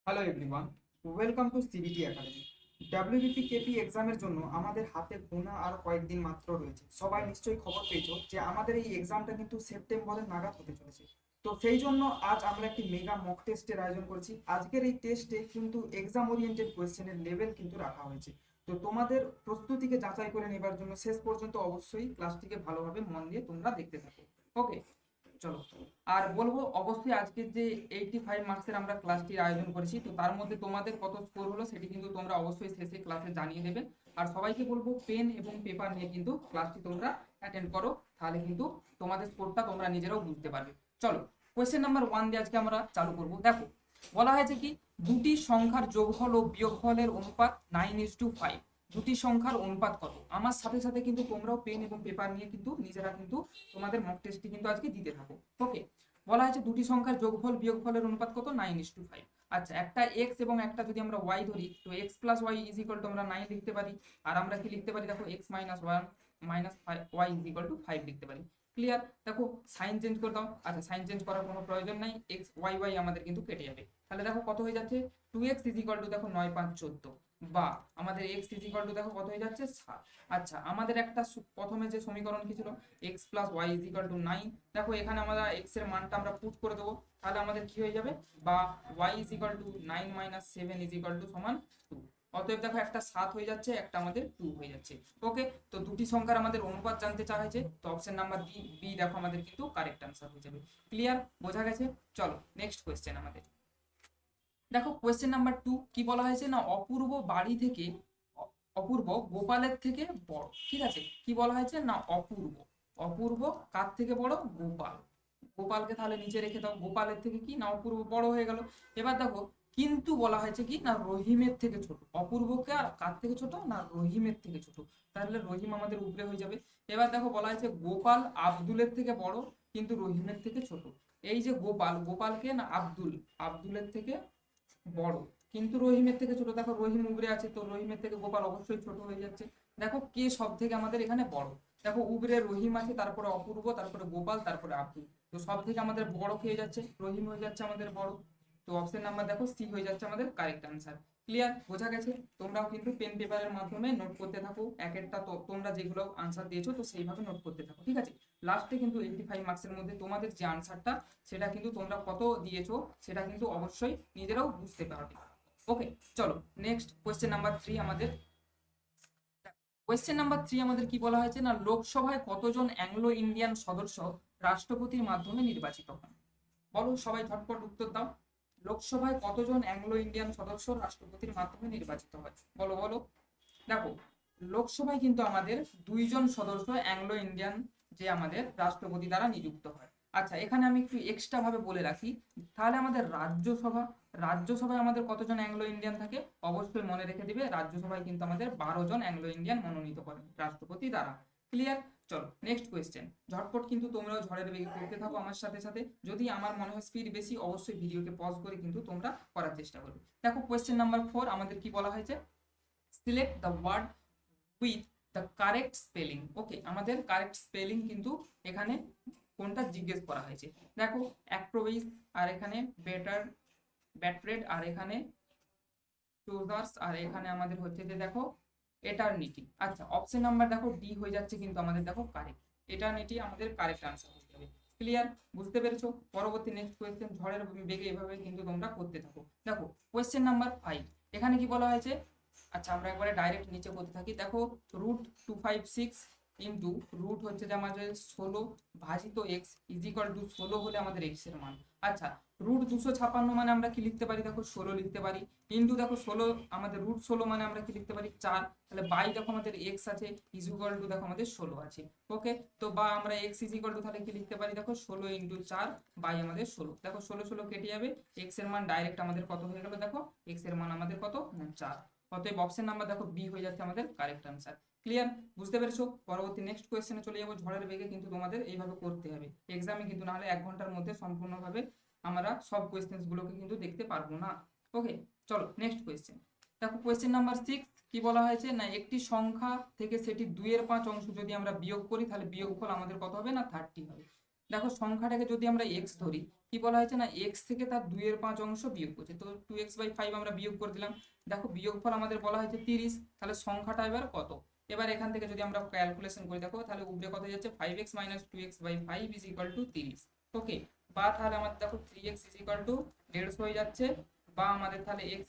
Hello everyone, welcome to CBT academy. WBP KP এক্সামের জন্য আমাদের হাতে গোনা আর কয়েকদিন মাত্র রয়েছে। সবাই নিশ্চয়ই খবর পেয়েছো যে আমাদের এই এক্সামটা কিন্তু সেপ্টেম্বরের নাগাদ হতে চলেছে। তো সেই জন্য আজ আমরা একটি মেগা মক টেস্টের আয়োজন করেছি। আজকের এই টেস্টে কিন্তু এক্সাম ওরিয়েন্টেড কোয়েশ্চেনের লেভেল কিন্তু রাখা হয়েছে। তো তোমাদের প্রস্তুতিকে যাচাই করে নেবার জন্য শেষ পর্যন্ত অবশ্যই ক্লাসটিকে ভালোভাবে মন দিয়ে তোমরা দেখতে থাকো। ওকে, চলো। আর বলবো অবশ্যই আজকের যে 85 মার্কসের আমরা ক্লাসটির আয়োজন করেছি, তো তার মধ্যে তোমাদের কত স্কোর হলো সেটি কিন্তু তোমরা অবশ্যই শেষে ক্লাসে জানিয়ে দেবে। আর সবাইকে বলবো পেন এবং পেপার নিয়ে কিন্তু ক্লাসটি তোমরা অ্যাটেন্ড করো, তাহলে কিন্তু তোমাদের স্কোরটা তোমরা নিজেরাও বুঝতে পারবে। চলো, কোয়েশ্চেন নাম্বার 1 দিয়ে আজকে আমরা চালু করব। দেখো, বলা হয়েছে কি দুটি সংখ্যার যোগফল ও বিয়োগফলের অনুপাত 9:5। দুটি সংখ্যার অনুপাত কত? আমার সাথে সাথে কিন্তু তোমরাও পেন এবং পেপার নিয়ে কিন্তু নিজেরা কিন্তু তোমাদের মক টেস্টটি কিন্তু আজকে দিতে থাকো। ওকে, বলা হয়েছে দুটি সংখ্যার যোগফল বিয়োগফলের অনুপাত কত? 9:5। আচ্ছা, একটা এক্স এবং একটা যদি আমরা ওয়াই ধরি, তো X plus Y is equal to আমরা 9 লিখতে পারি। আর আমরা কি লিখতে পারি? দেখো, X minus one minus Y is equal to 5 লিখতে পারি। ক্লিয়ার? দেখো, সাইন চেঞ্জ করে দাও। আচ্ছা, সাইন চেঞ্জ করার কোনো প্রয়োজন নাই, এক্স ওয়াই ওয়াই আমাদের কিন্তু কেটে যাবে। তাহলে দেখো কত হয়ে যাচ্ছে? 2x ইজ ইকুয়াল টু দেখো 9 5 14, বা আমাদের এক্স ইজ ইকুয়াল টু দেখো কত হয়ে যাচ্ছে 7। আচ্ছা, আমাদের একটা প্রথমে যে সমীকরণ কি ছিল, X plus Y is equal to 9। দেখো এখানে আমরা এক্স এর মানটা আমরা পুট করে দেবো, তাহলে আমাদের কি হয়ে যাবে? বা Y is equal to 9 minus 7 is equal to সমান 2। অতএব দেখো একটা 7 হয়ে যাচ্ছে, একটা আমাদের 2 হয়ে যাচ্ছে। ওকে, তো দুটি সংখ্যার আমাদের অনুপাত জানতে চাওয়া হয়েছে, তো অপশন নাম্বার বি দেখো আমাদের কিন্তু কারেক্ট আনসার হয়ে যাবে। ক্লিয়ার? বোঝা গেছে? চলো নেক্সট কোয়েশ্চেন আমাদের। দেখো, কোয়েশ্চেন নাম্বার 2 কি বলা হয়েছে না, অপূর্ব বাড়ি থেকে অপূর্ব গোপালের থেকে বড়। ঠিক আছে, কি বলা হয়েছে না, অপূর্ব। অপূর্ব কার থেকে বড়? গোপাল। গোপালকে তাহলে নিচে রেখে দাও, গোপালের থেকে কি না অপূর্ব বড় হয়ে গেল। এবার দেখো, কিন্তু বলা হয়েছে কি না রহিমের থেকে ছোট। অপূর্বকে আর কার থেকে ছোট? না রহিমের থেকে ছোট। তাহলে রহিম আমাদের উপরে হয়ে যাবে। এবার দেখো, বলা হয়েছে গোপাল আব্দুলের থেকে বড় কিন্তু রহিমের থেকে ছোট। এই যে গোপাল, গোপালকে না আব্দুলের থেকে বড় কিন্তু রহিমের থেকে ছোট। দেখো রহিম উবরে আছে, তো রহিমের থেকে গোপাল অবশ্যই ছোট হয়ে যাচ্ছে। দেখো কে সব থেকে আমাদের এখানে বড়? দেখো উবরে রহিম আছে, তারপরে অপূর্ব, তারপরে গোপাল, তারপরে আব্দুল। তো সব থেকে আমাদের বড় কে হয়ে যাচ্ছে? রহিম হয়ে যাচ্ছে আমাদের বড়। তো অপশন নাম্বার দেখো সি হয়ে যাচ্ছে আমাদের কারেক্ট আনসার। ক্লিয়ার? বোঝা গেছে? তোমরাও কিন্তু পেন পেপারের মাধ্যমে নোট করতে থাকো এক একটা, তো তোমরা যেগুলো আনসার দিয়েছো তো সেইভাবে নোট করতে থাকো। ঠিক আছে? লাস্টে কিন্তু 85 মার্কসের মধ্যে তোমাদের যে আনসারটা সেটা কিন্তু তোমরা কত দিয়েছো সেটা কিন্তু অবশ্যই নিজেরাও বুঝতে পারবে। ওকে, চলো নেক্সট কোয়েশ্চেন নাম্বার 3 আমাদের। কোয়েশ্চেন নাম্বার 3 আমাদের কি বলা হয়েছে না, লোকসভায় কতজন অ্যাংলো ইন্ডিয়ান সদস্য রাষ্ট্রপতির মাধ্যমে নির্বাচিত হন? বলো সবাই ঝটপট উত্তর দাও। লোকসভায় কতজন অ্যাংলো ইন্ডিয়ান সদস্য রাষ্ট্রপতির মাধ্যমে নির্বাচিত হয়? বলো বলো। দেখো, লোকসভায় কিন্তু আমাদের 2জন সদস্য অ্যাংলো ইন্ডিয়ান যে আমাদের রাষ্ট্রপতি দ্বারা নিযুক্ত হয়। আচ্ছা, এখানে আমি একটু এক্সট্রা ভাবে বলে রাখি, তাহলে আমাদের রাজ্যসভায় আমাদের কতজন অ্যাংলো ইন্ডিয়ান থাকে? অবশ্যই মনে রেখে দিবে, রাজ্যসভায় কিন্তু আমাদের 12জন অ্যাংলো ইন্ডিয়ান মনোনীত করেন রাষ্ট্রপতি দ্বারা। ক্লিয়ার? চলো নেক্সট কোয়েশ্চেন। ঝটপট কিন্তু তোমরাও ঝড়ের বেগে করতে থাকো আমার সাথে সাথে। যদি আমার মনে হয় স্পিড বেশি, অবশ্যই ভিডিওকে পজ করে কিন্তু তোমরা করার চেষ্টা করবে। দেখো, কোয়েশ্চেন নাম্বার 4 আমাদের কি বলা হয়েছে, select the word with the correct spelling. Okay, আমাদের কারেক্ট স্পেলিং কিন্তু এখানে কোনটা জিজ্ঞেস করা হয়েছে। দেখো, অ্যাক্ট্রোইস, আর এখানে বেটার ব্যাট্রেড, আর এখানে চুজার্স, আর এখানে আমাদের হচ্ছে যে দেখো এটারনিটি। আচ্ছা, অপশন নাম্বার দেখো ডি হয়ে যাচ্ছে কিন্তু আমাদের দেখো কারেক্ট। এটারনিটি আমাদের কারেক্ট আনসার হয়ে যাবে। ক্লিয়ার? বুঝতে পেরেছো? পরবর্তী নেক্সট কোয়েশ্চেন ঝড়ের বেগে এভাবে কিন্তু তোমরা করতে থাকো। দেখো, কোয়েশ্চেন নাম্বার 5 এখানে কি বলা হয়েছে। আচ্ছা, আমরা একবারে ডাইরেক্ট নিচে করতে থাকি। দেখো, √256 ইন্টু রুট হচ্ছে যে আমাদের 16 ভাজিত এক্স ইজ ইকুয়াল টু 16 হলে আমাদের এক্স এর মান। আচ্ছা, √256 মানে আমরা কি লিখতে পারি? দেখো 16 লিখতে পারি। ইন্টু দেখো 16 আমাদের √16 মানে আমরা কি লিখতে পারি? 4। তাহলে বাই দেখো আমাদের এক্স আছে, ইজ ইকুয়াল টু দেখো আমাদের 16 আছে। ওকে, তো বা আমরা এক্স ইজ ইকুয়াল টু তাহলে কি লিখতে পারি? দেখো 16 ইন্টু 4 বাই আমাদের 16। দেখো 16 16 কেটে যাবে, এক্স এর মান ডাইরেক্ট আমাদের কত হয়ে গেল? দেখো এক্স এর মান আমাদের কত? 4। অতএব অপশন নাম্বার দেখো বি হয়ে যাচ্ছে আমাদের কারেক্ট আনসার। ক্লিয়ার? বুঝতে পেরেছো? পরবর্তী নেক্সট কোয়েশ্চেনে চলে যাবো। ঝড়ের বেগে কিন্তু তোমাদের এইভাবে করতে হবে এক্সামে, কিন্তু না হলে 1 ঘন্টার মধ্যে সম্পূর্ণভাবে আমরা সব কোয়েশ্চেন্স গুলোকে কিন্তু দেখতে পারবো না। ওকে, চলো নেক্সট কোয়েশ্চেন। দেখো, কোয়েশ্চেন নাম্বার 6 কি বলা হয়েছে না, একটি সংখ্যা থেকে সেটি 2/5 অংশ যদি আমরা বিয়োগ করি তাহলে বিয়োগফল আমাদের কত হবে না 30 হবে। দেখো, সংখ্যাটাকে যদি আমরা এক্স ধরি, কি বলা হয়েছে না এক্স থেকে তার 2/5 অংশ বিয়োগ করছে, তো 2x/5 আমরা বিয়োগ করে দিলাম। দেখো বিয়োগফল আমাদের বলা হয়েছে 30, তাহলে সংখ্যাটা এবার কত? এবার এখান থেকে যদি আমরা ক্যালকুলেশন করি দেখো তাহলে উপরে কত হয়ে যাচ্ছে 5x - 2x/5 = 30। ওকে, বা তাহলে আমাদের দেখো 3x = 150 হয়ে যাচ্ছে, বা আমাদের তাহলে x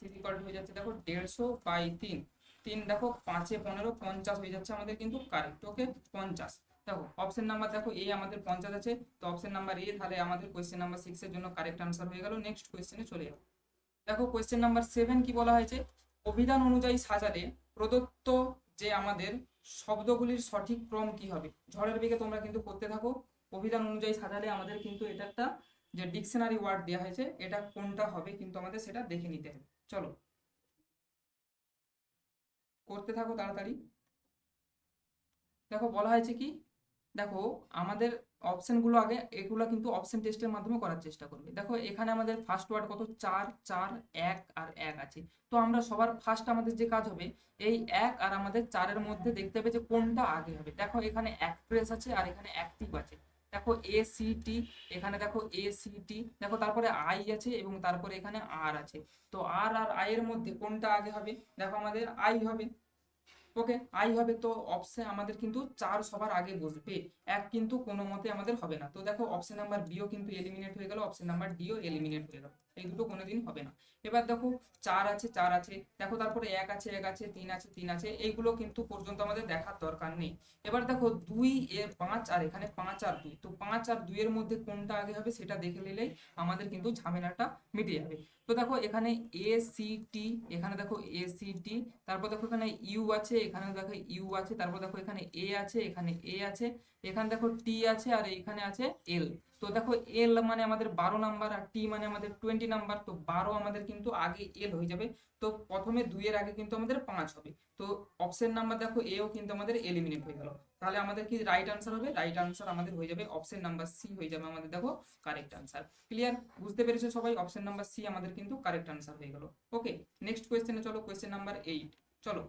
হয়ে যাচ্ছে দেখো 150/3। 3 দেখো 5 এ 15 50 হয়ে যাচ্ছে আমাদের কিন্তু কারেক্ট। ওকে, 50। দেখো অপশন নাম্বার দেখো এ আমাদের 50 আছে, তো অপশন নাম্বার এ তাহলে আমাদের কোয়েশ্চেন নাম্বার 6 এর জন্য কারেক্ট আনসার হয়ে গেল। নেক্সট কোয়েশ্চেনে চলে যাবো। দেখো কোয়েশ্চেন নাম্বার 7 কি বলা হয়েছে, অভিধান অনুযায়ী সাজালে প্রদত্ত যে আমাদের শব্দগুলির সঠিক ক্রম কি হবে? ঝড়ের বেগে তোমরা কিন্তু করতে থাকো। অভিধান অনুযায়ী সাজালে আমাদের কিন্তু এটা একটা যে ডিকশনারি ওয়ার্ড দেওয়া হয়েছে, এটা কোনটা হবে কিন্তু আমাদের সেটা দেখে নিতে হবে। চলো করতে থাকো তাড়াতাড়ি। দেখো বলা হয়েছে কি, দেখো আমাদের অপশন গুলো আগে এগুলো কিন্তু অপশন টেস্টের মাধ্যমে করার চেষ্টা করবে। দেখো এখানে আমাদের ফার্স্ট ওয়ার্ড কত 4 4 1 আর 1 আছে, তো আমরা সবার ফার্স্ট আমাদের যে কাজ হবে এই 1 আর আমাদের 4 এর মধ্যে দেখতে হবে যে কোনটা আগে হবে। দেখো এখানে অ্যাক্ট্রেস আছে আর এখানে অ্যাক্টিভ আছে। দেখো এ সি টি, এখানে দেখো এ সি টি, দেখো তারপরে আই আছে এবং তারপরে এখানে আর আছে। তো আর আই এর মধ্যে কোনটা আগে হবে? দেখো আমাদের আই হবে। ওকে, আই হবে, তো অপশন আমাদের কিন্তু 4 সবার আগে বসবে, এক কিন্তু কোনো মতে আমাদের হবে না। তো দেখো অপশন নাম্বার বিও কিন্তু এলিমিনেট হয়ে গেল, অপশন নাম্বার ডিও এলিমিনেট হয়ে গেল, এই দুটো কোনোদিন হবে না। এবার দেখো 4 আছে 4 আছে, দেখো তারপরে 1 আছে 1 আছে, 3 আছে 3 আছে, এইগুলো কিন্তু পর্যন্ত আমাদের দেখার দরকার নেই। এবার দেখো 2 এর 5 আর এখানে 5 আর 2, তো 5 আর 2 এর মধ্যে কোনটা আগে হবে সেটা দেখে নিলেই আমাদের কিন্তু ঝামেলাটা মিটে যাবে। তো দেখো এখানে এ সি টি, এখানে দেখো এ সি টি, তারপর দেখো এখানে ইউ আছে, এখানে দেখো ইউ আছে, তারপর দেখো এখানে এ আছে, এখানে এ আছে, এখানে দেখো টি আছে আর এখানে আছে এল। তো দেখো এল মানে আমাদের 12 নাম্বার আর টি মানে আমাদের 20 নাম্বার, তো 12 আমাদের কিন্তু আগে এল হয়ে যাবে। তো প্রথমে 2 এর আগে কিন্তু আমাদের 5 হবে, তো অপশন নাম্বার দেখো এও কিন্তু আমাদের এলিমিনেট হয়ে গেল। তাহলে আমাদের কি রাইট আনসার হবে? রাইট আনসার আমাদের হয়ে যাবে অপশন নাম্বার সি হয়ে যাবে আমাদের দেখো কারেক্ট আনসার। ক্লিয়ার? বুঝতে পেরেছো সবাই? অপশন নাম্বার সি আমাদের কিন্তু কারেক্ট আনসার হয়ে গেল। ওকে, নেক্সট কোয়েশ্চেনে চলো, কোয়েশ্চেন নাম্বার 8। চলো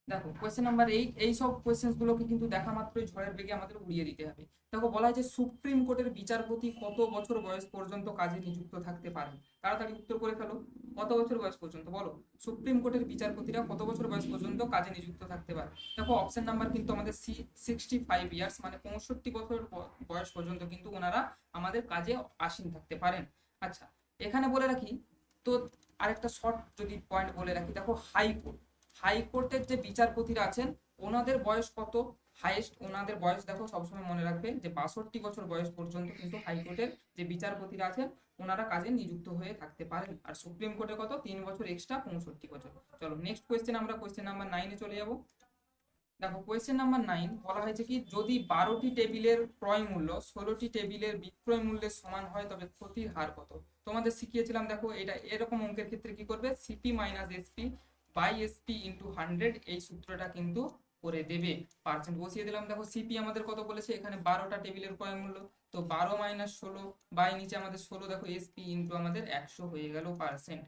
দেখো কোয়েশ্চেন নাম্বার 8, এই সব কোয়েশ্চেন গুলোকে কিন্তু দেখা মাত্রই ঝড়ের বেগে আমাদের উড়িয়ে দিতে হবে। দেখো বলা হয়েছে সুপ্রিম কোর্টের বিচারপতি কত বছর বয়স পর্যন্ত কাজে নিযুক্ত থাকতে পারেন? তাড়াতাড়ি উত্তর করে ফেলো, কত বছর বয়স পর্যন্ত বলো? সুপ্রিম কোর্টের বিচারপতিরা কত বছর বয়স পর্যন্ত কাজে নিযুক্ত থাকতে পারে? দেখো অপশন নাম্বার কিন্তু আমাদের সি 65 ইয়ার্স, মানে 65 বছর বয়স পর্যন্ত কিন্তু ওনারা আমাদের কাজে আসীন থাকতে পারেন। আচ্ছা, এখানে বলে রাখি, তো আরেকটা শর্ট যদি পয়েন্ট বলে রাখি, দেখো হাইকোর্ট, হাইকোর্টের যে বিচারপতিরা আছেন ওনাদের বয়স কত? হাইয়েস্ট ওনাদের বয়স দেখো সবসময় মনে রাখবে যে 62 বছর বয়স পর্যন্ত কিন্তু হাইকোর্টের যে বিচারপতিরা আছেন ওনারা কাজে নিযুক্ত হয়ে থাকতে পারেন। আর সুপ্রিম কোর্টে কত? 3 বছর এক্সট্রা, 65 বছর। চলো নেক্সট কোয়েশ্চেন, আমরা কোয়েশ্চেন নাম্বার 9 এ চলে যাব। দেখো কোয়েশ্চেন নাম্বার 9 বলা হয়েছে কি, যদি 12টি টেবিলের ক্রয় মূল্য 16টি টেবিলের বিক্রয় মূল্যের সমান হয় তবে ক্ষতির হার কত? তোমাদের শিখিয়েছিলাম, দেখো এটা এরকম অঙ্কের ক্ষেত্রে কি করবে, CP minus SP by SP into 100, এই সূত্রটা কিন্তু করে দেবে। পার্সেন্ট বসিয়ে দিলাম, দেখো সিপি আমাদের কত বলেছে এখানে 12টা টেবিলের ক্রয় মূল্য, তো 12 মাইনাস 16 বাই নিচে আমাদের 16, দেখো এসপি ইন্টু আমাদের 100 হয়ে গেল পার্সেন্ট।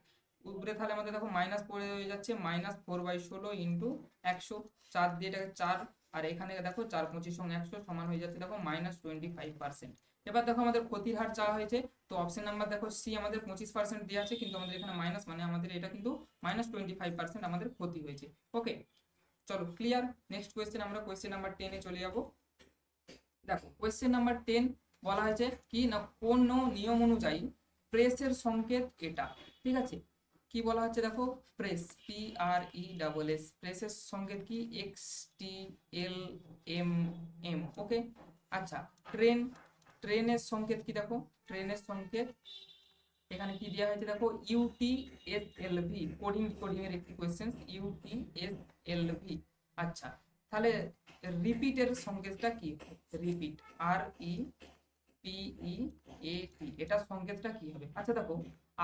উপরে তাহলে আমাদের দেখো মাইনাস পড়ে হয়ে যাচ্ছে -4/16 ইন্টু 100, 4 দিয়ে এটাকে 4, আর এখানে দেখো 4 25 সঙ্গে 100 সমান হয়ে যাচ্ছে দেখো -25%। এবার দেখো আমাদের ক্ষতির হার চাওয়া হয়েছে, তো অপশন নাম্বার দেখো সি আমাদের 25% দেওয়া আছে, কিন্তু আমাদের এখানে মাইনাস মানে আমাদের এটা কিন্তু -25% আমাদের ক্ষতি হয়েছে। ওকে, চলো ক্লিয়ার। নেক্সট কোয়েশ্চেন, আমরা কোয়েশ্চেন নাম্বার 10 এ চলে যাব। দেখো কোয়েশ্চেন নাম্বার 10 বলা হয়েছে কি না, কোন নিয়ম অনুযায়ী প্রেসের সংকেত এটা? ঠিক আছে, কি বলা হচ্ছে দেখো, press P R E double S, প্রেসের সংকেত কি এক্স টি এল এম এম। ওকে, আচ্ছা ট্রেন, ট্রেনের সংকেত কি দেখো, ট্রেনের সংকেত এখানে কি দেওয়া হয়েছে দেখো U T S L V, coding coding এর একটি question, U T S L V. আচ্ছা তাহলে রিপিটের সংকেতটা কি? রিপিট আর ই পি ই এ টি, এটার সংকেতটা কি হবে? আচ্ছা দেখো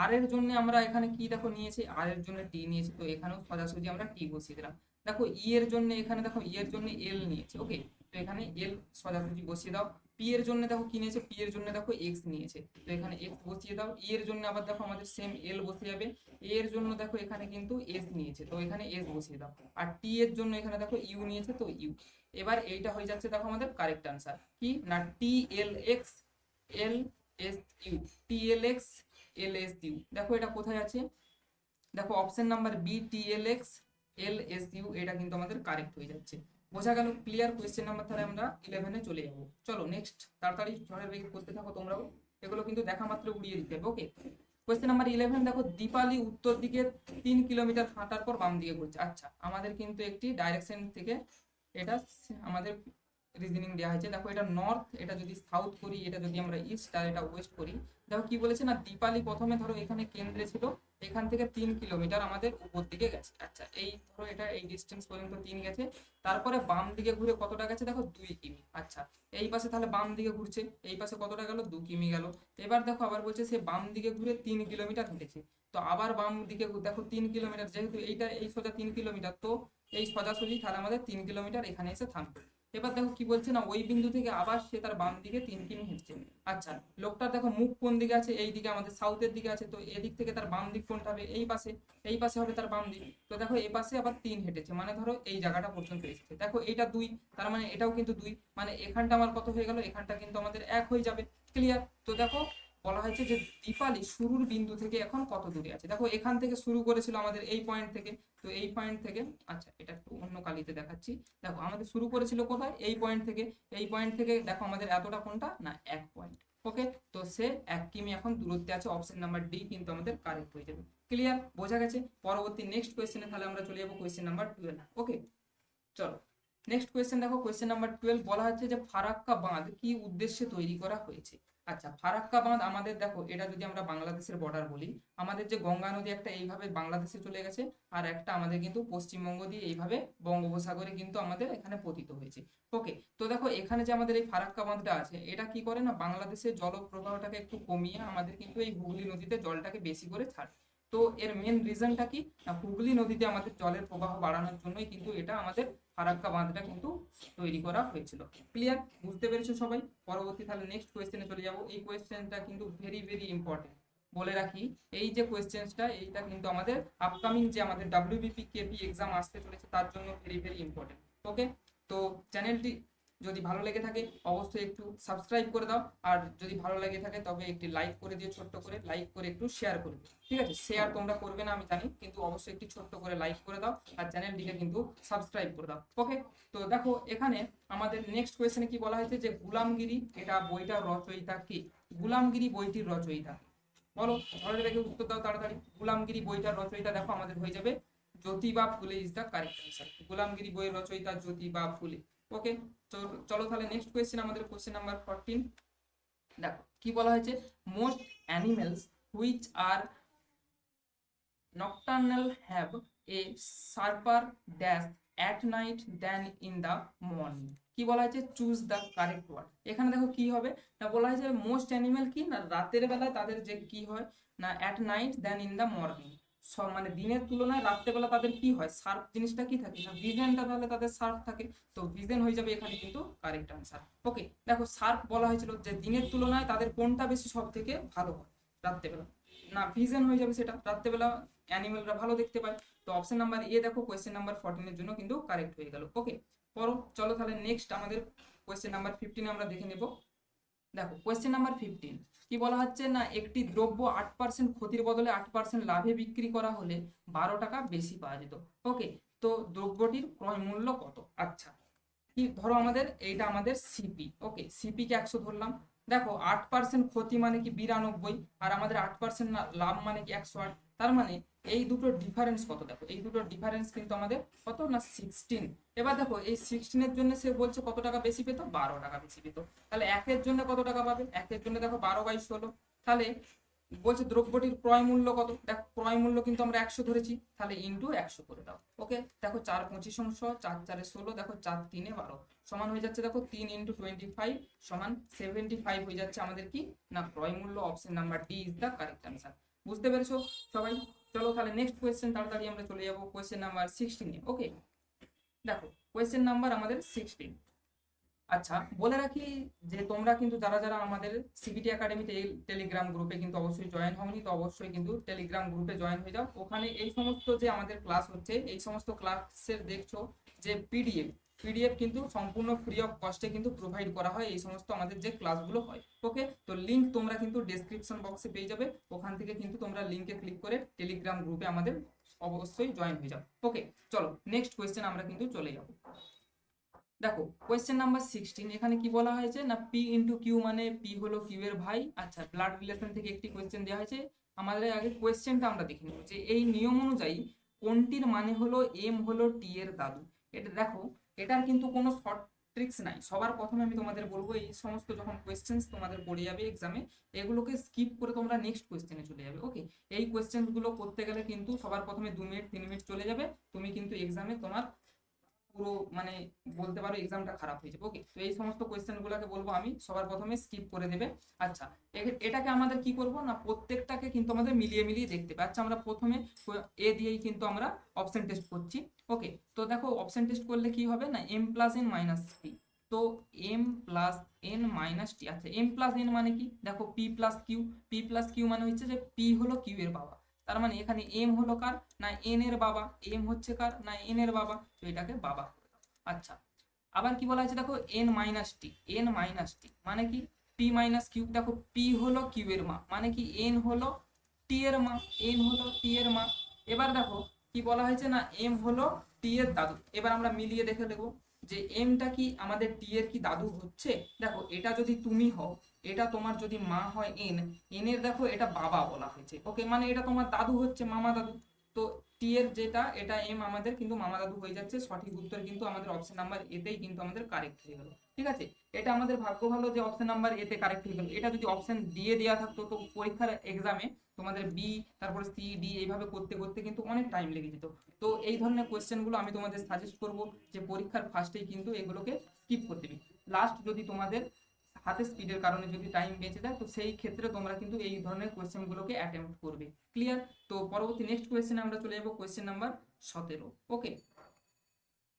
আর এর জন্য আমরা এখানে কি দেখো নিয়েছি, আর এর জন্য টি নিয়েছি, তো এখানেও সোজাসুজি আমরা টি বসিয়ে দিলাম। দেখো ই এর জন্য এখানে দেখো ই এর জন্য এল নিয়েছে, ওকে, তো এখানে এল সোজাসুজি বসিয়ে দাও। পি এর জন্য দেখো কি নিয়েছে, পি এর জন্য দেখো এক্স নিয়েছে, তো এখানে এক্স বসিয়ে দাও। ই এর জন্য আবার দেখো আমাদের সেম এল বসে যাবে। এ এর জন্য দেখো এখানে কিন্তু এস নিয়েছে, তো এখানে এস বসিয়ে দাও। আর টি এর জন্য এখানে দেখো ইউ নিয়েছে, তো ইউ। এবার এইটা হয়ে যাচ্ছে দেখো আমাদের কারেক্ট আনসার কি না টি L X L S U, টিএলএক্স এলএসইউ। দেখো এটা কোথায় আছে, দেখো অপশন নাম্বার বি টিএলএক্স এলএসইউ, এটা কিন্তু আমাদের কারেক্ট হয়ে যাচ্ছে। বোঝা গেল? ক্লিয়ার? কোয়েশ্চেন নাম্বার তাহলে আমরা 11-এ চলে যাব। চলো নেক্সট, তাড়াতাড়ি ঝড়ের বেগে করতে থাকো তোমরাও, এগুলো কিন্তু দেখা মাত্র উড়িয়ে দিতে হবে। ওকে, কোয়েশ্চেন নাম্বার 11 দেখো, দীপালি উত্তর দিকে 3 কিলোমিটার হাঁটার পর বাম দিকে ঘুরছে। আচ্ছা, আমাদের কিন্তু একটি ডাইরেকশন থেকে এটা আমাদের রিজনিং দেওয়া হয়েছে। দেখো এটা নর্থ, এটা যদি সাউথ করি, এটা যদি আমরা ইস্ট আর এটা ওয়েস্ট করি। দেখো কি বলেছে না, দীপালি প্রথমে ধরো এখানে কেন্দ্রে ছিল, এখান থেকে 3 কিলোমিটার আমাদের উপর দিকে গেছে। আচ্ছা, এই ধরো এটা এই ডিস্টেন্স পর্যন্ত 3 গেছে, তারপরে বাম দিকে ঘুরে কতটা গেছে দেখো 2 কিমি। আচ্ছা, এই পাশে তাহলে বাম দিকে ঘুরছে, এই পাশে কতটা গেল 2 কিমি গেল। এবার দেখো আবার বলছে সে বাম দিকে ঘুরে 3 কিলোমিটার হেঁটেছে, তো আবার বাম দিকে দেখো 3 কিলোমিটার, যেহেতু এইটা এই সোজা 3 কিলোমিটার, তো এই সোজাসুজি তাহলে আমাদের 3 কিলোমিটার এখানে এসে থামবে। এবার দেখো কি বলছে না, ওই বিন্দু থেকে আবার সে তার বাম দিকে 3 কিমি হেঁটছে। আচ্ছা, লোকটার দেখো মুখ কোন দিকে আছে, এই দিকে আমাদের সাউথের দিকে আছে, তো এদিক থেকে তার বাম দিক কোনটা হবে, এই পাশে হবে তার বাম দিক। তো দেখো এই পাশে আবার 3 হেঁটেছে, মানে ধরো এই জায়গাটা পর্যন্ত এসেছে। দেখো এটা 2, তার মানে এটাও কিন্তু 2, মানে এখানটা আমার কত হয়ে গেল, এখানটা কিন্তু আমাদের 1 হয়ে যাবে। ক্লিয়ার? তো দেখো বলা হয়েছে যে দীপালি শুরুর বিন্দু থেকে এখন কত দূরে আছে। দেখো এখান থেকে শুরু করেছিল আমাদের এই পয়েন্ট থেকে, তো এই পয়েন্ট থেকে, আচ্ছা এটা একটু অন্য কালিতে দেখাচ্ছি। দেখো আমাদের শুরু করেছিল কোথায়, এই পয়েন্ট থেকে, এই পয়েন্ট থেকে দেখো আমাদের এতটা কোনটা না 1 পয়েন্ট। ওকে, তো সে 1 কিমি এখন দূরত্বে আছে, অপশন নাম্বার ডি কিন্তু আমাদের কারেক্ট হয়ে যাবে। ক্লিয়ার? বোঝা গেছে? পরবর্তী নেক্সট কোয়েশ্চেনে তাহলে আমরা চলে যাবো কোয়েশ্চেন নাম্বার 12। ওকে, চলো নেক্সট কোয়েশ্চেন দেখো, কোয়েশ্চেন নাম্বার 12 বলা হচ্ছে যে ফারাক্কা বাঁধ কি উদ্দেশ্যে তৈরি করা হয়েছে। আচ্ছা, ফারাক্কা বাঁধ আমাদের দেখো, এটা যদি আমরা বাংলাদেশের বর্ডার বলি, আমাদের যে গঙ্গা নদী একটা এইভাবে বাংলাদেশে চলে গেছে, আর একটা আমাদের কিন্তু পশ্চিমবঙ্গ দিয়ে এইভাবে বঙ্গোপসাগরে কিন্তু আমাদের এখানে পতিত হয়েছে। ওকে, তো দেখো এখানে যে আমাদের এই ফারাক্কা বাঁধটা আছে, এটা কি করে না, বাংলাদেশের জলপ্রবাহটাকে একটু কমিয়ে আমাদের কিন্তু এই হুগলি নদীতে জলটাকে বেশি করে ছাড়ে। তো এর মেন রিজনটা কি না, হুগলি নদীতে আমাদের জলের প্রবাহ বাড়ানোর জন্যই কিন্তু এটা আমাদের ফারাক্কা বাঁধটা কিন্তু তৈরি করা হয়েছিল। ক্লিয়ার? বুঝতে পেরেছো সবাই? পরবর্তী তাহলে নেক্সট কোয়েশ্চেনে চলে যাব। এই কোয়েশ্চেনটা কিন্তু ভেরি ভেরি ইম্পর্টেন্ট, বলে রাখি। এই যে কোয়েশ্চেনটা, এইটা কিন্তু আমাদের আপকামিং যে আমাদের ডাব্লিউবিপি কেপি এক্সাম আসতে চলেছে তার জন্য ভেরি ভেরি ইম্পর্টেন্ট। ওকে, তো চ্যানেলটি যদি ভালো লেগে থাকে অবশ্যই একটু সাবস্ক্রাইব করে দাও, আর যদি ভালো লেগে থাকে তবে একটি লাইক করে দিও, ছোট্ট করে লাইক করে একটু শেয়ার করে দিও। ঠিক আছে, শেয়ার তোমরা করবে না আমি জানি, কিন্তু অবশ্যই একটি ছোট্ট করে লাইক করে দাও, আর চ্যানেলটিকে কিন্তু সাবস্ক্রাইব করে দাও। ওকে, তো দেখো এখানে আমাদের নেক্সট কোয়েশ্চেনে কি বলা হয়েছে যে গুলামগিরি, এটা বইটার রচয়িতা কি? গুলামগিরি বইটির রচয়িতা বলো, ঝড়ের বেগে উত্তর দাও তাড়াতাড়ি। গুলামগিরি বইটার রচয়িতা দেখো আমাদের হয়ে যাবে জ্যোতিবা ফুলে ইজ দা কারেক্ট অ্যান্সার। গুলামগিরি বইয়ের রচয়িতা জ্যোতিবা ফুলে। ওকে, তো চলো তাহলে নেক্সট কোয়েশ্চেন, আমাদের কোয়েশ্চেন নাম্বার 14। দেখো কি বলা হয়েছে, most animals which are nocturnal have a sharper dash at night than in the morning। কি বলা হয়েছে, চুজ দ্য কারেক্ট ওয়ার্ড। এখানে দেখো কি হবে না, বলা হয়েছে মোস্ট অ্যানিমেল কি না, রাতের বেলায় তাদের যে কি হয় না, at night then in the morning, মানে দিনের তুলনায় রাত্রেবেলা তাদের কি হয়, শার্প জিনিসটা কি থাকে না, ভিশনটা তাহলে তাদের শার্প থাকে, তো ভিশন হয়ে যাবে এখানে কিন্তু কারেক্ট আনসার। ওকে, দেখো শার্প বলা হয়েছিল যে দিনের তুলনায় তাদের কোনটা বেশি সব থেকে ভালো হয়, রাত্রেবেলা, না ভিশন হয়ে যাবে সেটা, রাত্রেবেলা অ্যানিমেলরা ভালো দেখতে পায়। তো অপশন নাম্বার এ দেখো কোয়েশ্চেন নাম্বার 14 এর জন্য কিন্তু কারেক্ট হয়ে গেল। ওকে, পরো চলো তাহলে নেক্সট আমাদের কোয়েশ্চেন নাম্বার 15 আমরা দেখে নেব। দেখো কোয়েশ্চেন নাম্বার 15 কি বলা হচ্ছে না, একটি দ্রব্য 8% ক্ষতির বদলে 8% লাভে বিক্রি করা হলে 12 টাকা বেশি পাওয়া যেত। ওকে, তো দ্রব্যটির ক্রয় মূল্য কত? আচ্ছা, কি ধরো আমাদের এইটা আমাদের সিপি। ওকে, সিপি কে 100 ধরলাম। দেখো 8% ক্ষতি মানে কি 92, আর আমাদের 8% লাভ মানে কি 108। তার মানে এই দুটোর ডিফারেন্স কত, দেখো এই দুটোর ডিফারেন্স কিন্তু আমাদের কত না 16। এবার দেখো এই 16 এর জন্য সে বলছে কত টাকা বেশি পেতো, 12 টাকা বেশি পেতো। তাহলে একের জন্য কত টাকা পাবে, একের জন্য দেখো 12/16। তাহলে বলছে দ্রব্যটির ক্রয় মূল্য কত, দেখো ক্রয় মূল্য কিন্তু আমরা 100 ধরেছি, তাহলে ইন্টু 100 করে দাও। ওকে, দেখো 4 25 অংশ, 4 4 16, দেখো 4 3 12 সমান হয়ে যাচ্ছে, দেখো 3 × 25 সমান 75 হয়ে যাচ্ছে আমাদের কি না ক্রয় মূল্য। Option number D is the correct answer. বুঝতে পেরেছো সবাই? চলো তাহলে নেক্সট কোয়েশ্চেন তাড়াতাড়ি আমরা চলে যাবো কোয়েশ্চেন নাম্বার 16 এ। ওকে, দেখো কোয়েশ্চেন নাম্বার আমাদের 16। আচ্ছা, বলে রাখি যে তোমরা কিন্তু যারা যারা আমাদের সিবিটি একাডেমিতে এই টেলিগ্রাম গ্রুপে কিন্তু অবশ্যই জয়েন হওনি, তো অবশ্যই কিন্তু টেলিগ্রাম গ্রুপে জয়েন হয়ে যাও। ওখানে এই সমস্ত যে আমাদের ক্লাস হচ্ছে, এই সমস্ত ক্লাসের দেখছো যে পিডিএফ, পিডিএফ কিন্তু সম্পূর্ণ ফ্রি অফ কস্টে কিন্তু প্রোভাইড করা হয় এই সমস্ত আমাদের যে ক্লাসগুলো হয়। ওকে, তো লিঙ্ক তোমরা কিন্তু ডেসক্রিপশন বক্সে পেয়ে যাবে, ওখান থেকে কিন্তু তোমরা লিঙ্কে ক্লিক করে টেলিগ্রাম গ্রুপে আমাদের অবশ্যই জয়েন হয়ে যাও। ওকে, চলো নেক্সট কোয়েশ্চেন আমরা কিন্তু চলে যাব। দেখো কোয়েশ্চেন নাম্বার 16, এখানে কি বলা হয়েছে না পি ইন্টু কিউ মানে পি হলো কিউ এর ভাই। আচ্ছা, ব্লাড রিলেশন থেকে একটি কোয়েশ্চেন দেওয়া হয়েছে, আমাদের আগে কোয়েশ্চেনটা আমরা দেখে নেব যে এই নিয়ম অনুযায়ী কোনটির মানে হলো এম হলো টি এর দাদু। এটা দেখো, এটার কিন্তু কোনো শর্ট ট্রিক্স নাই। সবার প্রথমে আমি তোমাদের বলবো এই সমস্ত যখন কোয়েশ্চেন্স তোমাদের পড়ে যাবে এক্সামে, এগুলোকে স্কিপ করে তোমরা নেক্সট কোয়েশ্চেনে চলে যাবে। ওকে, এই কোয়েশ্চেন্স গুলো করতে গেলে কিন্তু সবার প্রথমে 2 মিনিট 3 মিনিট চলে যাবে, তুমি কিন্তু এক্সামে তোমার পুরো মানে বলতে পারো এক্সামটা খারাপ হয়ে যাবে। ওকে, তো এই সমস্ত কোয়েশ্চেন গুলোকে বলবো আমি সবার প্রথমে স্কিপ করে দেবে। আচ্ছা, এটাকে আমাদের কি করব না প্রত্যেকটাকে কিন্তু আমাদের মিলিয়ে মিলিয়ে দেখতে হবে। আচ্ছা, আমরা প্রথমে এ দিয়েই কিন্তু আমরা অপশন টেস্ট করছি। ওকে, তো দেখো অপশন টেস্ট করলে কি হবে না M plus N minus T. তো M plus N minus T. আচ্ছা, এম প্লাস এন মানে কি, দেখো P plus Q. P plus Q মানে হচ্ছে যে পি হলো কিউ এর বাবা, তার মানে এখানে এম হলো কার না এন এর বাবা, এম হচ্ছে কার না এন এর বাবা, তো এটাকে বাবা। আচ্ছা, আবার কি বলা আছে দেখো এন মাইনাস টি। এন মাইনাস টি মানে কি পি মাইনাস কিউ। দেখো পি হলো কিউ এর মা মানে কি এন হলো টি এর মা, এন হলো টি এর মা। এবার দেখো কি বলা হয়েছে না এম হলো টি এর দাদু। এবার আমরা মিলিয়ে দেখে দেবো যে এমটা কি আমাদের টি এর কি দাদু হচ্ছে। দেখো এটা যদি তুমি হও, এটা তোমার যদি মা হয় এন, এন এর দেখো এটা বাবা বলা হয়েছে। ওকে, মানে এটা তোমার দাদু হচ্ছে, মামা দাদু। তো টি এর যেটা এটা এম আমাদের কিন্তু মামা দাদু হয়ে যাচ্ছে। সঠিক উত্তর কিন্তু আমাদের অপশন নাম্বার এতেই কিন্তু আমাদের কারেক্ট হয়ে গেল। ঠিক আছে, এটা আমাদের ভাগ্য ভালো যে অপশন নাম্বার এতে কারেক্ট হয়ে গেল। এটা যদি অপশন দিয়ে দেওয়া থাকতো তো পরীক্ষার এক্সামে তোমাদের বি তারপরে সি ডি এইভাবে করতে করতে কিন্তু অনেক টাইম লেগে যেত। তো এই ধরনের কোয়েশ্চেন গুলো আমি তোমাদের সাজেস্ট করব যে পরীক্ষার ফার্স্টেই কিন্তু এগুলোকে স্কিপ করতে দিই। লাস্ট যদি তোমাদের হাতে স্পিডের কারণে যদি টাইম বেঁচে যায় তো সেই ক্ষেত্রে তোমরা কিন্তু এই ধরনের কোয়েশ্চেন গুলোকে অ্যাটেম্প্ট করবে। ক্লিয়ার? তো পরবর্তী নেক্সট কোয়েশ্চেনে আমরা চলে যাবো কোয়েশ্চেন নাম্বার 17। ওকে,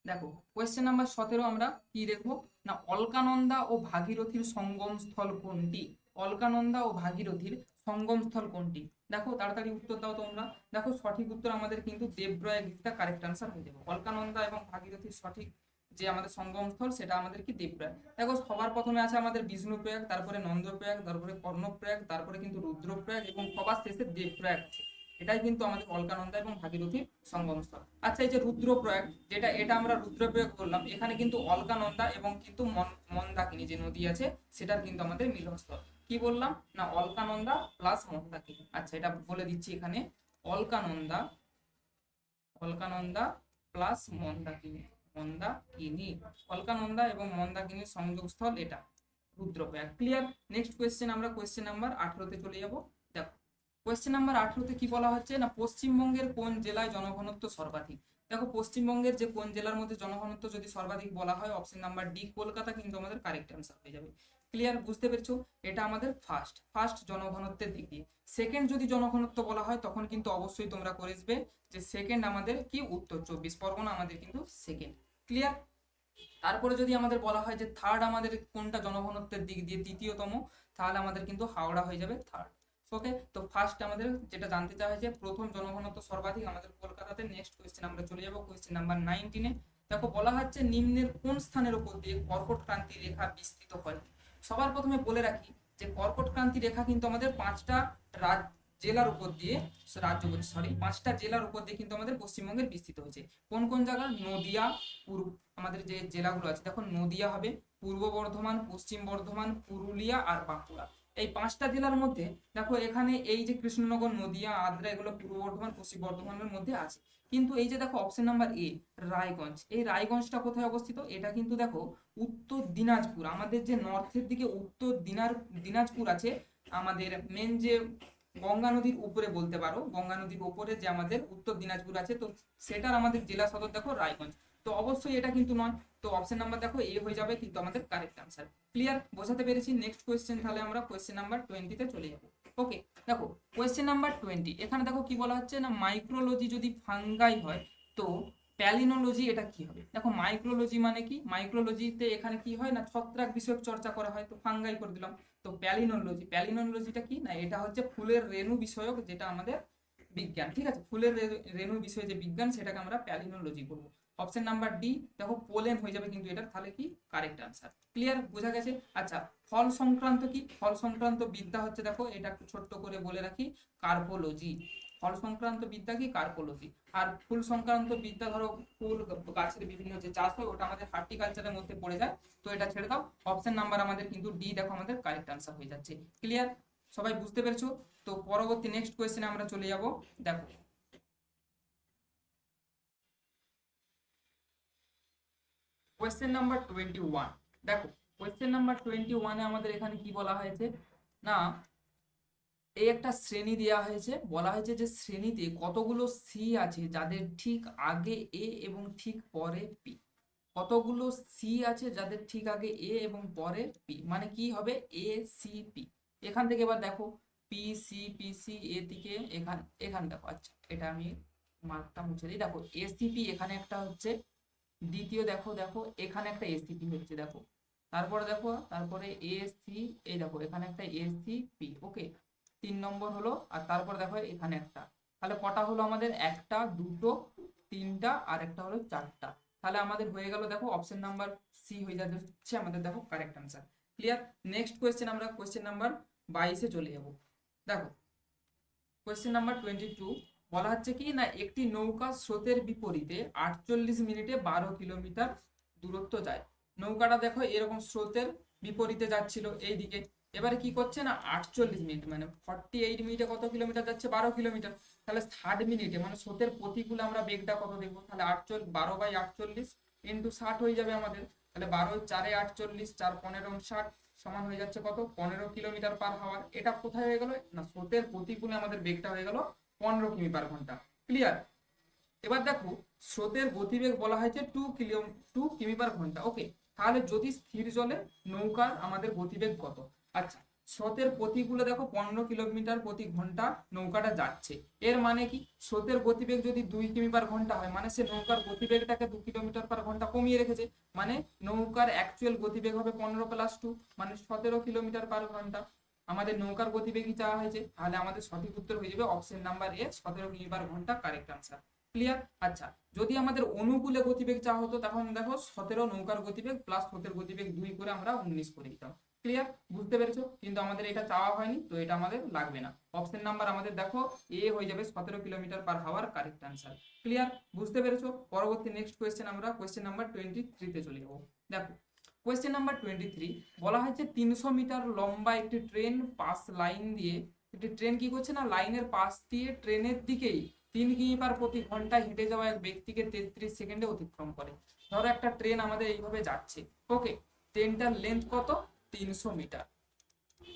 দেখো কোয়েশ্চেন নাম্বার 17 আমরা কি দেখবো না অলকানন্দা ও ভাগীরথীর সঙ্গম স্থল কোনটি। অলকানন্দা ও ভাগীরথীর সঙ্গম স্থল কোনটি। দেখো তাড়াতাড়ি উত্তর দাও তোমরা। দেখো সঠিক উত্তর আমাদের কিন্তু Devprayag is the correct answer হয়ে যাবে। অলকানন্দা এবং ভাগীরথীর সঠিক যে আমাদের সঙ্গম স্থল সেটা আমাদের কি দেবপ্রয়াগ। দেখো সবার প্রথমে আছে আমাদের বিষ্ণুপ্রয়াগ, তারপরে নন্দপ্রয়াগ, তারপরে কর্ণপ্রয়াগ, তারপরে কিন্তু রুদ্রপ্রয়াগ এবং সবার শেষে দেবপ্রয়াগ আছে। এটাই কিন্তু আমাদের অলকানন্দা এবং ভাগীরথীর সঙ্গমস্থল। আচ্ছা, এই যে রুদ্রপ্রয়াগ যেটা এটা আমরা রুদ্রপ্রয়াগ বললাম, এখানে কিন্তু অলকানন্দা এবং কিন্তু মন্দাকিনী যে নদী আছে সেটার কিন্তু আমাদের মিলনস্থল। কি বললাম না অলকানন্দা প্লাস মন্দাকিনী। আচ্ছা, এটা বলে দিচ্ছি এখানে অলকানন্দা, অলকানন্দা প্লাস মন্দাকিনী, মন্দাকিনী, অলকানন্দা এবং মন্দাকিনীর সংযোগস্থল এটা রুদ্রপ্রয়াগ। ক্লিয়ার? নেক্সট কোয়েশ্চেন আমরা কোয়েশ্চেন নাম্বার 18তে চলে যাব। দেখো কোয়েশ্চেন নাম্বার 18তে কি বলা হচ্ছে না পশ্চিমবঙ্গের কোন জেলায় জনঘনত্ব সর্বাধিক। দেখো পশ্চিমবঙ্গের যে কোন জেলার মধ্যে জনঘনত্ব যদি সর্বাধিক বলা হয় অপশন নাম্বার ডি কলকাতা কিন্তু আমাদের কারেক্ট অ্যান্সার হয়ে যাবে। ক্লিয়ার? বুঝতে পেরেছো? এটা আমাদের ফার্স্ট জনঘনত্বের দিক দিয়ে। সেকেন্ড যদি জনঘনত্ব বলা হয় তখন কিন্তু অবশ্যই তোমরা করবে যে সেকেন্ড আমাদের কি উত্তর 24 পরগনা আমাদের কিন্তু সেকেন্ড। ক্লিয়ার? তারপরে যদি আমাদের বলা হয় যে থার্ড আমাদের কোনটা জনঘনত্বের দিক দিয়ে তৃতীয়তম, তাহলে আমাদের কিন্তু হাওড়া হয়ে যাবে থার্ড। ওকে, তো ফার্স্ট আমাদের যেটা জানতে চাওয়া হয়েছে প্রথম জনঘনত্ব সর্বাধিক আমাদের কলকাতাতে। নেক্সট কোয়েশ্চেন আমরা চলে যাব কোয়েশ্চেন নাম্বার 19-এ। দেখো বলা হচ্ছে নিম্নের কোন স্থানের উপর দিয়ে কর্কট ক্রান্তি রেখা বিস্তৃত হয়। সবার প্রথমে বলে রাখি যে কর্কট ক্রান্তি রেখা কিন্তু আমাদের 5টা জেলার উপর দিয়ে, রাজ্য বলছি সরি 5টা জেলার উপর দিয়ে কিন্তু আমাদের পশ্চিমবঙ্গের বিস্তৃত হয়েছে। কোন কোন জায়গা? নদিয়া, আমাদের যে জেলাগুলো আছে দেখো নদিয়া হবে, পূর্ব বর্ধমান, পশ্চিম বর্ধমান, পুরুলিয়া আর বাঁকুড়া। এই 5টা জেলার মধ্যে দেখো এখানে এই যে কৃষ্ণনগর, নদিয়া, আদ্রা এগুলো পূর্ব বর্ধমান পশ্চিম বর্ধমানের মধ্যে আছে। কিন্তু এই যে দেখো অপশন নাম্বার এ রায়গঞ্জ, এই রায়গঞ্জটা কোথায় অবস্থিত? এটা কিন্তু দেখো উত্তর দিনাজপুর, আমাদের যে নর্থের দিকে উত্তর দিনাজপুর আছে, আমাদের মেন যে গঙ্গা নদীর উপরে বলতে পারো, গঙ্গা নদীর উপরে যে আমাদের উত্তর দিনাজপুর আছে তো সেটার আমাদের জেলা সদর দেখো রায়গঞ্জ। তো অবশ্যই এটা কিন্তু নয়, তো অপশন নাম্বার দেখো এ হয়ে যাবে কিন্তু আমাদের কারেক্ট আনসার। ক্লিয়ার? বোঝাতে পেরেছি? নেক্সট কোয়েশ্চেন তাহলে আমরা কোয়েশ্চেন নাম্বার 20-তে চলে যাব। ওকে, দেখো কোয়েশ্চেন নাম্বার 20 এখানে দেখো কি বলা হচ্ছে না মাইক্রোলজি যদি ফাঙ্গাই হয় তো প্যালিনোলজি এটা কি হবে। দেখো মাইক্রোলজি মানে কি, মাইক্রোলজিতে এখানে কি হয় না ছত্রাক বিষয়ক চর্চা করা হয়, তো ফাঙ্গাই করে দিলাম। তো প্যালিনোলজিটা কি না এটা হচ্ছে ফুলের রেণু বিষয়ক যেটা আমাদের বিজ্ঞান। ঠিক আছে, ফুলের রেণু বিষয়ে যে বিজ্ঞান সেটাকে আমরা প্যালিনোলজি বলবো। অপশন নাম্বার ডি দেখো পোলেন হয়ে যাবে কিন্তু এটা, তাহলে কি কারেক্ট আনসার। ক্লিয়ার, বোঝা গেছে? আচ্ছা, ফল সংক্রান্ত কি? ফল সংক্রান্ত বিদ্যা হচ্ছে, দেখো এটা একটু ছোট্ট করে বলে রাখি, কার্পোলজি। ফল সংক্রান্ত বিদ্যা কি? কার্পোলজি। আর ফুল সংক্রান্ত বিদ্যা ধরো ফুল গাছের বিভিন্ন যে চাষ হয় ওটা আমাদের হর্টিকালচারের মধ্যে পড়ে যায়, তো এটা ছেড়ে দাও। অপশন নাম্বার আমাদের কিন্তু ডি দেখো আমাদের কারেক্ট আনসার হয়ে যাচ্ছে। ক্লিয়ার, সবাই বুঝতে পেরেছো? তো পরবর্তী নেক্সট কোয়েশ্চেনে আমরা চলে যাব। দেখো কোয়েশ্চেন নাম্বার 21। দেখো কোয়েশ্চেন নাম্বার 21-এ আমাদের এখানে কি বলা হয়েছে না, এই একটা শ্রেণী দেওয়া হয়েছে, বলা হয়েছে যে শ্রেণীতে কতগুলো সি আছে যাদের ঠিক আগে এ এবং ঠিক পরে পি। কতগুলো সি আছে যাদের ঠিক আগে এ এবং পরে পি, মানে কি হবে এ সি পি। এখান থেকে এবার দেখো পি সি পি সি এ থেকে এখানে দেখো, আচ্ছা এটা আমি মার্কটা মুছে দিই। দেখো এসিপি এখানে একটা হচ্ছে, দ্বিতীয় দেখো দেখো এখানে একটা এসিপি হচ্ছে দেখো, তারপরে দেখো তারপরে এসি, এই দেখো এখানে একটা এসিপি, ওকে 3 নম্বর হলো। আর তারপর দেখো এখানে একটা, তাহলে কটা হলো আমাদের? একটা, দুটো, তিনটা, আর একটা হলো চারটা। তাহলে আমাদের হয়ে গেল দেখো অপশন নাম্বার সি হয়ে যাচ্ছে আমাদের দেখো correct answer. Clear, next question আমরা কোয়েশ্চেন নাম্বার 22-এ চলে যাব। দেখো কোয়েশ্চেন নাম্বার 22 বলা হচ্ছে কি না, একটি নৌকা স্রোতের বিপরীতে 48 মিনিটে 12 কিলোমিটার দূরত্ব যায়। নৌকাটা দেখো এরকম স্রোতের বিপরীতে যাচ্ছিল এইদিকে, এবারে কি করছে না 48 মিনিট মানে 48 মিনিটে কত কিলোমিটার যাচ্ছে? 12 কিলোমিটার। তাহলে 60 মিনিটে মানে স্রোতের প্রতিকূলে আমরা বেগটা কত দেখবো? তাহলে 12/48 ইন্টু 60 হয়ে যাবে আমাদের। তাহলে 12 4 48, 4 15 60 সমান হয়ে যাচ্ছে কত? 15 কিলোমিটার পার হাওয়ার। এটা কোথায় হয়ে গেল না, স্রোতের প্রতিকূলে আমাদের বেগটা হয়ে গেল 15 কিমি পার ঘন্টা। ক্লিয়ার, এবার দেখো স্রোতের গতিবেগ বলা হয়েছে 2 কিমি পার ঘন্টা, ওকে। তাহলে যদি স্থির জলে নৌকার আমাদের গতিবেগ কত? আচ্ছা, স্রোতের প্রতিকূলে দেখো 15 কিলোমিটার প্রতি ঘন্টা নৌকাটা যাচ্ছে, এর মানে কি স্রোতের গতিবেগ যদি 2 কিমি পার ঘন্টা হয় মানে সে নৌকার গতিবেগটাকে 2 কিলোমিটার পার ঘন্টা কমিয়ে রেখেছে, মানে নৌকার অ্যাকচুয়াল গতিবেগ হবে 15 + 2 মানে 17 কিলোমিটার পার ঘন্টা। আমাদের নৌকার গতিবেগই চাওয়া হয়েছে, তাহলে আমাদের সঠিক উত্তর হয়ে যাবে অপশন নাম্বার এ, 17 কিমি পার ঘন্টা কারেক্ট আনসার। ক্লিয়ার, আচ্ছা যদি আমাদের অনুকূলে গতিবেগ চাওয়া হতো তখন দেখো 17 নৌকার গতিবেগ প্লাস স্রোতের গতিবেগ 2 করে আমরা 19 করে দিতাম। ক্লিয়ার, বুঝতে পেরেছো? কিন্তু আমাদের এটা চাওয়া হয়নি, তো এটা আমাদের লাগবে না। অপশন নাম্বার আমাদের দেখো এ হয়ে যাবে 17 কিলোমিটার পার হাওয়ার কারেক্ট আনসার। ক্লিয়ার, বুঝতে পেরেছো? পরবর্তী নেক্সট কোয়েশ্চেন আমরা কোয়েশ্চেন নাম্বার 23-তে চলে যাবো। দেখো কোয়েশ্চেন নাম্বার 23 বলা হয়েছে 300 মিটার লম্বা একটি ট্রেন পাস লাইন দিয়ে, একটি ট্রেন কি করছে না লাইনের পাশ দিয়ে ট্রেনের দিকেই 3 কিমি পার প্রতি ঘন্টায় হেঁটে যাওয়া এক ব্যক্তিকে 33 সেকেন্ডে অতিক্রম করে। ধরো একটা ট্রেন আমাদের এইভাবে যাচ্ছে, ওকে। ট্রেনটার লেন্থ কত? 300 মিটার।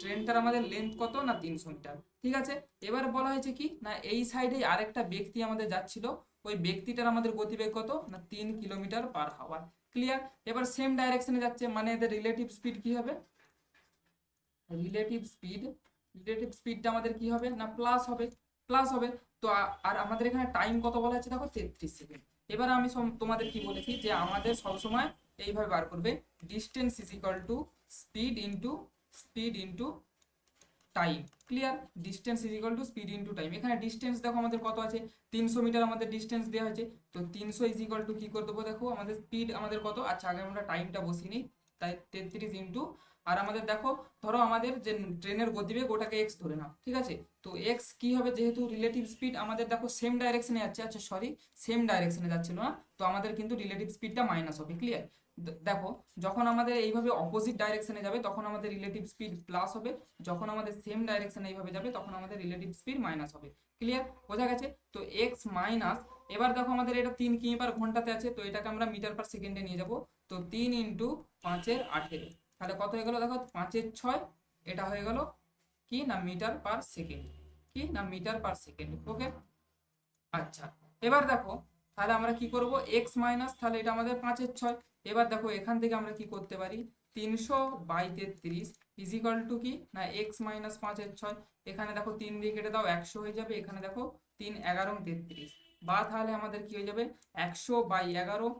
ট্রেনটার আমাদের লেন্থ কত না 300 মিটার, ঠিক আছে। এবার বলা হয়েছে কি না এই সাইডে আরেকটা ব্যক্তি আমাদের যাচ্ছিল, ওই ব্যক্তিটার আমাদের গতিবেগ কত না 3 কিলোমিটার পার হাওয়ার। ক্লিয়ার, এবার সেম ডাইরেকশনে যাচ্ছে মানে এদের রিলেটিভ স্পিড কি হবে? রিলেটিভ স্পিডটা আমাদের কি হবে না প্লাস হবে, প্লাস হবে। তো আর আমাদের এখানে টাইম কত বলা আছে দেখো 33 সেকেন্ড। এবার আমি তোমাদের কি বলেছি যে আমাদের সবসময় এইভাবে বার করবে, distance is equal two speed into time. Clear, distance is equal two speed into time. এখানে ডিস্টেন্স দেখো আমাদের কত আছে? 300 মিটার আমাদের ডিস্টেন্স দেওয়া হয়েছে, তো 300 ইজ ইকুয়াল টু কি করে দেবো দেখো আমাদের স্পিড আমাদের কত? আচ্ছা আগে আমরা টাইমটা বসিয়ে নিই, তাই 33 ইনটু, আর আমাদের দেখো ধরো আমাদের যে ট্রেনের গতিবেগ ওটাকে এক্স ধরে নাও, ঠিক আছে। তো এক্স কি হবে, যেহেতু রিলেটিভ স্পিড আমাদের দেখো সেম ডাইরেকশনে যাচ্ছে, আচ্ছা সরি সেম ডাইরেকশনে যাচ্ছিল না, তো আমাদের কিন্তু রিলেটিভ স্পিডটা মাইনাস হবে। ক্লিয়ার, দেখো যখন আমাদের এইভাবে অপোজিট ডাইরেকশনে যাবে তখন আমাদের রিলেটিভ স্পিড প্লাস হবে, যখন আমাদের সেম ডাইরেকশনে এইভাবে যাবে তখন আমাদের রিলেটিভ স্পিড মাইনাস হবে। ক্লিয়ার, বোঝা গেছে? তো এক্স মাইনাস, এবার দেখো আমাদের এটা 3 কিমি পার ঘন্টাতে আছে, তো এটাকে আমরা মিটার পার সেকেন্ডে নিয়ে যাব, তো 3 ইন্টু 5-18, তাহলে কত হয়ে গেল দেখো 5-6, এটা হয়ে গেল কি না মিটার পার সেকেন্ড, কি না মিটার পার সেকেন্ড, ওকে। আচ্ছা এবার দেখো তাহলে আমরা কি করব এক্স মাইনাস, তাহলে এটা আমাদের 5-6। এবার দেখো এখান থেকে আমরা কি করতে পারি 300/33 ইজ ইকুয়াল টু কি না এক্স মাইনাস 5/6। এখানে দেখো 3 দিয়ে কেটে দাও 100 হয়ে যাবে, এখানে দেখো 3-11-33, বা তাহলে আমাদের কি হয়ে যাবে 100/11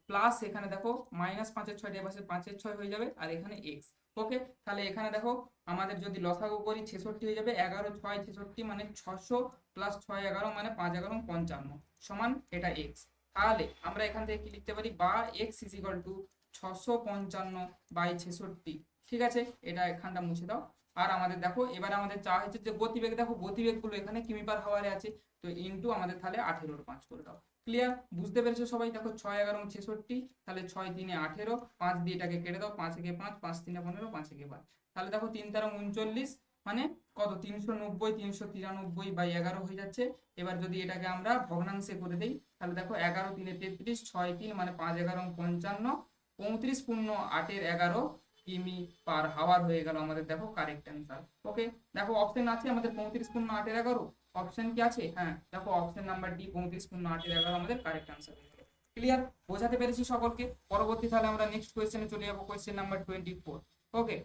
প্লাস এখানে দেখো মাইনাস 5/6 এর পাশে 5/6 হয়ে যাবে, আর এখানে এক্স, ওকে। তাহলে এখানে দেখো আমাদের যদি লসাগু করি 66 হয়ে যাবে, 11-6 66 মানে 600 প্লাস 6-11 মানে 5-11-55 সমান এটা এক্স। তাহলে আমরা এখান থেকে কি লিখতে পারি, বা x ইজ ইকুয়াল টু 655/66। ঠিক আছে, এটা এখানটা মুছে দাও। আর আমাদের দেখো এবারে আমাদের চাওয়া হয়েছে যে গতিবেগ, দেখো গতিবেগ গুলো এখানে কিমি পার হাওয়ারে আছে, তো ইনটু আমাদের তাহলে 18/5 করে দাও। ক্লিয়ার, বুঝতে পেরেছো সবাই? দেখো 6 11 66, তাহলে 6 3 18, 5 দিয়ে এটাকে কেটে দাও, 5 একে 5, 5 3 15, 5 একে 5, তাহলে দেখো 3 13 39, মানে কত 390 393/11 হয়ে যাচ্ছে। এবার যদি এটাকে আমরা ভগ্নাংশে করে দেই, তাহলে দেখো 11 3 33, 6 3 মানে 5 11 55, 35 পূর্ণ 8 11 কিমি পার হাওয়ার হয়ে গেল আমাদের, দেখো কারেক্ট অ্যান্সার। ওকে, দেখো অপশন আছে আমাদের 35 পূর্ণ 8 11, অপশন কি আছে, হ্যাঁ দেখো অপশন নাম্বার ডি 35 পূর্ণ 8 11 আমাদের কারেক্ট অ্যান্সার হয়ে গেল। ক্লিয়ার, বোঝাতে পেরেছি সকলকে? পরবর্তী তাহলে আমরা নেক্সট কোয়েশ্চেনে চলে যাবো, কোয়েশ্চেন নাম্বার 24। ওকে,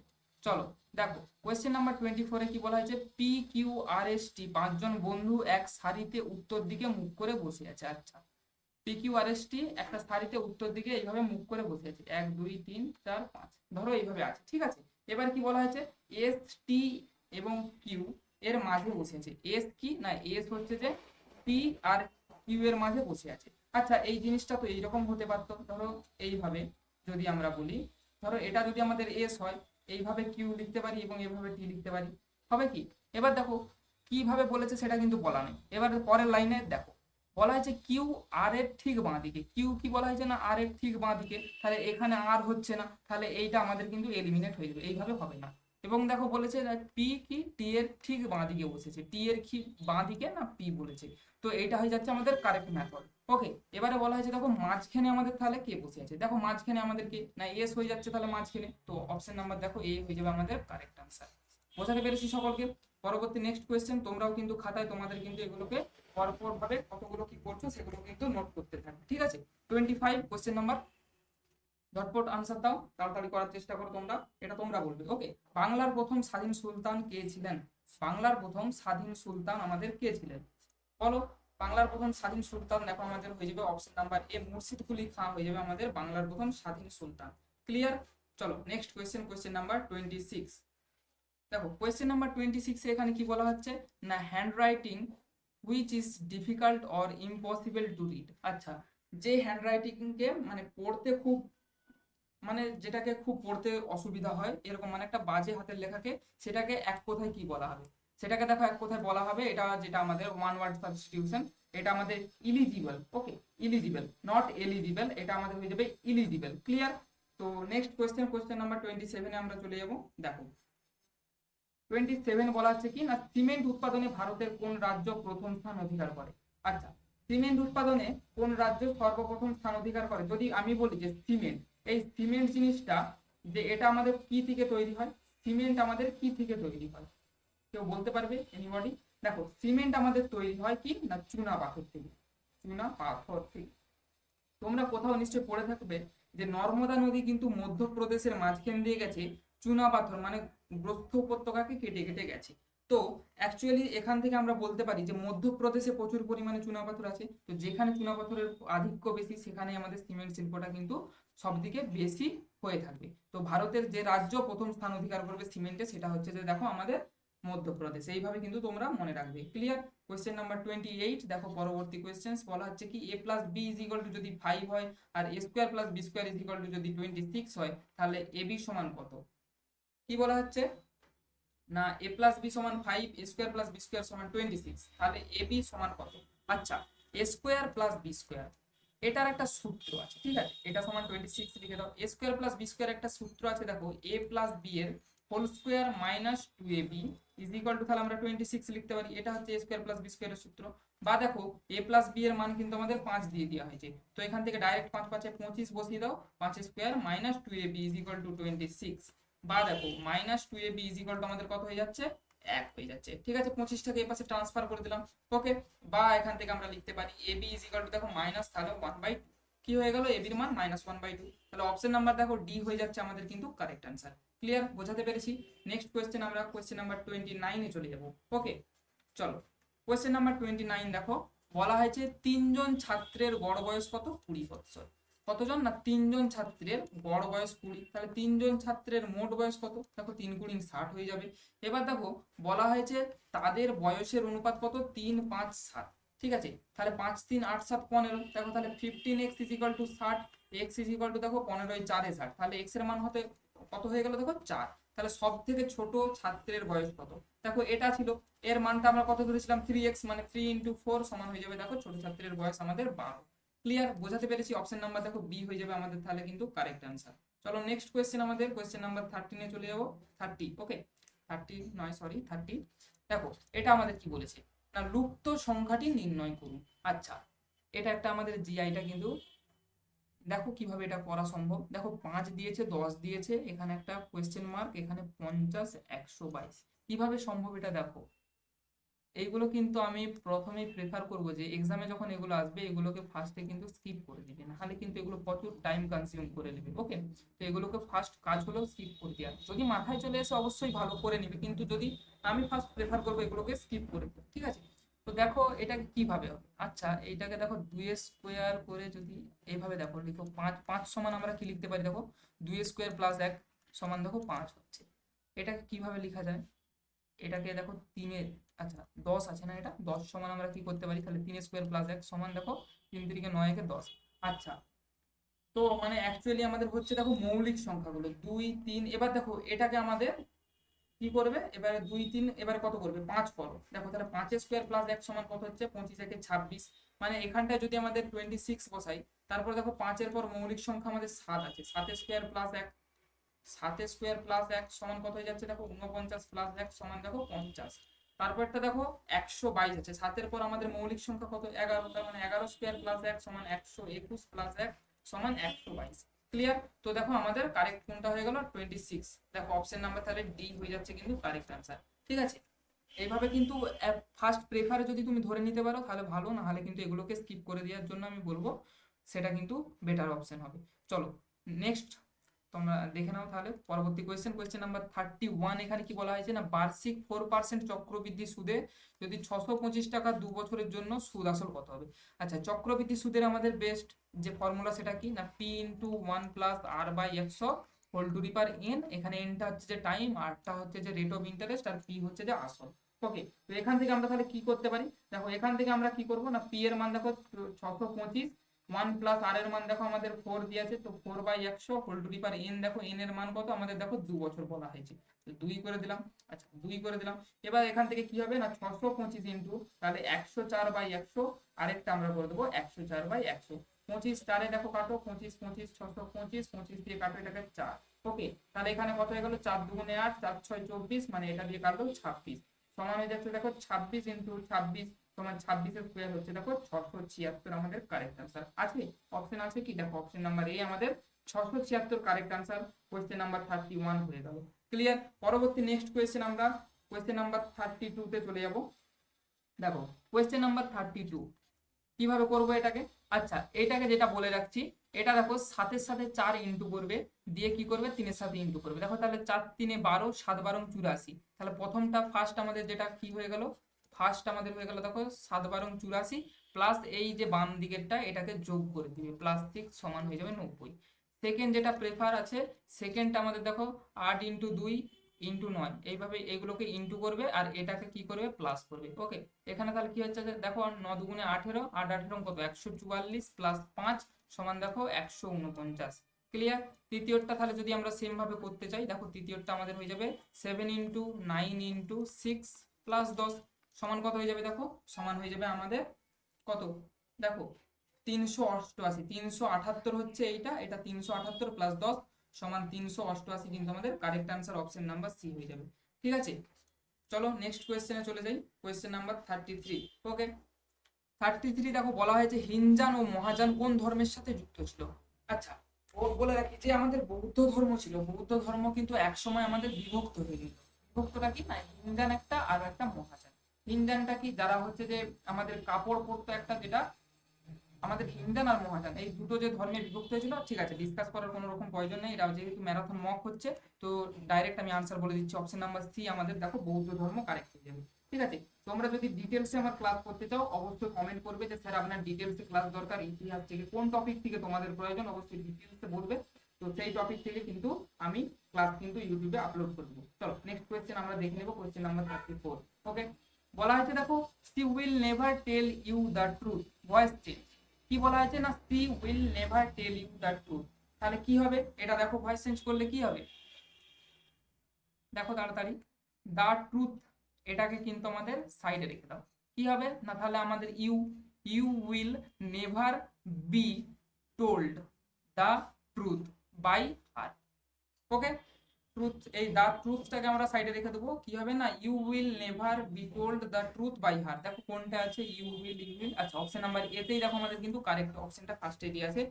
চলো দেখো কোয়েশ্চেন নাম্বার 24 কি বলা হয়েছে, P Q R S T 5 জন বন্ধু এক সারিতে উত্তর দিকে মুখ করে বসে আছে। আচ্ছা, P Q R S T একটা সারিতে উত্তর দিকে এইভাবে মুখ করে বসে আছে, 1 2 3 4 5, ধরো এইভাবে আছে। ঠিক আছে, এবার কি বলা হয়েছে, এস টি এবং কিউ এর মাঝে বসে আছে। এস কি না, এস হচ্ছে যে টি আর কিউ এর মাঝে বসে আছে। আচ্ছা, এই জিনিসটা তো এইরকম হতে পারতো, ধরো এইভাবে যদি আমরা বলি, ধরো এটা যদি আমাদের এস হয়, এইভাবে কিউ লিখতে পারি এবং এইভাবে টি লিখতে পারি, হবে কি? এবার দেখো কিভাবে বলেছে সেটা কিন্তু বলা নেই। এবার পরের লাইনে দেখো বলা হয়েছে কিউ আর এর ঠিক বাঁ দিকে, কিউ কি বলা হয়েছে না, আর এর ঠিক বাঁ দিকে, তাহলে এখানে আর হচ্ছে না, তাহলে এইটা আমাদের কিন্তু এলিমিনেট হয়ে যাবে, এইভাবে হবে না। এবং দেখো বলেছে পি কি টি এর ঠিক বাঁ দিকে বসেছে, টি এর কি বাঁ দিকে না পি বলেছে, তো এইটা হয়ে যাচ্ছে আমাদের কারেক্ট মেথড। ওকে, এবারে বলা হয়েছে দেখো মাঝখানে আমাদের তাহলে কে বসে আছে, দেখো মাঝখানে আমাদের কে না, এস হয়ে যাচ্ছে তাহলে মাঝখানে, তো অপশন নাম্বার দেখো এ হয়ে যাবে আমাদের কারেক্ট আনসার। বোঝাতে পেরেছি সকলকে? পরবর্তী নেক্সট কোয়েশ্চেন, তোমরাও কিন্তু খাতায় তোমাদের কিন্তু এগুলোকে পরপর ভাবে কতগুলো কি করছো সেগুলো কিন্তু নোট করতে থাকবে। ঠিক আছে, 25 কোয়েশ্চেন নাম্বার, ঝটপট আনসার দাও, তাড়াতাড়ি করার চেষ্টা করো তোমরা, এটা তোমরা বলবে। ওকে, বাংলার প্রথম স্বাধীন সুলতান কে ছিলেন? বাংলার প্রথম স্বাধীন সুলতান আমাদের কে ছিলেন বলো? বাংলার প্রথম স্বাধীন সুলতান দেখো আমাদের হয়ে যাবে option number A, Murshid Quli Khan হয়ে যাবে আমাদের বাংলার প্রথম স্বাধীন সুলতান। ক্লিয়ার, চলো নেক্সট কোয়েশ্চেন, কোয়েশ্চেন নাম্বার 26। দেখো কোয়েশ্চেন নাম্বার 26 এখানে কি বলা হচ্ছে না, hand writing which is difficult or impossible to read. আচ্ছা, যে হ্যান্ড রাইটিং কে মানে পড়তে খুব, মানে যেটাকে খুব পড়তে অসুবিধা হয় এরকম, মানে একটা বাজে হাতের লেখাকে, সেটাকে এক কথায় কি বলা হবে? সেটাকে দেখো এক কথায় বলা হবে, এটা যেটা আমাদের ওয়ান ওয়ার্ড সাবস্টিটিউশন, এটা আমাদের eligible. Okay, eligible, not eligible, এটা আমাদের হয়ে যাবে ইলিজিবল। ক্লিয়ার, তো নেক্সট কোয়েশ্চেন, কোয়েশ্চেন নাম্বার 27 আমরা চলে যাব। দেখো 27 বলা হচ্ছে কি না, সিমেন্ট উৎপাদনে ভারতের কোন রাজ্য প্রথম স্থান অধিকার করে? আচ্ছা, সিমেন্ট উৎপাদনে কোন রাজ্য সর্বপ্রথম স্থান অধিকার করে? যদি আমি বলি যে সিমেন্ট, এই সিমেন্ট জিনিসটা যে এটা আমাদের কি থেকে তৈরি হয়, সিমেন্ট আমাদের কি থেকে তৈরি হয়, কেউ বলতে পারবে? এনিবডি? দেখো সিমেন্ট আমাদের তৈরি হয় কি না, চুনা পাথর থেকে, চুনা পাথর থেকে। তোমরা কোথাও নিশ্চয়ই পড়ে থাকবে যে নর্মদা নদী কিন্তু মধ্যপ্রদেশের মাঝখান দিয়ে গেছে, চুনা পাথর মানে ব্রহ্ম উপত্যকাকে কেটে কেটে গেছে। তো অ্যাকচুয়ালি এখান থেকে আমরা বলতে পারি যে মধ্যপ্রদেশে প্রচুর পরিমাণে চুনাপাথর আছে, তো যেখানে চুনাপাথরের আধিক্য বেশি সেখানে আমাদের সিমেন্ট শিল্পটা কিন্তু সবদিকে বেশি হয়ে থাকবে। তো ভারতের যে রাজ্য প্রথম স্থান অধিকার করবে সিমেন্টে, সেটা হচ্ছে যে দেখো আমাদের মধ্যপ্রদেশ। এইভাবে কিন্তু তোমরা মনে রাখবে। ক্লিয়ার, কোয়েশ্চেন নাম্বার 28 দেখো পরবর্তী কোয়েশ্চেন বলা হচ্ছে কি, a plus B is equal to যদি 5 হয় আর a square plus B square is equal to যদি 26 হয়, তাহলে এ বি সমান কত? কি বলা হচ্ছে না, a প্লাস বি সমান 5, a square plus B square সমান 26, তাহলে এ বি সমান কত? আচ্ছা, a square plus B square এটার একটা সূত্র আছে, ঠিক আছে, এটা সমান 26 লিখে দাও। a square plus B square একটা সূত্র আছে, দেখো a প্লাস বি এর whole square minus 2ab is equal to, তাহলে আমরা 26 লিখতে পারি, এটা হচ্ছে a স্কোয়ার প্লাস বি স্কোয়ারের সূত্র। বা দেখো a প্লাস বি এর মান কিন্তু আমাদের 5 দিয়ে দেওয়া হয়েছে, তো এখান থেকে ডাইরেক্ট 5 5 25 বসিয়ে দাও, 5 square minus 2ab is equal two 26। বা দেখো minus 2ab is equal two আমাদের কত হয়ে যাচ্ছে, 1 হয়ে যাচ্ছে। ঠিক আছে, 25টাকে এই পাশে ট্রান্সফার করে দিলাম। ওকে, বা এখান থেকে আমরা লিখতে পারি ab ইজ ইকুয়াল টু, দেখো মাইনাস, তাহলে 1/2 কি হয়ে গেল, ab এর মান -1/2, তাহলে অপশন নাম্বার দেখো ডি হয়ে যাচ্ছে আমাদের কিন্তু কারেক্ট আনসার। ক্লিয়ার, বোঝাতে পেরেছি? নেক্সট কোয়েশ্চেন, আমরা কোয়েশ্চেন নাম্বার 29 এ চলে যাব। ওকে, চলো কোয়েশ্চেন নাম্বার 29 দেখো বলা হয়েছে তিনজন ছাত্রের গড় বয়স কত? 20 বছর। কতজন না, তিনজন ছাত্রের গড় বয়স 20, তাহলে তিনজন ছাত্রের মোট বয়স কত? দেখো 3 × 60 হয়ে যাবে। এবার দেখো বলা হয়েছে তাদের বয়সের অনুপাত কত? 3 5 7। ঠিক আছে, তাহলে 5 3 8 7 15, দেখো তাহলে 15x is equal two 60, x is equal to দেখো 15 4 60, তাহলে x এর মান হতে কত হয়ে গেল দেখো 4। তাহলে সব থেকে ছোট ছাত্রের বয়স কত, দেখো এটা ছিল, এর মানটা আমরা কত ধরেছিলাম 3x, মানে 3 × 4 সমান হয়ে যাবে দেখো ছোট ছাত্রের বয়স আমাদের 12। ক্লিয়ার, বোঝাতে পেরেছি? অপশন নাম্বার দেখো বি হয়ে যাবে আমাদের তাহলে কিন্তু কারেক্ট অ্যান্সার। চলো নেক্সট কোয়েশ্চেন, আমাদের কোয়েশ্চেন নাম্বার 13 এ চলে যাবো। 30, ওকে 30 নয় সরি 30। দেখো এটা আমাদের কি বলেছে না, লুপ্ত সংখ্যাটি নির্ণয় করুন। আচ্ছা, এটা একটা আমাদের জিআইটা কিন্তু দেখো কিভাবে এটা করা সম্ভব। দেখো 5 দিয়েছে, 10 দিয়েছে, এখানে একটা কোয়েশ্চেন মার্ক, এখানে 50 122, কিভাবে সম্ভব এটা দেখো। এইগুলো কিন্তু আমি প্রথমেই প্রেফার করব যে এক্সামে যখন এগুলো আসবে এগুলোকে ফার্স্টে কিন্তু স্কিপ করে দিবে, নাহলে কিন্তু এগুলো প্রচুর টাইম কনজিউম করে নেবে। ওকে, তো এগুলোকে ফার্স্ট কাজ হলো স্কিপ করে দেওয়া, যদি মাথায় চলে এসে অবশ্যই ভালো করে নিবে, কিন্তু যদি আমি ফার্স্ট প্রেফার করবো এগুলোকে স্কিপ করে দেবো, ঠিক আছে। তো দেখো এটা কিভাবে হবে। আচ্ছা, এইটাকে দেখো 2 স্কোয়ার করে যদি এইভাবে দেখো লিখো, 5 5 সমান আমরা কি লিখতে পারি দেখো, 2 স্কোয়ার প্লাস 1 সমান দেখো 5 হচ্ছে। এটাকে কিভাবে লেখা যায়, এটাকে দেখো 3 আচ্ছা 10 আছে না, এটা 10 সমান আমরা কি করতে পারি, তাহলে 3 স্কোয়ার প্লাস 1 সমান দেখো 3 3 9 একে 10। আচ্ছা, তো মানে অ্যাকচুয়ালি আমাদের হচ্ছে দেখো মৌলিক সংখ্যাগুলো 2 3, এবার দেখো এটাকে আমাদের কি করবে, এবারে 2 3 এবারে কত করবে 5 করো, দেখো তাহলে 5 স্কোয়ার প্লাস 1 সমান কত হচ্ছে 25 একে 26, মানে এখানটায় যদি আমাদের 26 বসাই, তারপর দেখো 5 এর পর মৌলিক সংখ্যা আমাদের 7 আছে, 7 স্কোয়ার প্লাস 1, 7 স্কোয়ার প্লাস 1 সমান কত হয়ে যাচ্ছে দেখো 49 প্লাস 1 সমান দেখো 50, তারপরটা দেখো 122 আছে, 7 এর পর আমাদের মৌলিক সংখ্যা কত 11, তার মানে 11 স্কোয়ার প্লাস 1 সমান 121 প্লাস 1 সমান 122। ক্লিয়ার, তো দেখো আমাদের কারেক্ট কোনটা হয়ে গেল 26, দেখো অপশন নাম্বার তাহলে ডি হয়ে যাচ্ছে কিন্তু কারেক্ট আনসার। ঠিক আছে, এইভাবে কিন্তু ফার্স্ট প্রেফারে যদি তুমি ধরে নিতে পারো তাহলে ভালো, না হলে কিন্তু এগুলোকে স্কিপ করে দেওয়ার জন্য আমি বলবো, সেটা কিন্তু বেটার অপশন হবে। চলো নেক্সট তোমরা দেখে নাও তাহলে পরবর্তী কোয়েশ্চেন, কোয়েশ্চেন নাম্বার 31। এখানে কি বলা হয়েছে না, বার্ষিক 4% চক্রবৃদ্ধি সুদে যদি 625 টাকা 2 বছরের জন্য সুদ আসল কত হবে। আচ্ছা, চক্রবৃদ্ধি সুদের আমাদের বেস্ট যে ফর্মুলা সেটা কি না, P into 1 plus R by 100 whole to the power N, এখানে এনটা হচ্ছে যে টাইম, আরটা হচ্ছে যে রেট অফ ইন্টারেস্ট, আর পি হচ্ছে যে আসল। ওকে, তো এখান থেকে আমরা তাহলে কি করতে পারি, দেখো এখান থেকে আমরা কি করব না, পি এর মান দেখো 625, 1 প্লাস আর এর মান দেখো আমাদের 4 দিয়েছে, তো 4/100 whole to the power n, দেখো n এর মান কত আমাদের দেখো 2 বছর বলা হয়েছে, তো 2 করে দিলাম। আচ্ছা 2 করে দিলাম, এবার এখান থেকে কি হবে না 625 ইনটু তাহলে 104/100, আরেকটা আমরা করে দেবো 104/100, 25 4 দেখো কাটো, 25 25 625, 25 দিয়ে কাটো এটাকে 4। ওকে, তাহলে এখানে কত হয়ে গেল 4 2 8, 4 6 24, মানে এটা দিয়ে কাটলো 26, সমান হয়ে যাচ্ছে দেখো 26 ইনটু 26 সমান 26 এর স্কয়ার হচ্ছে দেখো 676, আমাদের কারেক্ট আনসার আছে। অপশন আছে কি, দেখো অপশন নাম্বার এ আমাদের 676 কারেক্ট আনসার, কোয়েশ্চেন নাম্বার 31 হয়ে গেল। ক্লিয়ার, পরবর্তী নেক্সট কোয়েশ্চেন আমরা কোয়েশ্চেন নাম্বার 32 তে চলে যাব। দেখো কোয়েশ্চেন নাম্বার 32 কিভাবে করব এটাকে। আচ্ছা, এটাকে যেটা বলে রাখছি, এটা দেখো 7 এর সাথে 4 ইনটু করবে, দিয়ে কি করবে 3 এর সাথে ইনটু করবে, দেখো তাহলে 4 3 12, 7 12 84, তাহলে প্রথমটা ফার্স্ট আমাদের যেটা কি হয়ে গেল, ফার্স্ট আমাদের হয়ে গেল দেখো 7 12 84 প্লাস এই যে বাম দিকেরটা এটাকে যোগ করে দিবে প্লাস 6 সমান হয়ে যাবে 90। সেকেন্ড যেটা প্রেফার আছে, সেকেন্ডটা আমাদের দেখো 8 ইনটু 2 ইনটু 9, এইভাবে এগুলোকে ইনটু করবে আর এটাকে কি করবে প্লাস করবে। ওকে, এখানে তাহলে কি হচ্ছে যে দেখো 9 দুগুণে 18, 8 18 কত 144 প্লাস 5 সমান দেখো 149। ক্লিয়ার, তৃতীয়টা তাহলে যদি আমরা সেম ভাবে করতে চাই, দেখো তৃতীয়টা আমাদের হয়ে যাবে 7 ইনটু 9 ইনটু 6 প্লাস 10 সমান কত হয়ে যাবে দেখো, সমান হয়ে যাবে আমাদের কত দেখো 388, 378 হচ্ছে এইটা, এটা 378 প্লাস 10 সমান 388, কিন্তু আমাদের correct answer option number C হয়ে যাবে। ঠিক আছে, চলো নেক্সট কোয়েশ্চেনে চলে যাই, কোয়েশ্চেন নাম্বার 33। ওকে, 33 দেখো বলা হয়েছে হিনজান ও মহাযান কোন ধর্মের সাথে যুক্ত ছিল। আচ্ছা, ও বলে রাখি যে আমাদের বৌদ্ধ ধর্ম ছিল, বৌদ্ধ ধর্ম কিন্তু এক সময় আমাদের বিভক্ত হয়ে গেল। বিভক্তটা কি না, হিনজান একটা আর একটা মহাযান। হিনজানটা কি, যারা হচ্ছে যে আমাদের কাপড় পরতো একটা, যেটা আমাদের হিন্দান আর মহাযান এই দুটো যে ধর্মে বিভক্ত হয়েছিল। ঠিক আছে, ডিসকাস করার কোনো রকম প্রয়োজন নেই, এটা যেহেতু ম্যারাথন মক হচ্ছে, তো ডাইরেক্ট আমি আনসার বলে দিচ্ছি, অপশন নাম্বার সি আমাদের দেখো বৌদ্ধ ধর্ম কারেক্ট হয়ে যাবে। ঠিক আছে, তোমরা যদি ডিটেলসে আমার ক্লাস করতে চাও অবশ্যই কমেন্ট করবে যে স্যার আপনার ডিটেলসে ক্লাস দরকার, ইতিহাস থেকে কোন টপিক থেকে তোমাদের প্রয়োজন অবশ্যই ডিটেলসে বলবে, তো সেই টপিক থেকে কিন্তু আমি ক্লাস কিন্তু ইউটিউবে আপলোড করে দেবো। চলো নেক্সট কোয়েশ্চেন আমরা দেখে নেবো, কোয়েশ্চেন নাম্বার 34। ওকে, বলা হয়েছে দেখো she will never tell you the truth, voice change. কি বলা হয়েছে না she will never tell you the truth, তাহলে কি হবে এটা দেখো ভয়েস চেঞ্জ করলে কি হবে, দেখো তাড়াতাড়ি, দা ট্রুথ এটাকে কিন্তু আমাদের সাইডে রেখে দাও। কি হবে না তাহলে আমাদের you, you will never be told the truth by her. Okay, truth, এই দা ট্রুথটাকে আমরা সাইডে রেখে দেবো। কি হবে না you will never be told the truth by her. দেখো কোনটা আছে ইউ উইল, আচ্ছা অপশন নাম্বার এতেই দেখো আমাদের কিন্তু কারেক্ট অপশনটা ফার্স্টে দিয়ে আছে।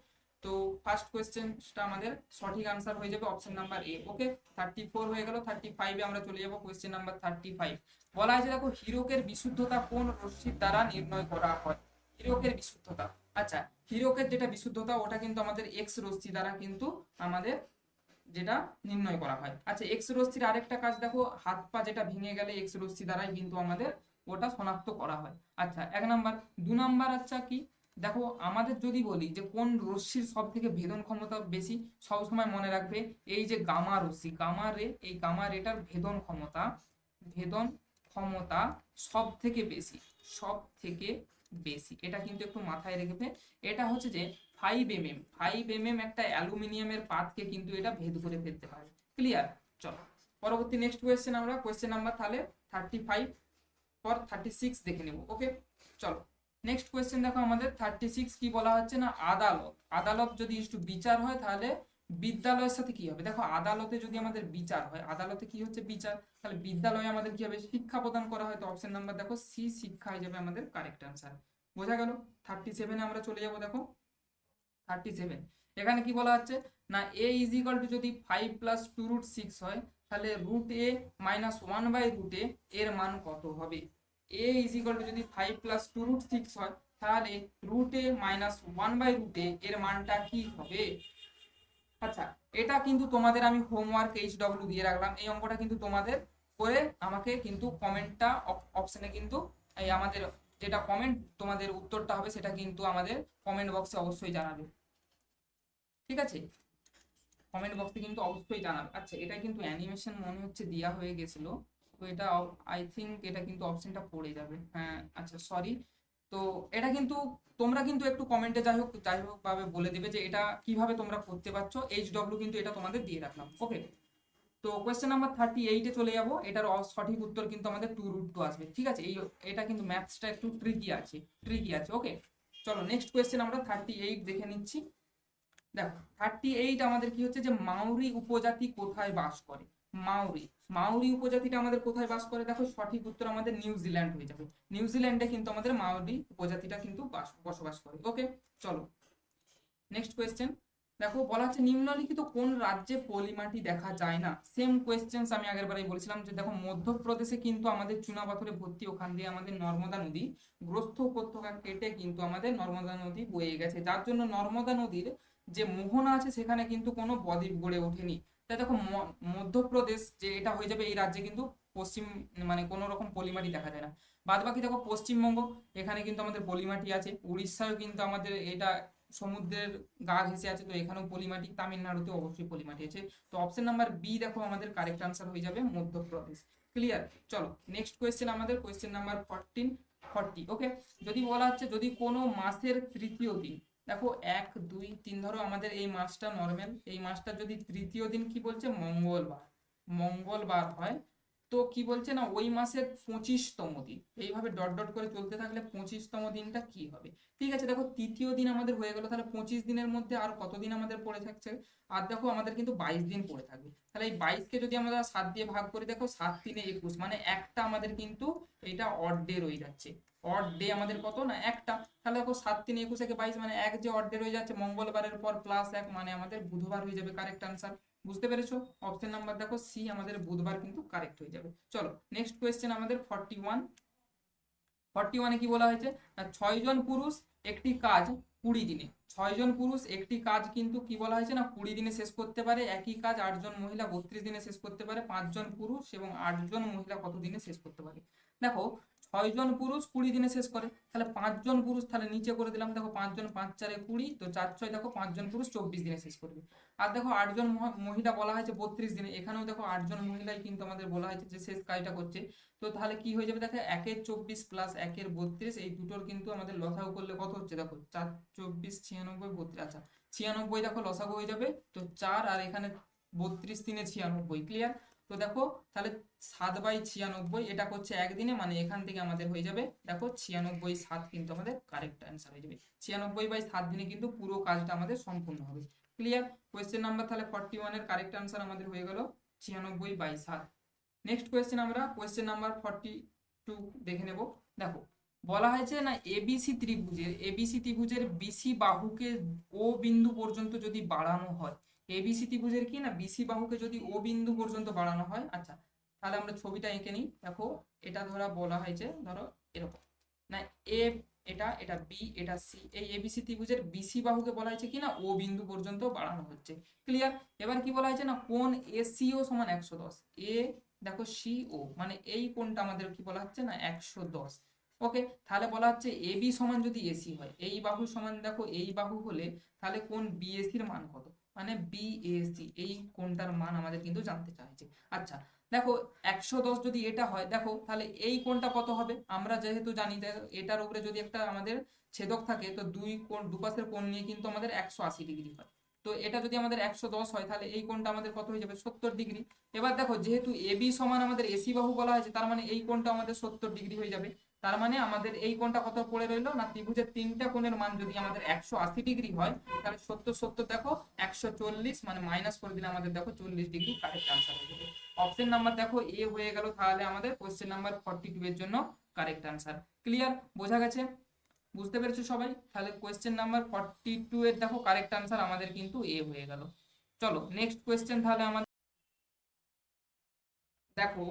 তো ফার্স্ট কোয়েশ্চেনটা আমাদের সঠিক আনসার হয়ে যাবে অপশন নাম্বার এ। ওকে, 34 হয়ে গেল। 35 এ আমরা চলে যাব, কোয়েশ্চেন নাম্বার 35। বলা আছে দেখো হীরকের বিশুদ্ধতা কোন রশ্মির দ্বারা নির্ণয় করা হয়। হীরকের বিশুদ্ধতা, আচ্ছা হীরকের যেটা বিশুদ্ধতা ওটা কিন্তু আমাদের এক্স রশ্মি দ্বারা কিন্তু আমাদের যেটা নির্ণয় করা হয়। আচ্ছা এক্স রশ্মির আরেকটা কাজ দেখো, হাত পা যেটা ভেঙে গেলে এক্স রশ্মি দ্বারাই কিন্তু আমাদের ওটা শনাক্ত করা হয়। আচ্ছা 1 নাম্বার। 2 নাম্বার আচ্ছা কি দেখো আমাদের যদি বলি যে কোন রশ্মির সব থেকে ভেদন ক্ষমতা বেশি, সব সময় মনে রাখবে এই যে গামা রশ্মি, গামা রে, এই গামা রেটার ভেদন ক্ষমতা, ভেদন ক্ষমতা সব থেকে বেশি, সব থেকে বেশি, এটা কিন্তু একটু মাথায় রেখে। এটা হচ্ছে যে 5 mm, 5 mm একটা অ্যালুমিনিয়ামের পাতকে কিন্তু এটা ভেদ করে ফেলতে পারে। ক্লিয়ার? চলো পরবর্তী নেক্সট কোয়েশ্চেন, আমরা কোয়েশ্চেন নাম্বার তাহলে 35 পর 36 দেখে নেব। ওকে চলো নেক্সট কোয়েশ্চেন দেখো আমাদের 36 কি বলা হচ্ছে না আদালত, আদালত যদি ইস্টু বিচার হয় তাহলে বিদ্যালয়ের সাথে কি হবে। দেখো আদালতে যদি আমাদের বিচার হয়, আদালতে কি হচ্ছে বিচার, তাহলে বিদ্যালয়ে আমাদের কি হবে শিক্ষা প্রদান করা হয়। তো অপশন নাম্বার দেখো সি শিক্ষা হয়ে যাবে আমাদের কারেক্ট আনসার। বোঝা গেল? 37 আমরা চলে যাব। দেখো 37 এখানে কি বলা হচ্ছে না a ইজ ইকুয়াল টু যদি 5 প্লাস 2√6 হয় তাহলে রুট এ মাইনাস 1/√a এর মান কত হবে। a ইজ ইকুয়াল টু যদি 5 প্লাস 2√6 হয় তাহলে রুট এ মাইনাস 1/√a এর মানটা কি হবে। আচ্ছা এটা কিন্তু তোমাদের আমি হোমওয়ার্ক HW দিয়ে রাখলাম, এই অঙ্কটা কিন্তু তোমাদের করে আমাকে কিন্তু কমেন্টটা অপশনে কিন্তু এই আমাদের যেটা কমেন্ট তোমাদের উত্তরটা হবে সেটা কিন্তু আমাদের কমেন্ট বক্সে অবশ্যই জানাবে। ঠিক আছে, কমেন্ট বক্সে কিন্তু অবশ্যই জানাবে। আচ্ছা এটা কিন্তু অ্যানিমেশন মনে হচ্ছে দেওয়া হয়ে গেছিল, তো এটা আই থিংক এটা কিন্তু অপশনটা পড়ে যাবে। হ্যাঁ আচ্ছা সরি, তো এটা কিন্তু তোমরা কিন্তু একটু কমেন্টে যাই হোক ভাবে বলে দেবে যে এটা কিভাবে তোমরা করতে পারছো। HW কিন্তু এটা তোমাদের দিয়ে রাখলাম। ওকে, তো কোয়েশ্চেন নাম্বার 38 এ চলে যাব। এটার সঠিক উত্তর কিন্তু আমাদের 2√2 আসবে। ঠিক আছে, এটা কিন্তু ম্যাথসটা একটু ট্রিকি আছে। ওকে চলো নেক্সট কোয়েশ্চেন আমরা 38 দেখে নিচ্ছি। দেখো 38 আমাদের কি হচ্ছে যে মাউরি উপজাতি কোথায় বাস করে। মাউরি, মাউরি উপজাতিটা আমাদের কোথায় বাস করে, দেখো সঠিক উত্তর আমাদের নিউজিল্যান্ড হয়ে যাবে। নিউজিল্যান্ডে কিন্তু আমাদের মাউরি উপজাতিটা কিন্তু বসবাস করে। ওকে চলো নেক্সট কোয়েশ্চেন। দেখো বলা হচ্ছে নিম্নলিখিত কোন রাজ্যে পলিমাটি দেখা যায় না। সেম কোয়েশ্চেন্স আমি আগের বারেই বলেছিলাম যে দেখো মধ্যপ্রদেশে কিন্তু আমাদের চুনাপাথরে ভর্তি, ওখান দিয়ে আমাদের নর্মদা নদী গ্রস্থ উপত্যকা কেটে কিন্তু আমাদের নর্মদা নদী বয়ে গেছে, যার জন্য নর্মদা নদীর যে মোহনা আছে সেখানে কিন্তু কোনো বদ্বীপ গড়ে ওঠেনি। তাই দেখো মধ্যপ্রদেশ যে এটা হয়ে যাবে, এই রাজ্যে কিন্তু পশ্চিম মানে কোনো রকম পলিমাটি দেখা যায় না। বাদ বাকি দেখো পশ্চিমবঙ্গ, এখানে কিন্তু আমাদের পলিমাটি আছে। উড়িষ্যাও কিন্তু আমাদের এটা সমুদ্রের গা ঘেঁষে আছে, তো এখানেও পলিমাটি। তামিলনাড়ুতে অবশ্যই পলিমাটি আছে। তো অপশন নাম্বার বি দেখো আমাদের কারেক্ট আনসার হয়ে যাবে মধ্যপ্রদেশ। ক্লিয়ার? চলো নেক্সট কোয়েশ্চেন আমাদের কোয়েশ্চেন নাম্বার 40। ওকে, যদি বলা হচ্ছে যদি কোনো মাসের তৃতীয় দিন, দেখো 1 2 3 ধরো আমাদের এই মাসটা নর্মাল, এই মাসটা যদি তৃতীয় দিন কি বলছে মঙ্গলবার, মঙ্গলবার হয়, তো কি বলছে না ওই মাসের 25তম দিন, এইভাবে ডট ডট করে চলতে থাকলে 25তম দিনটা কি হবে। ঠিক আছে, দেখো তৃতীয় দিন আমাদের হয়ে গেল, তাহলে 25 দিনের মধ্যে আর কতদিন আমাদের পড়ে থাকছে, আর দেখো আমাদের কিন্তু 22 দিন পড়ে থাকবে। তাহলে এই 22কে যদি আমরা 7 দিয়ে ভাগ করি, দেখো 7 3 21, মানে একটা আমাদের কিন্তু এটা অড ডে রয়ে যাচ্ছে। অড ডে আমাদের কত না একটা, তাহলে দেখো 7 3 21 একে 22, মানে এক যে অড ডে রয়ে যাচ্ছে মঙ্গলবারের পর প্লাস 1, মানে আমাদের বুধবার হয়ে যাবে কারেক্ট আনসার। বুঝতে পেরেছো? অপশন নাম্বার দেখো সি আমাদের বুধবার কিন্তু কারেক্ট হয়ে যাবে। চলো নেক্সট কোয়েশ্চেন আমাদের 41 কি বলা হয়েছে, 6 জন পুরুষ একটি কাজ 20 দিনে, 6 জন পুরুষ একটি কাজ কিন্তু কি বলা হয়েছে না 20 দিনে শেষ করতে পারে। একই কাজ 8 জন মহিলা 32 দিনে শেষ করতে পারে। 5 জন পুরুষ এবং 8 জন মহিলা কত দিনে শেষ করতে পারে। দেখো 6 জন পুরুষ 20 দিনে শেষ করে, তাহলে 5 জন পুরুষ, তাহলে নিচে করে দিলাম, দেখো 5 জন 5 4 20, তো 4 6 দেখো 5 জন পুরুষ 24 দিনে শেষ করবে। আর দেখো 8 জন মহিলা বলা হয়েছে 32 দিনে, এখানেও দেখো 8 জন মহিলাই কিন্তু আমাদের বলা হয়েছে যে শেষ কাজটা করছে। তো তাহলে কি হয়ে যাবে, দেখো 1-এর 24 প্লাস 1-এর 32, এই দুটোর কিন্তু আমাদের লসাগু করলে কত হচ্ছে, দেখো 4 24 96 32, আচ্ছা 96 দেখো লসাগু হয়ে যাবে, তো 4 আর এখানে 32 3 96, ক্লিয়ার। তো দেখো তাহলে 7/96 এটা করছে একদিনে, মানে এখান থেকে আমাদের হয়ে যাবে দেখো 96/7 কিন্তু আমাদের কারেক্ট অ্যান্সার হয়ে যাবে। 96/7 দিনে কিন্তু পুরো কাজটা আমাদের সম্পূর্ণ হবে, ক্লিয়ার। কোয়েশ্চেন নাম্বার তাহলে 41 এর কারেক্ট অ্যান্সার আমাদের হয়ে গেল 96/7। নেক্সট কোয়েশ্চেন আমরা কোয়েশ্চেন নাম্বার 42 দেখে নেব। দেখো বলা হয়েছে না এবিসি ত্রিভুজের বিসি বাহুকে ও বিন্দু পর্যন্ত যদি বাড়ানো হয়, এবিসি ত্রিভুজের কি না বিসি বাহুকে যদি ও বিন্দু পর্যন্ত বাড়ানো হয়, আচ্ছা তাহলে আমরা ছবিটা এঁকে নিই। দেখো এটা ধরা বলা হয়েছে, ধরো এরকম না, এ এটা এটা বি এটা সি, এই এবিসি ত্রিভুজের বিসি বাহুকে বলা হয়েছে কি না ও বিন্দু পর্যন্ত বাড়ানো হচ্ছে, ক্লিয়ার। এবার কি বলা হয়েছে না কোণ এসিও সমান 110, এ দেখো সিও মানে এই কোণটা আমাদের কি বলা হচ্ছে না 110, ওকে। তাহলে বলা হচ্ছে এবি সমান যদি এসি হয়, এই বাহু সমান দেখো এই বাহু হলে তাহলে কোণ বিএসির মান কত, মানে বিএসি এই কোণটার মান আমাদের কিন্তু জানতে চাইছে। আচ্ছা দেখো 110 যদি এটা হয়, দেখো তাহলে এই কোণটা কত হবে, আমরা যেহেতু জানি এটার উপরে যদি একটা আমাদের ছেদক থাকে, তো দুপাশের কোণ নিয়ে কিন্তু আমাদের 180 ডিগ্রি হয়। তো এটা যদি আমাদের 110 হয়, তাহলে এই কোণটা আমাদের কত হয়ে যাবে 70 ডিগ্রি। এবার দেখো যেহেতু এবি সমান আমাদের এসি বাহু বলা হয়েছে, তার মানে এই কোণটা আমাদের 70 ডিগ্রি হয়ে যাবে। তার মানে আমাদের এই কোণটা কত পড়ে রইলো না, ত্রিভুজের তিনটা কোণের মান যদি আমাদের 180 ডিগ্রি হয়, তাহলে 70 70 দেখো 140, মানে মাইনাস করে দিলে আমাদের দেখো 40 ডিগ্রি কারেক্ট আনসার হয়ে যাবে। অপশন নাম্বার দেখো এ হয়ে গেল, তাহলে আমাদের কোশ্চেন নাম্বার 42 এর জন্য কারেক্ট আনসার, ক্লিয়ার, বোঝা গেছে, বুঝতে পেরেছো সবাই। তাহলে কোশ্চেন নাম্বার 42 এর দেখো কারেক্ট আনসার আমাদের কিন্তু এ হয়ে গেল। চলো নেক্সট কোশ্চেন তাহলে আমাদের দেখো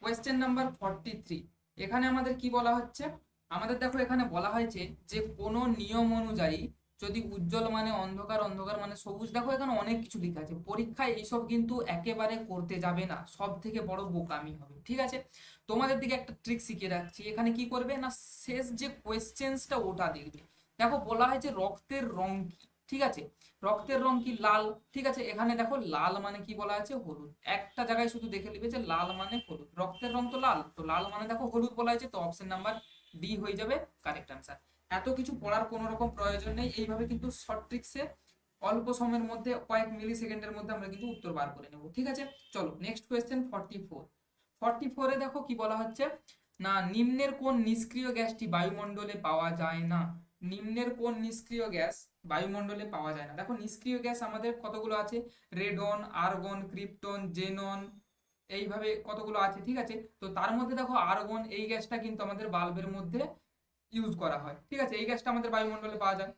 কোয়েশ্চেন নাম্বার 43, এখানে আমাদের কি বলা হচ্ছে, আমাদের দেখো এখানে বলা হয়েছে যে কোনো নিয়ম অনুযায়ী যদি উজ্জ্বল মানে অন্ধকার, অন্ধকার মানে সবুজ, দেখো এখানে অনেক কিছু লেখা আছে, পরীক্ষায় এইসব কিন্তু একেবারে করতে যাবে না, সব থেকে বড় বোকামি হবে, ঠিক আছে। তোমাদের দিকে একটা ট্রিক শিখিয়ে রাখছি, এখানে কি করবে না শেষ যে কোয়েশ্চেন্সটা ওটা দেখবে। দেখো বলা হয়েছে রক্তের রং কি, ঠিক আছে, রক্তের রং কি লাল, ঠিক আছে, এখানে দেখো লাল মানে কি বলা আছে হলুদ, একটা জায়গায় শুধু দেখে নিবে যে লাল মানে হলুদ, রক্তের রং তো লাল, তো লাল মানে দেখো হলুদ বলা হয়েছে, তো অপশন নাম্বার ডি হয়ে যাবে কারেক্ট আনসার। এত কিছু পড়ার কোনো রকম প্রয়োজন নেই, এইভাবে কিন্তু শর্ট ট্রিক্সে অল্প সময়ের মধ্যে কয়েক মিলি সেকেন্ডের মধ্যে আমরা কিন্তু উত্তর বার করে নেব, ঠিক আছে। চলো নেক্সট কোয়েশ্চেন 44 এ দেখো কি বলা হচ্ছে না নিম্নের কোন নিষ্ক্রিয় গ্যাসটি বায়ুমণ্ডলে পাওয়া যায় না, নিম্নের কোন নিষ্ক্রিয় গ্যাস বায়ুমণ্ডলে পাওয়া যায় না। দেখো নিষ্ক্রিয় গ্যাস আমাদের কতগুলো আছে, রেডন, আর্গন, ক্রিপ্টন, জেনন, এইভাবে কতগুলো আছে, ঠিক আছে। তো তার মধ্যে দেখো আর্গন এই গ্যাসটা কিন্তু আমাদের বাল্বের মধ্যে ইউজ করা হয়, ঠিক আছে, এই গ্যাসটা আমাদের বায়ুমণ্ডলে পাওয়া যায়।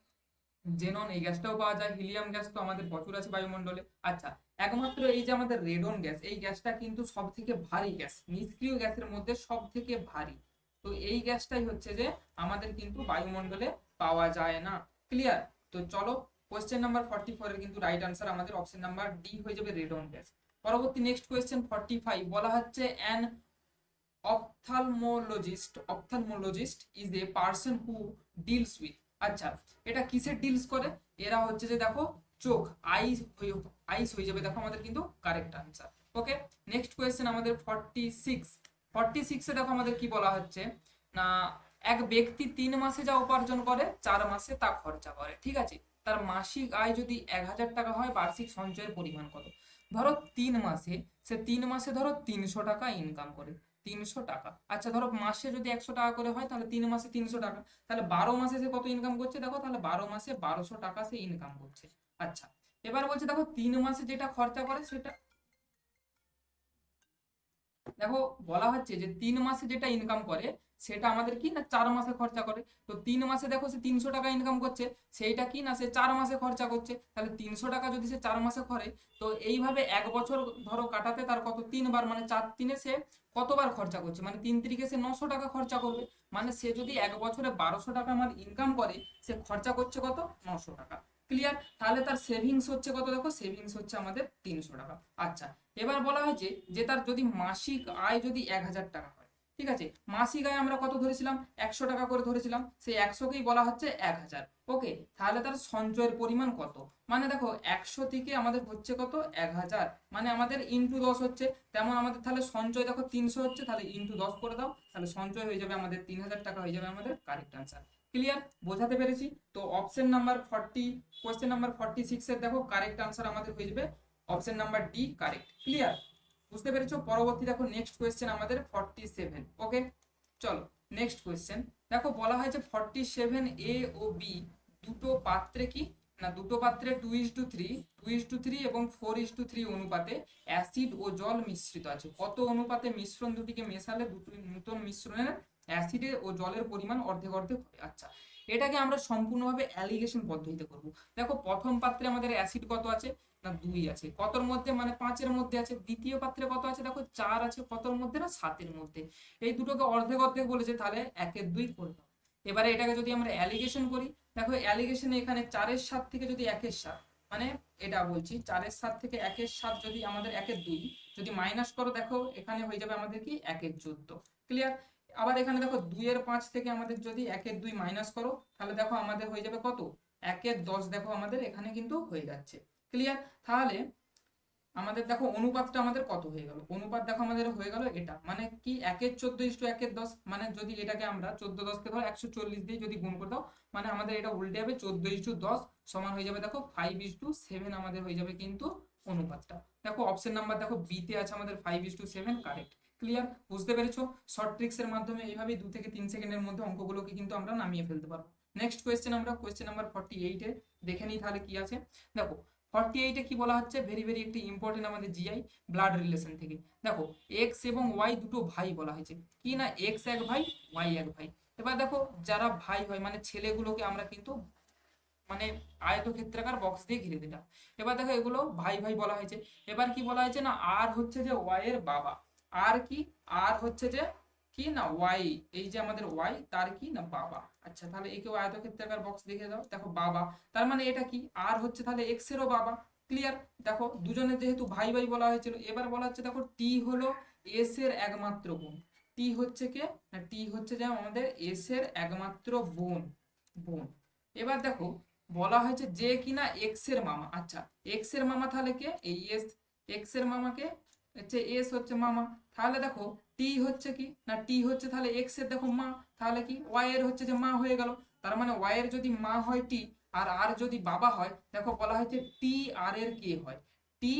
জেনন এই গ্যাসটাও পাওয়া যায়, হিলিয়াম গ্যাস তো আমাদের প্রচুর আছে বায়ুমণ্ডলে। আচ্ছা একমাত্র এই যে আমাদের রেডন গ্যাস, এই গ্যাসটা কিন্তু সব থেকে ভারী গ্যাস, নিষ্ক্রিয় গ্যাসের মধ্যে সব থেকে ভারী, তো এই গ্যাসটাই হচ্ছে যে আমাদের কিন্তু বায়ুমণ্ডলে পাওয়া যায় না, ক্লিয়ার। তো চলো কোয়েশ্চেন নাম্বার 44 এর কিন্তু রাইট আনসার আমাদের অপশন নাম্বার ডি হয়ে যাবে রেডন গ্যাস। পরবর্তী নেক্সট কোয়েশ্চেন 45 বলা হচ্ছে an ophthalmologist is a person who deals with, আচ্ছা এটা কিসের ডিলস করে, এরা হচ্ছে যে দেখো চোখ, আইস হয়ে যাবে দেখো আমাদের কিন্তু কারেক্ট আনসার, ওকে। নেক্সট কোয়েশ্চেন আমাদের 46 এ দেখো আমাদের কি বলা হচ্ছে না এক ব্যক্তি 3 মাসে যা উপার্জন করে 4 মাসে তা খরচা করে, ঠিক আছে, তার মাসিক আয় যদি 1000 টাকা হয়, বার্ষিক সঞ্চয়ের পরিমাণ কত। ধরো 3 মাসে, সে 3 মাসে ধরো 300 টাকা ইনকাম করে, 300 টাকা, আচ্ছা ধরো মাসে যদি 100 টাকা করে হয়, তাহলে 3 মাসে 300 টাকা, তাহলে 12 মাসে সে কত ইনকাম করছে, দেখো তাহলে 12 মাসে 1200 টাকা সে ইনকাম করছে। আচ্ছা এবার বলছে দেখো 3 মাসে যেটা খরচা করে সেটা, দেখো বলা হচ্ছে যে 3 মাসে যেটা ইনকাম করে সেটা আমাদের কি না 4 মাসে খরচা করে, তো 3 মাসে দেখো সে 300 টাকা ইনকাম করছে, সেইটা কি না সে 4 মাসে খরচা করছে, তাহলে 300 টাকা যদি সে 4 মাসে করে, তো এইভাবে এক বছর ধরো কাটাতে তার কত 3 বার, মানে 4 3 সে কতবার খরচা করছে, মানে 3 3 সে 900 টাকা খরচা করবে, মানে সে যদি এক বছরে 1200 টাকা আমার ইনকাম করে, সে খরচা করছে কত 900 টাকা, ক্লিয়ার। তাহলে তার সেভিংস হচ্ছে কত, দেখো সেভিংস হচ্ছে আমাদের 300 টাকা। আচ্ছা এবার বলা হয়েছে যে তার যদি মাসিক আয় যদি 1000 টাকা হয়, ঠিক আছে, মাসিক আয় আমরা কত ধরেছিলাম, 100 টাকা করে ধরেছিলাম, সেই 100কেই বলা হচ্ছে 1000। ওকে, তাহলে তার সঞ্চয়ের পরিমাণ কত, মানে দেখো 100 থেকে আমাদের হচ্ছে কত 1000, মানে আমাদের ইনটু 10 হচ্ছে, তেমন আমাদের তাহলে সঞ্চয় দেখো 300 হচ্ছে, তাহলে ইনটু 10 করে দাও, তাহলে সঞ্চয় হয়ে যাবে আমাদের 3000 টাকা হয়ে যাবে আমাদের কারেক্ট আনসার। ক্লিয়ার, বোঝাতে পেরেছি? তো অপশন নাম্বার 40, কোয়েশ্চেন নাম্বার 46 এর দেখো কারেক্ট আনসার আমাদের হয়ে যাবে option number D correct. Clear, বুঝতে পেরেছো? পরবর্তী দেখো নেক্সট কোয়েশ্চেন আমাদের 47। ওকে, চলো নেক্সট কোয়েশ্চেন। দেখো বলা হয়েছে 47 এ ও বি দুটো পাত্রে কি না, দুটো পাত্রে 2:3, 2:3 এবং 4:3 অনুপাতে অ্যাসিড ও জল মিশ্রিত আছে। কত অনুপাতে মিশ্রণ দুটিকে মেশালে দুটো নতুন মিশ্রণের অ্যাসিডে ও জলের পরিমাণ অর্ধেক অর্ধেক হবে? আচ্ছা, এটাকে আমরা সম্পূর্ণভাবে অ্যালিগেশন পদ্ধতিতে করব। দেখো প্রথম পাত্রে আমাদের অ্যাসিড কত আছে না 2 আছে, কতর মধ্যে মানে 5-এর মধ্যে আছে। দ্বিতীয় পাত্রে কত আছে দেখো 4 আছে, কতর মধ্যে না 7-এর মধ্যে। এই দুটোকে অর্ধেক অর্ধেক বলেছে, তাহলে 1-2 করে দাও। এবারে এটাকে যদি আমরা অ্যালিগেশন করি, দেখো অ্যালিগেশনে এখানে 4-এর 7 থেকে যদি 1-এর 7, মানে এটা বলছি 4-এর 7 থেকে 1-এর 7 যদি আমাদের 1-2 যদি মাইনাস করো, দেখো এখানে হয়ে যাবে আমাদের কি 1-14। ক্লিয়ার, আবার এখানে দেখো 2-এর 5 থেকে আমাদের যদি 1-2 মাইনাস করো, তাহলে দেখো আমাদের হয়ে যাবে কত 1-10, দেখো আমাদের এখানে কিন্তু হয়ে যাচ্ছে। ক্লিয়ার, তাহলে আমাদের দেখো অনুপাতটা আমাদের কত হয়ে গেল, অনুপাত দেখো আমাদের হয়ে গেল এটা, মানে কি 1-14:1-10, মানে যদি এটাকে আমরা 14-10কে ধরো 140 দিয়ে যদি গুণ করে দাও, মানে আমাদের এটা উল্টে যাবে 14:10 সমান হয়ে যাবে দেখো 5:7 আমাদের হয়ে যাবে কিন্তু অনুপাতটা। দেখো অপশন নাম্বার দেখো বি তে আছে আমাদের 5:7 কারেক্ট। ক্লিয়ার, বুঝতে পেরেছো? শর্ট ট্রিক্স এর মাধ্যমে এইভাবে 2 থেকে 3 সেকেন্ডের মধ্যে অঙ্কগুলোকে কিন্তু আমরা নামিয়ে ফেলতে পারবো। নেক্সট কোয়েশ্চেন আমরা কোয়েশ্চেন নাম্বার 48 এ দেখে নিই তাহলে কি আছে। দেখো 48 এ কি বলা হচ্ছে, ভেরি ভেরি একটি ইম্পর্টেন্ট আমাদের জিআই ব্লাড রিলেশন থেকে। দেখো এক্স এবং ওয়াই দুটো ভাই বলা হয়েছে, কি না এক্স এক ভাই ওয়াই এক ভাই। এবার দেখো যারা ভাই হয় মানে ছেলেগুলোকে আমরা কিন্তু মানে আয়তক্ষেত্রাকার বক্স দিয়ে ঘিরে দিলাম। এবার দেখো এগুলো ভাই ভাই বলা হয়েছে। এবার কি বলা হয়েছে না আর হচ্ছে যে ওয়াই এর বাবা, আর কি আর হচ্ছে যে কি না ওয়াই, এই যে আমাদের ওয়াই তার কি না বাবা। আচ্ছা, তাহলে একেও আয়তক্ষেত্রাকার বক্স দেখে দাও, দেখো বাবা, তার মানে এটা কি আর হচ্ছে তাহলে এক্স এরও বাবা। ক্লিয়ার, দেখো দুজনে যেহেতু ভাই ভাই বলা হয়েছিল, এবার বলা হচ্ছে দেখো টি হলো এস এর একমাত্র বোন। টি হচ্ছে কে না টি হচ্ছে যে আমাদের এস এর একমাত্র বোন বোন। এবার দেখো বলা হয়েছে যে কিনা এক্স এর মামা। আচ্ছা, এক্স এর মামা তাহলে কে, এই এস, এক্স এর মামাকে হচ্ছে এস হচ্ছে মামা। তাহলে দেখো টি হচ্ছে কি না টি হচ্ছে তাহলে এক্স এর দেখো মা, তাহলে কি ওয়াই এর হচ্ছে যে মা হয়ে গেল। তার মানে ওয়াই এর যদি মা হয় টি আর আর যদি বাবা হয়, দেখো বলা হয়েছে টি আর এর কে হয়, টি,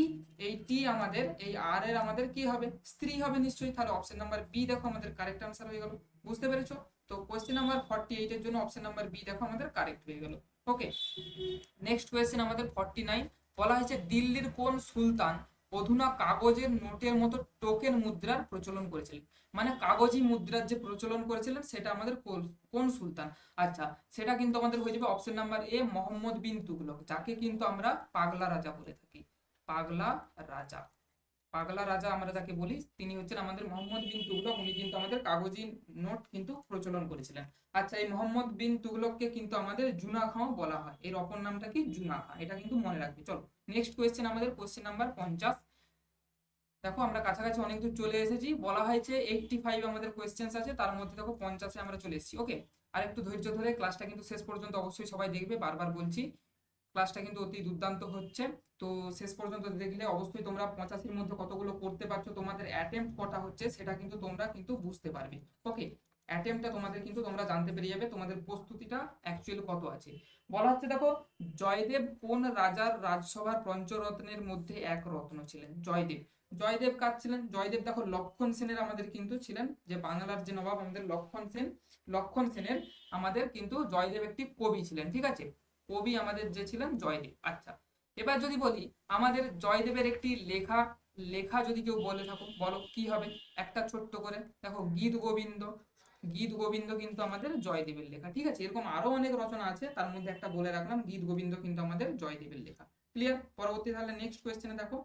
এই টি আমাদের এই আর এর আমাদের কি হবে, স্ত্রী হবে নিশ্চয়ই। তাহলে অপশন নাম্বার বি দেখো আমাদের কারেক্ট আনসার হয়ে গেল। বুঝতে পেরেছো? তো কোয়েশ্চেন নাম্বার 48 এর জন্য অপশন নাম্বার বি দেখো আমাদের কারেক্ট হয়ে গেল। ওকে, নেক্সট কোয়েশ্চেন আমাদের 49। বলা হয়েছে দিল্লির কোন সুলতান অধুনা কাগজের নোটের মতো টোকেন মুদ্রার প্রচলন করেছিলেন, মানে কাগজি মুদ্রার যে প্রচলন করেছিলেন সেটা আমাদের কোন সুলতান। আচ্ছা, সেটা কিন্তু আমাদের হয়ে যাবে option number A Mohammad bin Tughlaq, যাকে কিন্তু আমরা পাগলা রাজা বলে থাকি। পাগলা রাজা, পাগলা রাজা আমরা যাকে বলি, তিনি হচ্ছেন আমাদের মোহাম্মদ বিন তুগলক। উনি কিন্তু আমাদের কাগজি নোট কিন্তু প্রচলন করেছিলেন। আচ্ছা, এই মোহাম্মদ বিন তুগলককে কিন্তু আমাদের জুনা খাঁ বলা হয়, এর অপর নামটা কি জুনা খাঁ, এটা কিন্তু মনে রাখবে। চলো নেক্সট কোয়েশ্চেন আমাদের কোয়েশ্চেন নাম্বার 50। দেখো আমরা কাছাকাছি অনেক দূর চলে এসেছি, বলা হয়েছে 85 আমাদের কোয়েশ্চেন্স আছে, তার মধ্যে দেখো 50-এ আমরা চলে এসেছি। ওকে, আর একটু ধৈর্য ধরে ক্লাসটা কিন্তু শেষ পর্যন্ত অবশ্যই সবাই দেখবে, বারবার বলছি ক্লাসটা কিন্তু অতি দুর্দান্ত হচ্ছে। তো শেষ পর্যন্ত দেখলে অবশ্যই তোমরা 85-এর মধ্যে কতগুলো করতে পারছো, তোমাদের অ্যাটেম্প্ট কটা হচ্ছে সেটা কিন্তু তোমরা কিন্তু বুঝতে পারবে। ওকে, অ্যাটেম্প্টটা তোমাদের কিন্তু তোমরা জানতে পেরে যাবে, তোমাদের প্রস্তুতিটা অ্যাকচুয়ালি কত আছে। বলা হচ্ছে দেখো জয়দেব কোন রাজার রাজসভার পঞ্চরত্নের মধ্যে এক রত্ন ছিলেন। জয়দেব, জয়দেব কার ছিলেন, জয়দেব দেখো লক্ষণ সেনের আমাদের কিন্তু ছিলেন, যে বাংলার যে নবাব আমাদের লক্ষণ সেন, লক্ষণ সেনের আমাদের কিন্তু জয়দেব একটি কবি ছিলেন। ঠিক আছে, কবি আমাদের যে ছিলেন জয়দেব। আচ্ছা, এবার যদি বলি আমাদের জয়দেবের একটি লেখা, লেখা যদি কেউ বলে থাকো বলো কি হবে, একটা ছোট্ট করে দেখো গীত গোবিন্দ, গীত গোবিন্দ কিন্তু আমাদের জয়দেবের লেখা। ঠিক আছে, এরকম আরো অনেক রচনা আছে, তার মধ্যে একটা বলে রাখলাম গীত গোবিন্দ কিন্তু আমাদের জয়দেবের লেখা। ক্লিয়ার, পরবর্তী তাহলে নেক্সট কোয়েশ্চেনে দেখো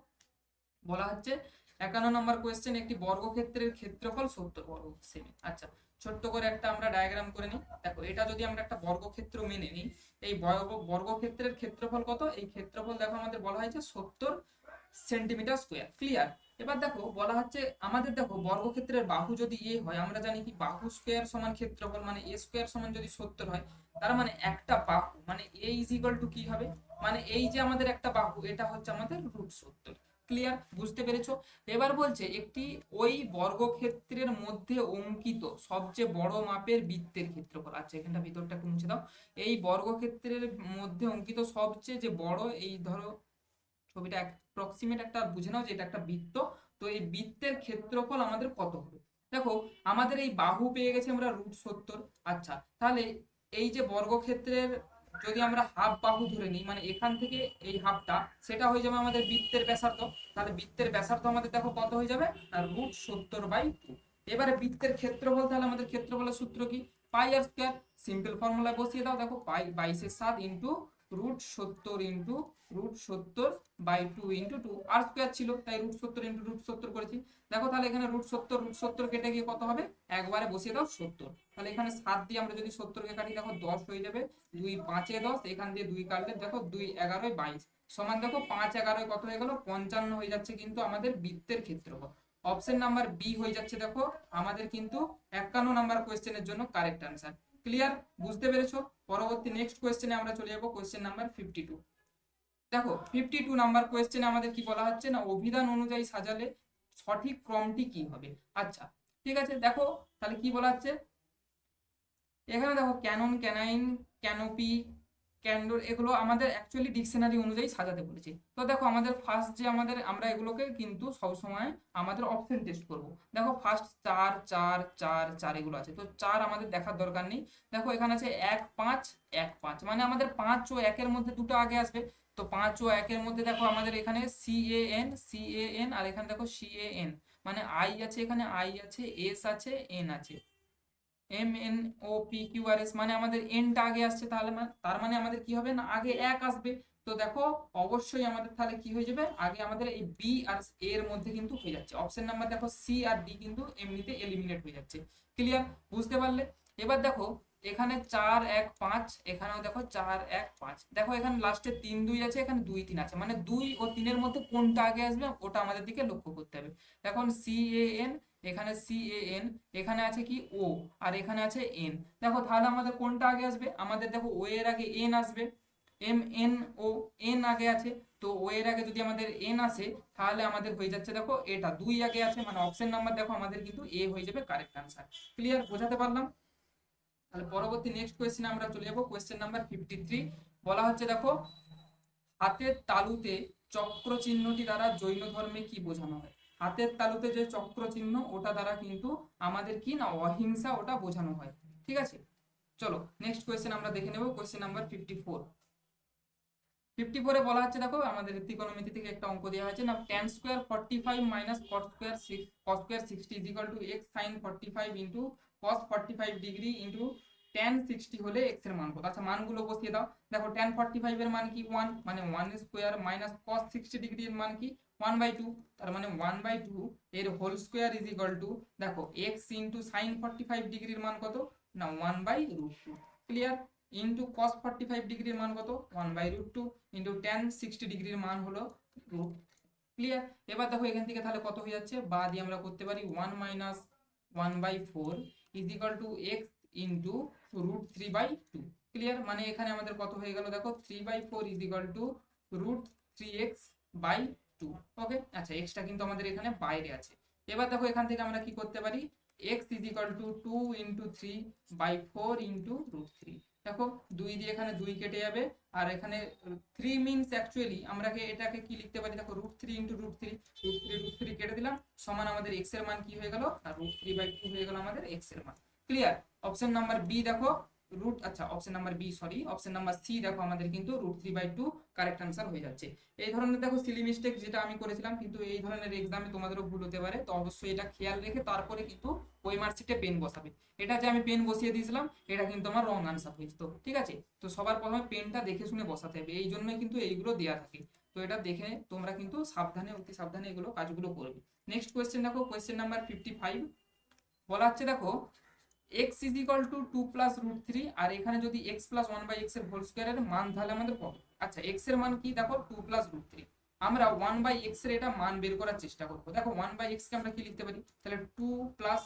বলা হচ্ছে 51 নম্বর কোয়েশ্চেন, একটি বর্গক্ষেত্রের ক্ষেত্রফল 70 বর্গ সেমি। আচ্ছা, ছোট্ট করে একটা আমরা ডায়াগ্রাম করে নিই। দেখো এটা যদি আমরা একটা বর্গক্ষেত্র মেনে নিই, এই বর্গক্ষেত্রের ক্ষেত্রফল কত, এই ক্ষেত্রফল দেখো আমাদের বলা হয়েছে 70 সেন্টিমিটার স্কোয়ার। ক্লিয়ার, এবার দেখো বলা হচ্ছে আমাদের, দেখো বর্গক্ষেত্রের বাহু যদি এ হয়, আমরা জানি কি বাহু স্কোয়ার সমান ক্ষেত্রফল মানে এ স্কোয়ার সমান যদি 70 হয়, তার মানে একটা বাহু মানে এ ইজ ইকুয়াল টু কি হবে, মানে এই যে আমাদের একটা বাহু এটা হচ্ছে আমাদের √70। ক্লিয়ার, বুঝতে পেরেছো? এবার বলছে একটি ওই বর্গক্ষেত্রের মধ্যে অঙ্কিত সবচেয়ে বড় মাপের বৃত্তের ক্ষেত্রফল। আচ্ছা, এখানটা ভিতরটা একটু মুছে দাও। এই বর্গক্ষেত্রের মধ্যে অঙ্কিত সবচেয়ে যে বড়, এই ধরো ছবিটা অ্যাপ্রক্সিমেট একটা বুঝে নাও যে এটা একটা বৃত্ত, তো এই বৃত্তের ক্ষেত্রফল আমাদের কত হবে। দেখো আমাদের এই বাহু পেয়ে গেছি আমরা √70। আচ্ছা, তাহলে এই যে বর্গক্ষেত্রের যদি আমরা হাফ বাহু ধরে নিই, মানে এখান থেকে এই হাফটা, সেটা হয়ে যাবে আমাদের বৃত্তের ব্যাসার্ধ। তাহলে বৃত্তের ব্যাসার্ধ আমাদের দেখো কত হয়ে যাবে না √70/2। এবারে বৃত্তের ক্ষেত্রফল, তাহলে আমাদের ক্ষেত্রফলের সূত্র কি, পাই আর স্কোয়ার। সিম্পল ফর্মুলা বসিয়ে দাও, দেখো পাই 22/7 ইন্টু √70 ইন্টু √70/2 ইন্টু 2 আর স্কোয়ার ছিল, তাই √70 ইন্টু √70 করেছি। দেখো তাহলে এখানে √70 কেটে গিয়ে কত হবে, একবারে বসিয়ে দাও 70। তাহলে এখানে 7 দিয়ে আমরা যদি 70 কে কাটি, দেখো 10 হয়ে যাবে, 2 5 10, এখান দিয়ে 2 কাটলে দেখো 2 11 22 সমান, দেখো 5 11 কত হয়ে গেল 55 হয়ে যাচ্ছে কিন্তু আমাদের বৃত্তের ক্ষেত্রফল। অপশন নাম্বার বি হয়ে যাচ্ছে দেখো আমাদের কিন্তু 51 নাম্বার কোয়েশ্চেনের জন্য কারেক্ট আনসার। ক্লিয়ার, বুঝতে পেরেছো? পরবর্তী নেক্সট কোয়েশ্চেনে আমরা চলে যাবো, কোয়েশ্চেন নাম্বার 52। দেখো 52 নাম্বার কোয়েশ্চেনে আমাদের কি বলা হচ্ছে না, অভিধান অনুযায়ী সাজালে সঠিক ক্রমটি কি হবে। আচ্ছা ঠিক আছে, দেখো তাহলে কি বলা হচ্ছে এখানে, দেখো ক্যানন, ক্যানাইন, ক্যানোপি, ক্যান্ডোর, এগুলো আমাদের অ্যাকচুয়ালি ডিকশনারি অনুযায়ী সাজাতে বলেছে। তো দেখো আমাদের ফার্স্ট যে আমাদের, আমরা এগুলোকে কিন্তু সবসময় আমাদের অপশন টেস্ট করব। দেখো ফার্স্ট 4 4 4 4 এগুলো আছে, তো 4 আমাদের দেখার দরকার নেই। দেখো এখানে আছে 1 5 1 5, মানে আমাদের 5 ও 1 এর মধ্যে দুটো আগে আসবে। তো 5 ও 1 এর মধ্যে দেখো আমাদের এখানে CAN CAN, আর এখানে দেখো CAN, মানে আই আছে, এখানে আই আছে, এস আছে, এন আছে, MNOPQRS, মানে আমাদের এনটা আগে আসছে, তাহলে তার মানে আমাদের কি হবে না, আগে 1 আসবে। তো দেখো অবশ্যই আমাদের তাহলে কি হয়ে যাবে, আগে আমাদের এই বি আর এ এর মধ্যে কিন্তু হয়ে যাচ্ছে। অপশন নাম্বার দেখো সি আর ডি কিন্তু এমনিতে এলিমিনেট হয়ে যাচ্ছে। ক্লিয়ার, বুঝতে পারলে? এবার দেখো এখানে 4 1 5, এখানেও দেখো 4 1 5, দেখো এখানে লাস্টে 3 2 আছে, এখানে 2 3 আছে, মানে 2 ও 3 এর মধ্যে কোনটা আগে আসবে ওটা আমাদের দিকে লক্ষ্য করতে হবে। দেখুন CAN, এখানে CAN, এখানে আছে কি ও, আর এখানে আছে এন। দেখো তাহলে আমাদের কোনটা আগে আসবে, আমাদের দেখো ও এর আগে এন আসবে, MNO, এন আগে আছে। তো ও এর আগে যদি আমাদের এন আসে, তাহলে আমাদের হয়ে যাচ্ছে দেখো এটা 2 আগে আছে, মানে অপশন নাম্বার দেখো আমাদের কিন্তু এ হয়ে যাবে কারেক্ট আনসার। ক্লিয়ার, বোঝাতে পারলাম? তাহলে পরবর্তী নেক্সট কোয়েশ্চেনে আমরা চলে যাব, কোয়েশ্চেন নাম্বার 53। বলা হচ্ছে দেখো হাতের তালুতে চক্র চিহ্নটি দ্বারা জৈন ধর্মে কি বোঝানো হয়। হাতের তালুতে যে চক্র চিহ্ন ওটা দ্বারা কিন্তু আমাদের কি না, অহিংসা ওটা বোঝানো হয়। ঠিক আছে, চলো নেক্সট কোয়েশ্চেন আমরা দেখে নেব, কোয়েশ্চেন নাম্বার 54। 54 এ বলা হচ্ছে দেখো আমাদের ত্রিকোণমিতি থেকে একটা অঙ্ক দেওয়া হয়েছে না, tan square 45 minus cos square 60 is equal two x sin 45 into cos 45 degree into tan 60 হলে x এর মান কত। আচ্ছা মানগুলো বসিয়ে দাও। দেখো tan 45 এর মান কি 1, মানে 1 স্কয়ার, মাইনাস cos 60 ডিগ্রি এর মান কি 1/2, তার মানে 1/2 এর whole square is equal to, দেখো x ইনটু sin 45 ডিগ্রির মান কত না 1/√2। ক্লিয়ার, ইন্টু cos 45 ডিগ্রির মান কত 1/√2 ইন্টু tan 60 ডিগ্রির মান হলো √। ক্লিয়ার, এবার দেখো এখান থেকে তাহলে কত হয়ে যাচ্ছে, বা দিয়ে আমরা করতে পারি 1 minus 1/4 is equal two x into √3/2। Clear, মানে এখানে আমাদের কত হয়ে গেল, দেখো 3/4 ইজ ইকুয়াল টু √3x/2। ওকে, আচ্ছা এক্সটা কিন্তু আমাদের এখানে বাইরে আছে। এবার দেখো এখান থেকে আমরা কি করতে পারি, x is equal two 2 into 3/4 into √3। দেখো 2 দিয়ে এখানে 2 কেটে যাবে, আর এখানে 3 মিনস অ্যাকচুয়ালি আমরা এটাকে কি লিখতে পারি, দেখো √3 ইন্টু √3 কেটে দিলাম, সমান আমাদের x এর মান কি হয়ে গেল আর √3/2 হয়ে গেল আমাদের x এর মান। ক্লিয়ার, অপশন নাম্বার বি দেখো option number B, sorry option number C দেখো আমাদের কিন্তু √3/2 কারেক্ট আনসার হয়ে যাচ্ছে। এই ধরনের দেখো সিলি মিস্টেক যেটা আমি করেছিলাম, কিন্তু এই ধরনের এক্সামে তোমাদেরও ভুল হতে পারে, তো অবশ্যই এটা খেয়াল রেখে তারপরে কিন্তু ওই মার্কশিটে পেন বসাবে। এটা যে আমি পেন বসিয়ে দিয়েছিলাম এটা কিন্তু আমার রং আনসার হয়েছে। তো ঠিক আছে, তো সবার প্রথমে পেনটা দেখে শুনে বসাতে হবে, এই জন্যই কিন্তু এইগুলো দেওয়া থাকে। তো এটা দেখে তোমরা কিন্তু সাবধানে, অতি সাবধানে এগুলো কাজগুলো করবে। নেক্সট কোয়েশ্চেন দেখো, কোয়েশ্চেন নাম্বার 55। বলা হচ্ছে দেখো x is equal two 2 plus √3, আর এখানে যদি x প্লাস 1/x এর হোল স্কয়ারের মান, তাহলে আমাদের কত। আচ্ছা x এর মান কি দেখো 2 প্লাস √3, আমরা 1/x এর এটা মান বের করার চেষ্টা করবো। দেখো 1/x কে আমরা কি লিখতে পারি, তাহলে 2 প্লাস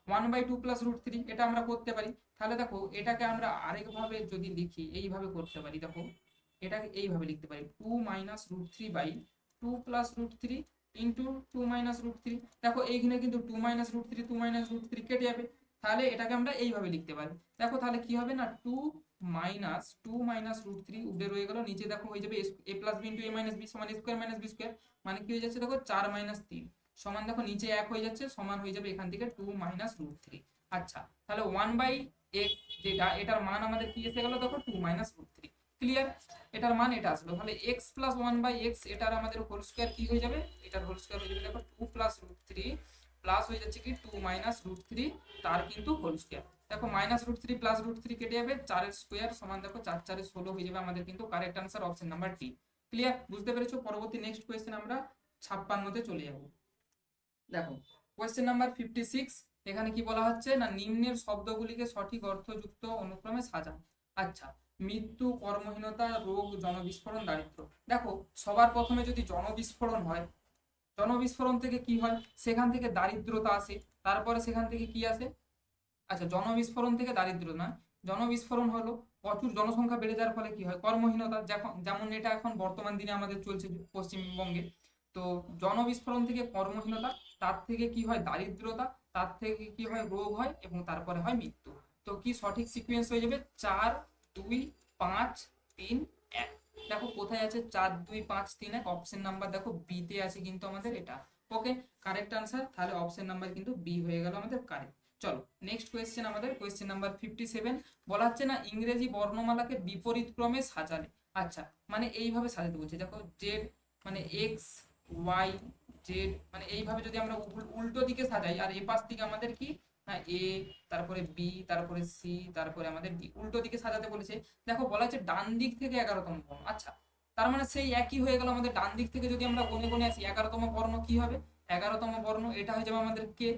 1/2 প্লাস √3, এটা আমরা করতে পারি। তাহলে দেখো এটাকে আমরা আরেকভাবে যদি লিখি, এইভাবে করতে পারি। দেখো এটাকে এইভাবে লিখতে পারি, 2 মাইনাস √3/2 প্লাস √3 ইন্টু 2 মাইনাস √3। দেখো এইখানে কিন্তু 2 মাইনাস √3 কেটে যাবে, তাহলে এটাকে আমরা এইভাবে লিখতে পারি। দেখো তাহলে কি হবে না, 2 মাইনাস √3 উপরে রয়ে গেল, নিচে দেখো হয়ে যাবে a plus b into a minus b সমান a square minus b square, মানে কি হয়ে যাচ্ছে দেখো 4 মাইনাস 3 সমান, দেখো নিচে 1 হয়ে যাচ্ছে, সমান হয়ে যাবে এখান থেকে 2 মাইনাস √3। আচ্ছা, তাহলে 1/x যেটা, এটার মান আমাদের কি এসে গেল দেখো 2 মাইনাস √3। ক্লিয়ার, এটার মান এটা আসলো। তাহলে x প্লাস 1/x এটার আমাদের হোল স্কোয়ার কি হয়ে যাবে, এটার হোল স্কোয়ার হয়ে যাবে দেখো 2 প্লাস √3 প্লাস হয়ে যাচ্ছে কি 2 মাইনাস √3 তার কিন্তু হোল স্কোয়ার। দেখো মাইনাস √3 প্লাস √3 কেটে যাবে, 4 এর স্কোয়ার সমান দেখো 4 4 16 হয়ে যাবে আমাদের কিন্তু correct answer option number D. Clear, বুঝতে পেরেছো? পরবর্তী নেক্সট কোয়েশ্চেন আমরা 56তে চলে যাব। দেখো কোয়েশ্চেন নাম্বার 56, এখানে কি বলা হচ্ছে না, নিম্নের শব্দগুলিকে সঠিক অর্থযুক্ত অনুক্রমে সাজান। আচ্ছা, মৃত্যু, কর্মহীনতা, রোগ, জনবিস্ফোরণ, দারিদ্র। দেখো সবার প্রথমে যদি জনবিস্ফোরণ হয়, জনবিস্ফোরণ থেকে কি হয়, সেখান থেকে দারিদ্রতা আসে, তারপরে সেখান থেকে কি আসে, আচ্ছা জনবিস্ফোরণ থেকে দারিদ্র না, জনবিস্ফোরণ হলো প্রচুর জনসংখ্যা বেড়ে যাওয়ার ফলে কি হয়, কর্মহীনতা, যেমন এটা এখন বর্তমান দিনে আমাদের চলছে পশ্চিমবঙ্গে। তো জনবিস্ফোরণ থেকে কর্মহীনতা, তার থেকে কি হয় দারিদ্রতা, তার থেকে কি হয় রোগ হয়, এবং তারপরে হয় মৃত্যু। তো কি সঠিক সিকোয়েন্স হয়ে যাবে 4 2 5 3 1। দেখো কোথায় আছে 4 2 5 3 1, অপশন নাম্বার দেখো বি তে আছে কিন্তু আমাদের এটা। ওকে, কারেক্ট আনসার, তাহলে অপশন নাম্বার কিন্তু বি হয়ে গেল আমাদের কারেক্ট। চলো নেক্সট কোয়েশ্চেন, আমাদের কোয়েশ্চেন নাম্বার 57, বলা হচ্ছে না ইংরেজি বর্ণমালাকে বিপরীত ক্রমে সাজালে। আচ্ছা, মানে এইভাবে সাজাতে বলছে, দেখো জেড মানে এক্স ওয়াই জেড, মানে এইভাবে যদি আমরা উল্টো দিকে সাজাই, আর এ পাশ থেকে আমাদের কি এ, তারপরে বি, তারপরে সি, তারপরে আমাদের ডি, উল্টো দিকে সাজাতে বলেছে। দেখো বলা হচ্ছে ডান দিক থেকে 11তম বর্ণ। আচ্ছা, তার মানে সেই একই হয়ে গেল আমাদের, ডান দিক থেকে যদি আমরা গুনে গুনে আসি 11তম বর্ণ কি হবে, 11তম বর্ণ এটা হয়ে যাবে আমাদের কে,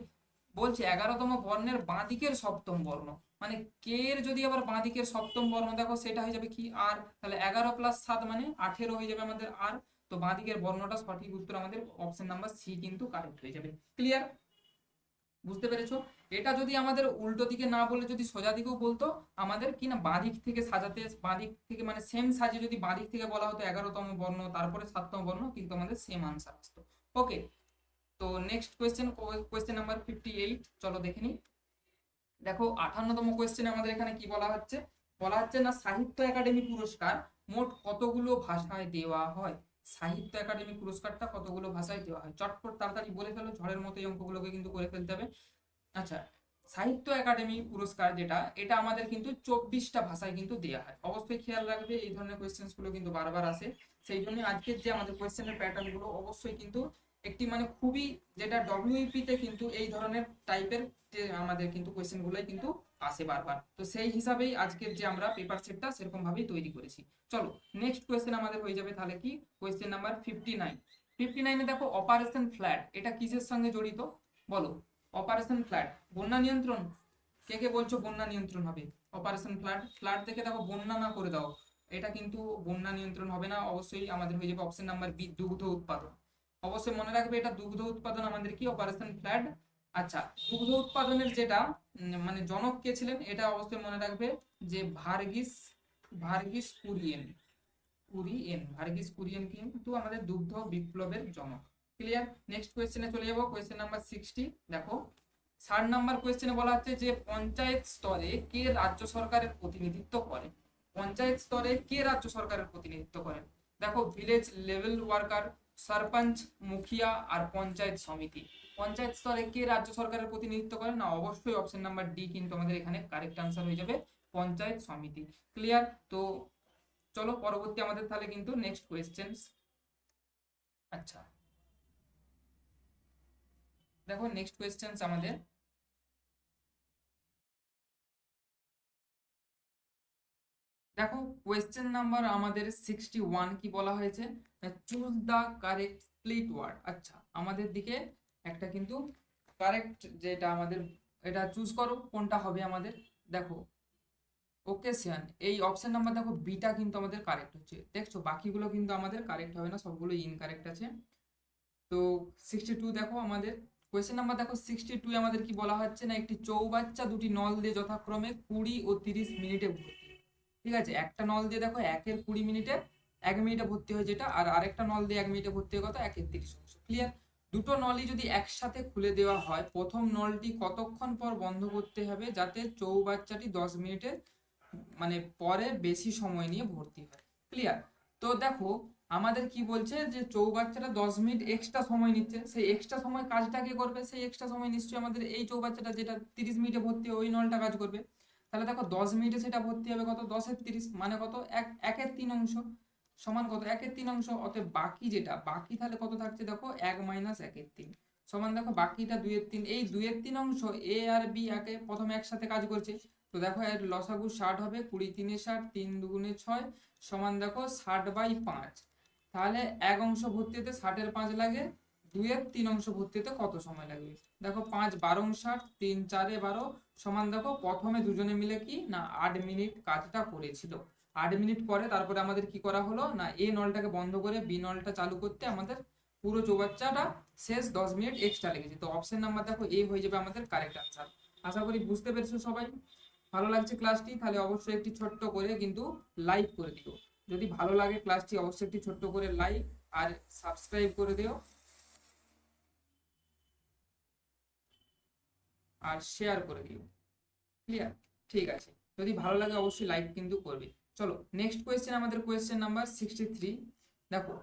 বলছে 11তম বর্ণের বাঁ দিকের সপ্তম বর্ণ, মানে কে এর যদি আবার বাঁ দিকের সপ্তম বর্ণ দেখো সেটা হয়ে যাবে কি আর, তাহলে 11 প্লাস 7 মানে 18 হয়ে যাবে আমাদের আর। তো বাঁ দিকের বর্ণটা সঠিক উত্তর আমাদের অপশন নাম্বার সি কিন্তু কারেক্ট হয়ে যাবে। ক্লিয়ার, বুঝতে পেরেছো? এটা যদি আমাদের উল্টো দিকে না বলে যদি সোজা দিকেও বলতো, আমাদের কি না বাঁ দিক থেকে সাজাতে, বাঁ দিক থেকে মানে সেম সাজিয়ে যদি বাঁ দিক থেকে বলা হতো 11তম বর্ণ তারপরে 7তম বর্ণ, কিন্তু আমাদের সেম আনসার আসতো। ওকে, তো নেক্সট কোয়েশ্চেন, কোয়েশ্চেন নাম্বার 58, চলো দেখে নিই। দেখো 58তম কোয়েশ্চেন আমাদের এখানে কি বলা হচ্ছে, বলা হচ্ছে না সাহিত্য একাডেমি পুরস্কার মোট কতগুলো ভাষায় দেওয়া হয়। সাহিত্য একাডেমি পুরস্কারটা কতগুলো ভাষায় দেওয়া হয়, চটপট তাড়াতাড়ি বলে ফেলো, ঝড়ের মতো এই অঙ্কগুলোকে কিন্তু করে ফেলতে হবে। আচ্ছা, সাহিত্য একাডেমি পুরস্কার যেটা, এটা আমাদের কিন্তু 24টা ভাষায় কিন্তু দেওয়া হয়। অবশ্যই খেয়াল রাখবে, এই ধরনের কোয়েশ্চেন্স গুলো কিন্তু বারবার আসে, সেই জন্য আজকের যে আমাদের কোয়েশ্চেনের প্যাটার্ন গুলো অবশ্যই কিন্তু একটি মানে খুবই, যেটা ডব্লিউপি তে কিন্তু এই ধরনের টাইপের যে আমাদের কিন্তু কোয়েশ্চেন গুলোই কিন্তু আসে বারবার, তো সেই হিসাবেই আজকের যে আমরা পেপার সেটটা সেরকম ভাবেই তৈরি করেছি। চলো নেক্সট কোয়েশ্চেন আমাদের হয়ে যাবে তাহলে কি, কোয়েশ্চেন নাম্বার 59। 59-এ দেখো অপারেশন ফ্ল্যাট এটা কিসের সঙ্গে জড়িত, বলো। অপারেশন ফ্ল্যাট, বন্যা নিয়ন্ত্রণ, কে কে বলছো বন্যা নিয়ন্ত্রণ হবে, অপারেশন ফ্ল্যাট, ফ্ল্যাট দেখে দেখো বন্যা না করে দাও, এটা কিন্তু বন্যা নিয়ন্ত্রণ হবে না, অবশ্যই আমাদের হয়ে যাবে অপশন নাম্বার বি, দুগ্ধ উৎপাদন। অবশ্যই মনে রাখবে এটা দুগ্ধ উৎপাদন আমাদের কি অপারেশন ফ্ল্যাট। আচ্ছা, দুগ্ধ উৎপাদনের যেটা মানে জনক কে ছিলেন, এটা অবশ্যই মনে রাখবে যে ভার্গিস, ভার্গিস ভার্গিস কুরিয়েন কিন্তু আমাদের দুগ্ধ বিপ্লবের জনক। ক্লিয়ার, নেক্সট কোয়েশ্চেনে চলে যাবো, কোয়েশ্চেন নাম্বার 60। দেখো 60 নাম্বার কোয়েশ্চেনে বলা হচ্ছে যে পঞ্চায়েত স্তরে কে রাজ্য সরকারের প্রতিনিধিত্ব করে। পঞ্চায়েত স্তরে কে রাজ্য সরকারের প্রতিনিধিত্ব করেন, দেখো ভিলেজ লেভেল ওয়ার্কার, সরপঞ্চ, মুখিয়া আর পঞ্চায়েত সমিতি। পঞ্চায়েত স্তরে কে রাজ্য সরকারের প্রতিনিধিত্ব করেন না, অবশ্যই অপশন নাম্বার ডি কিন্তু আমাদের এখানে কারেক্ট আনসার হয়ে যাবে, পঞ্চায়েত সমিতি। ক্লিয়ার, তো চলো পরবর্তী আমাদের তাহলে কিন্তু নেক্সট কোয়েশ্চেন। আচ্ছা, দেখো নেক্সট কোয়েশ্চেন আমাদের, দেখো কোয়েশ্চেন নাম্বার আমাদের 61 কি বলা হয়েছে, choose the correct split word. আচ্ছা, আমাদের দিকে একটা কিন্তু কারেক্ট যেটা আমাদের, এটা চুজ করো কোনটা হবে আমাদের। দেখো ওকেশন, এই অপশন নাম্বার দেখো বিটা কিন্তু আমাদের কারেক্ট হচ্ছে, দেখছো বাকিগুলো কিন্তু আমাদের কারেক্ট হবে না, সবগুলো ইনকারেক্ট আছে। তো 62 দেখো আমাদের কোয়েশ্চেন নাম্বার দেখো 62 আমাদের কি বলা হচ্ছে না, একটি চৌবাচ্চা দুটি নল দিয়ে যথাক্রমে 20 ও 30 মিনিটে ভর্তি। ঠিক আছে, একটা নল দিয়ে দেখো 1 মিনিটে 1 মিনিটে ভর্তি হয় যেটা, আর আরেকটা নল দিয়ে 1 মিনিটে ভর্তি হয় কত, 1/30 ক্লিয়ার। দুটো নলই যদি একসাথে খুলে দেওয়া হয়, প্রথম নলটি কতক্ষণ পর বন্ধ করতে হবে যাতে চৌবাচ্চাটি 10 মিনিটে মানে পরে বেশি সময় নিয়ে ভর্তি হয়, ক্লিয়ার। তো দেখো আমাদের কি বলছে যে চৌবাচ্চাটা 10 মিনিট এক্সট্রা সময় নিচ্ছে, সেই এক্সট্রা সময় কাজটা কে করবে, সেই এক্সট্রা সময় নিশ্চয়ই আমাদের এই চৌবাচ্চাটা যেটা 30 মিনিটে ভর্তি হয়, ওই নলটা কাজ করবে। তাহলে দেখো 10 মিনিটে সেটা ভর্তি হবে কত, 10/30 মানে কত, 1/3 সমান কত, 1/3। অতএব বাকি যেটা বাকি তাহলে কত থাকছে দেখো 1 - 1/3 সমান দেখো বাকিটা 2/3। এই 2/3 এ আর বি একে প্রথমে একসাথে কাজ করছে, তো দেখো এর লসাগু 60 হবে, 20 × 3 = 60, 3 × 2 = 6 সমান দেখো 60/5। তাহলে এক অংশ ভর্তি হতে 60-এর 5 লাগে, 2/3 অংশ ভর্তি হতে কত সময় লাগবে, দেখো 5 × 12 = 60, 3 × 4 = 12 সমান দেখো প্রথমে দুজনে মিলে কি না 8 মিনিট কাজটা করেছিল। 8 মিনিট পরে তারপরে আমাদের কি করা হলো না, এ নলটাকে বন্ধ করে বি নলটা চালু করতে আমাদের পুরো চৌবাচ্চাটা শেষ 10 মিনিট এক্সট্রা লেগেছে। তো অপশন নাম্বার দেখো এ হয়ে যাবে আমাদের কারেক্ট আনসার। আশা করি বুঝতে পেরেছো সবাই। ভালো লাগছে ক্লাসটি, তাহলে অবশ্যই একটি ছোট্ট করে কিন্তু লাইক করে দিও। যদি ভালো লাগে ক্লাসটি অবশ্যই একটি ছোট্ট করে লাইক আর সাবস্ক্রাইব করে দিও আর শেয়ার করে দিও, ক্লিয়ার। ঠিক আছে, যদি ভালো লাগে অবশ্যই লাইক কিন্তু করবে। চলো নেক্সট কোয়েশ্চেন, আমাদের কোয়েশ্চেন নাম্বার 63। দেখো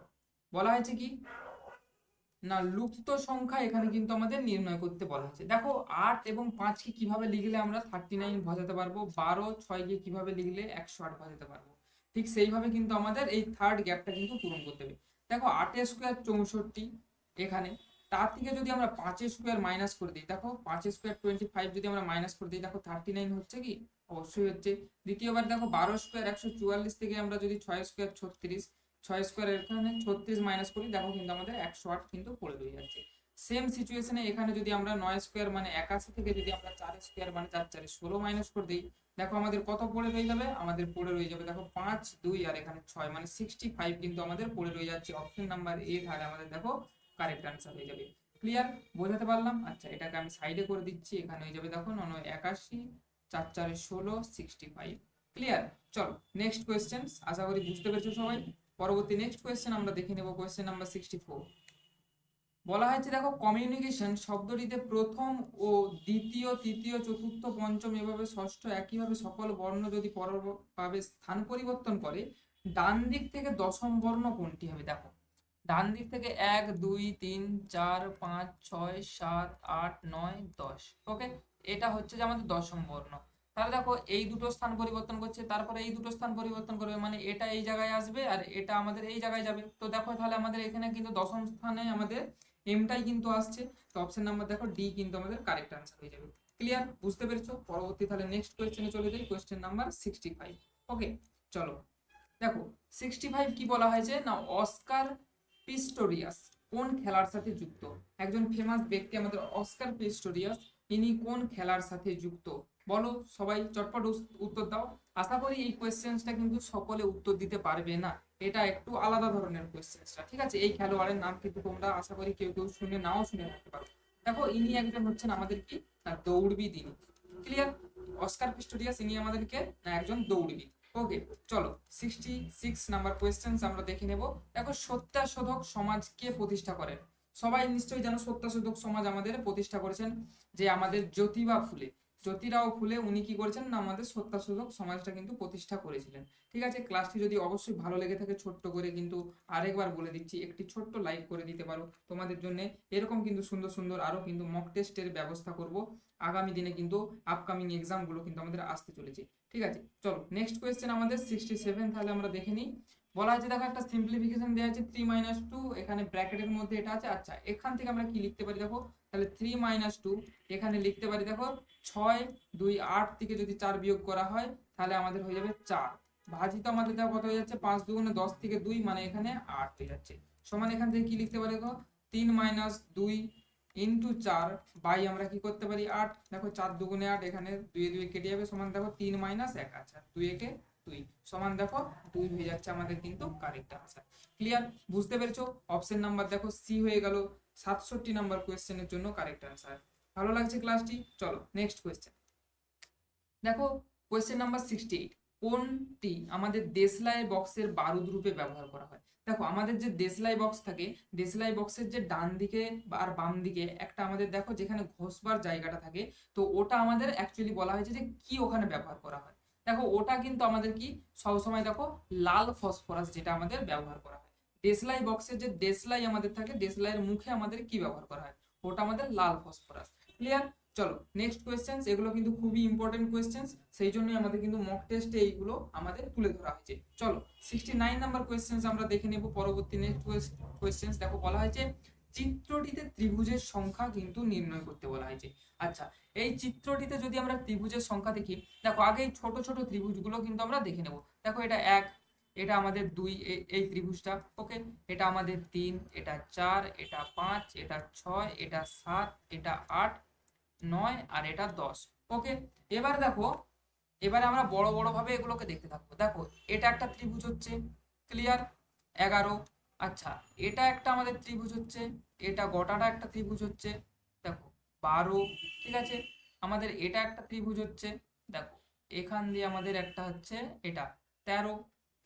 বলা হয়েছে কি না, লুপ্ত সংখ্যা এখানে কিন্তু আমাদের নির্ণয় করতে বলা হয়েছে। দেখো 8 এবং 5 কে কিভাবে লিখলে আমরা 39 বসাতে পারবো, 12 6 কে কিভাবে লিখলে 108 বসাতে পারবো, ঠিক সেইভাবে কিন্তু আমাদের এই থার্ড গ্যাপটা কিন্তু পূরণ করতে হবে। দেখো 8 স্কোয়ার 64 এখানে, তার থেকে যদি আমরা 5 স্কোয়ার মাইনাস করে দিই, দেখো 5 স্কোয়ার 25 যদি আমরা মাইনাস করে দিই, দেখো 39 হচ্ছে কি, অবশ্যই হচ্ছে। দ্বিতীয়বার দেখো 12 স্কোয়ার 144 থেকে আমরা যদি 6 স্কোয়ার 36, 6 স্কোয়ার এখানে 36 মাইনাস করি, দেখো কিন্তু আমাদের 108 কিন্তু পড়ে রয়ে যাচ্ছে। সেম সিচুয়েশনে এখানে যদি আমরা 9 স্কোয়ার মানে 81 থেকে যদি আমরা 4 স্কোয়ার মানে 4 4 16 মাইনাস করে দিই, দেখো আমাদের কত পড়ে রয়ে যাবে, আমাদের পড়ে রয়ে যাবে দেখো 5 2 আর এখানে 6 মানে 65 কিন্তু আমাদের পড়ে রয়ে যাচ্ছে। অপশন নাম্বার এ তাহলে আমাদের দেখো কারেক্ট আনসার হয়ে যাবে। ক্লিয়ার, বোঝাতে পারলাম? আচ্ছা এটাকে আমি সাইডে করে দিচ্ছি, এখানে হয়ে যাবে দেখো 9 81 4 4 16 65। ক্লিয়ার। চলো নেক্সট কোয়েশ্চেন, আশা করি বুঝতে পেরেছো সবাই। পরবর্তী নেক্সট কোয়েশ্চেন আমরা দেখে নেব, কোয়েশ্চেন নাম্বার 64। বলা হয়েছে দেখো কমিউনিকেশন শব্দটিতে প্রথম ও দ্বিতীয় তৃতীয় চতুর্থ পঞ্চম এভাবে ষষ্ঠ একইভাবে সকল বর্ণ যদি পরভাবে স্থান পরিবর্তন করে, ডান দিক থেকে দশম বর্ণ কোনটি হবে। দেখো ডান দিক থেকে 1 2 3 4 5 6 7 8 9 10, ওকে, এটা হচ্ছে যে আমাদের দশম বর্ণ। তাহলে দেখো এই দুটো স্থান পরিবর্তন করছে, তারপরে এই দুটো স্থান পরিবর্তন করবে, মানে এটা এই জায়গায় আসবে আর এটা আমাদের এই জায়গায় যাবে। তো দেখো তাহলে আমাদের এখানে কিন্তু দশম স্থানে আমাদের এমটাই কিন্তু আসছে। তো অপশন নাম্বার দেখো ডি কিন্তু আমাদের কারেক্ট আনসার হয়ে যাবে। ক্লিয়ার, বুঝতে পেরেছো? পরবর্তী তাহলে নেক্সট কোয়েশ্চেনে চলে যাই, কোয়েশ্চেন নাম্বার 65। ওকে চলো দেখো 65 কি বলা হয়েছে না, অস্কার পিস্টোরিয়াস কোন খেলার সাথে যুক্ত। একজন ফেমাস ব্যক্তি আমাদের অস্কার পিস্টোরিয়াস, ইনি কোন খেলার সাথে যুক্ত, বলো সবাই চটপট উত্তর দাও। আশা করি এই কোয়েশ্চেনটা কিন্তু সকলে উত্তর দিতে পারবে না, এটা একটু আলাদা ধরনের কোয়েশ্চেনটা, ঠিক আছে। এই খেলোয়াড়ের নাম কিন্তু তোমরা আশা করি কেউ কেউ শুনে নাও শুনে রাখতে পারো। দেখো ইনি একজন হচ্ছেন আমাদের কি না দৌড়বিদ ইনি, ক্লিয়ার। অস্কার পিস্টোরিয়াস ইনি আমাদেরকে একজন দৌড়বিদ। ওকে চলো 66 নাম্বার কোয়েশ্চেন্স আমরা দেখে নেব। দেখো সত্যাশোধক সমাজ কে প্রতিষ্ঠা করেন। সবাই নিশ্চয়ই জানো সত্যাশোধক সমাজ আমাদের প্রতিষ্ঠা করেছেন যে আমাদের জ্যোতিবা ফুলে, জ্যোতিরাও ফুলে, উনি কি করেছেন না আমাদের সত্যাশোধক সমাজটা কিন্তু প্রতিষ্ঠা করেছিলেন। ঠিক আছে, ক্লাসটি যদি অবশ্যই ভালো লেগে থাকে ছোট্ট করে কিন্তু আরেকবার বলে দিচ্ছি, একটি ছোট্ট লাইক করে দিতে পারো। তোমাদের জন্য এরকম কিন্তু সুন্দর সুন্দর আরো কিন্তু মক টেস্টের ব্যবস্থা করব আগামী দিনে, কিন্তু আপকামিং এক্সাম গুলো কিন্তু আমাদের আসতে চলেছে। ঠিক আছে চলো নেক্সট কোয়েশ্চেন আমাদের 67, তাহলে আমরা দেখে নিই। বলা আছে দেখো একটা সিম্পলিফিকেশন দেওয়া আছে 3 - 2, এখানে ব্র্যাকেটের মধ্যে এটা আছে। আচ্ছা এখান থেকে আমরা কি লিখতে পারি দেখো, তাহলে 3 - 2 এখানে লিখতে পারি দেখো 6 2 8 থেকে যদি 4 বিয়োগ করা হয় তাহলে আমাদের হয়ে যাবে 4, ভাজিত আমাদের দেখো কত হয়ে যাচ্ছে 5 2 10 থেকে 2 মানে এখানে 8 হয়ে যাচ্ছে, সমান এখান থেকে কি লিখতে পারি দেখো 3 - 2 ইন্টু 4 বাই আমরা কি করতে পারি 8। দেখো 4 দুগুণে 8, এখানে 2 এ 2 কেটে যাবে, সমান দেখো 3 মাইনাস 1, আচ্ছা 2 একে 2 সমান দেখো 2 হয়ে যাচ্ছে আমাদের কিন্তু কারেক্ট আনসার। ক্লিয়ার? বুঝতে পেরেছো? অপশন নাম্বার দেখো সি হয়ে গেল 67 নাম্বার কোয়েশ্চেনের জন্য কারেক্ট আনসার। ভালো লাগছে ক্লাসটি? চলো নেক্সট কোয়েশ্চেন দেখো। কোয়েশ্চেন নাম্বার 68, কোনটি আমাদের দেশলাই বক্সের বারুদ রূপে ব্যবহার করা হয়? দেখো আমাদের যে দেশলাই বক্স থাকে, দেশলাই বক্সের যে ডান দিকে আর বাম দিকে একটা আমাদের দেখো যেখানে ঘষবার জায়গাটা থাকে, তো ওটা আমাদের অ্যাকচুয়ালি বলা হয়েছে যে কি ওখানে ব্যবহার করা হয়। দেখো ওটা কিন্তু আমাদের কি সবসময় দেখো লাল ফসফরাস যেটা আমাদের ব্যবহার করা হয়। দেশলাই বক্সের যে দেশলাই আমাদের থাকে, দেশলাইয়ের মুখে আমাদের কি ব্যবহার করা হয়, ওটা আমাদের লাল ফসফরাস। ক্লিয়ার? চলো নেক্সট কোয়েশ্চেন্স, এগুলো কিন্তু খুবই ইম্পর্টেন্ট কোয়েশ্চেন্স, সেই জন্যই আমাদের কিন্তু মক টেস্টে এইগুলো আমাদের তুলে ধরা হয়েছে। চলো 69 নাম্বার কোয়েশ্চেন্স আমরা দেখে নেব। পরবর্তী নেক্সট কোয়েশ্চেন্স দেখো বলা হয়েছে চিত্রটিতে ত্রিভুজের সংখ্যা কিন্তু নির্ণয় করতে বলা হয়েছে। আচ্ছা এই চিত্রটিতে যদি আমরা ত্রিভুজের সংখ্যা দেখি, দেখো আগে এই ছোট ছোট ত্রিভুজগুলো কিন্তু আমরা দেখে নেব। দেখো এটা 1, এটা আমাদের 2, এই ত্রিভুজটা, ওকে, এটা আমাদের 3, এটা 4, এটা 5, এটা 6, এটা 7, এটা 8, 9 আর এটা 10, ওকে। এবার দেখো এবারে আমরা বড় বড় ভাবে এগুলোকে দেখতে থাকবো। দেখো এটা একটা ত্রিভুজ হচ্ছে, ক্লিয়ার, 11। আচ্ছা এটা একটা আমাদের ত্রিভুজ হচ্ছে, এটা গোটাটা একটা ত্রিভুজ হচ্ছে, দেখো 12, ঠিক আছে। আমাদের এটা একটা ত্রিভুজ হচ্ছে, দেখো এখান দিয়ে আমাদের একটা হচ্ছে এটা 13,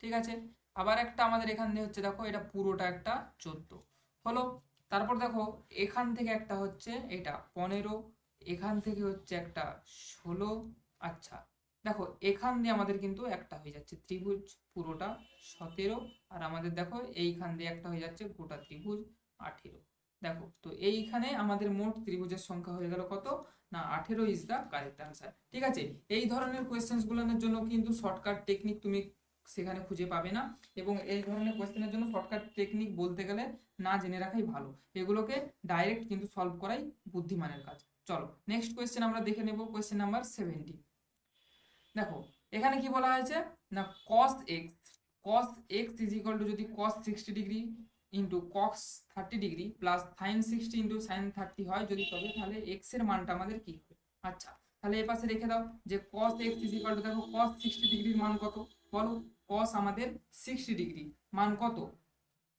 ঠিক আছে। আবার একটা আমাদের এখান দিয়ে হচ্ছে, দেখো এটা পুরোটা একটা 14 হলো। তারপর দেখো এখান থেকে একটা হচ্ছে এটা 15, এখান থেকে হচ্ছে একটা 16। আচ্ছা দেখো এখান দিয়ে আমাদের কিন্তু একটা হয়ে যাচ্ছে ত্রিভুজ পুরোটা 17, আর আমাদের দেখো এইখান দিয়ে একটা হয়ে যাচ্ছে গোটা ত্রিভুজ 18। দেখো তো এইখানে আমাদের মোট ত্রিভুজের সংখ্যা হয়ে গেল কত না 18 ইজ দা কারেক্ট আনসার। ঠিক আছে, এই ধরনের কোয়েশ্চেন্স গুলোর জন্য কিন্তু শর্টকাট টেকনিক তুমি সেখানে খুঁজে পাবে না, এবং এই ধরনের কোয়েশ্চেনের জন্য শর্টকাট টেকনিক বলতে গেলে না জেনে রাখাই ভালো। এগুলোকে ডাইরেক্ট কিন্তু সলভ করাই বুদ্ধিমানের কাজ। চলো নেক্সট কোয়েশ্চেন আমরা দেখে নেব, কোয়েশ্চেন নাম্বার 70। দেখো এখানে কি বলা হয়েছে না cos x, cos x is equal to যদি cos 60 degree into cos 30 degree plus sin 60 into sin 30 হয় যদি, তবে তাহলে x এর মানটা আমাদের কি হবে। আচ্ছা তাহলে এই পাশে রেখে দাও যে cos x is equal to, দেখো cos 60 ডিগ্রির মান কত বলো, cos আমাদের 60 ডিগ্রি মান কত,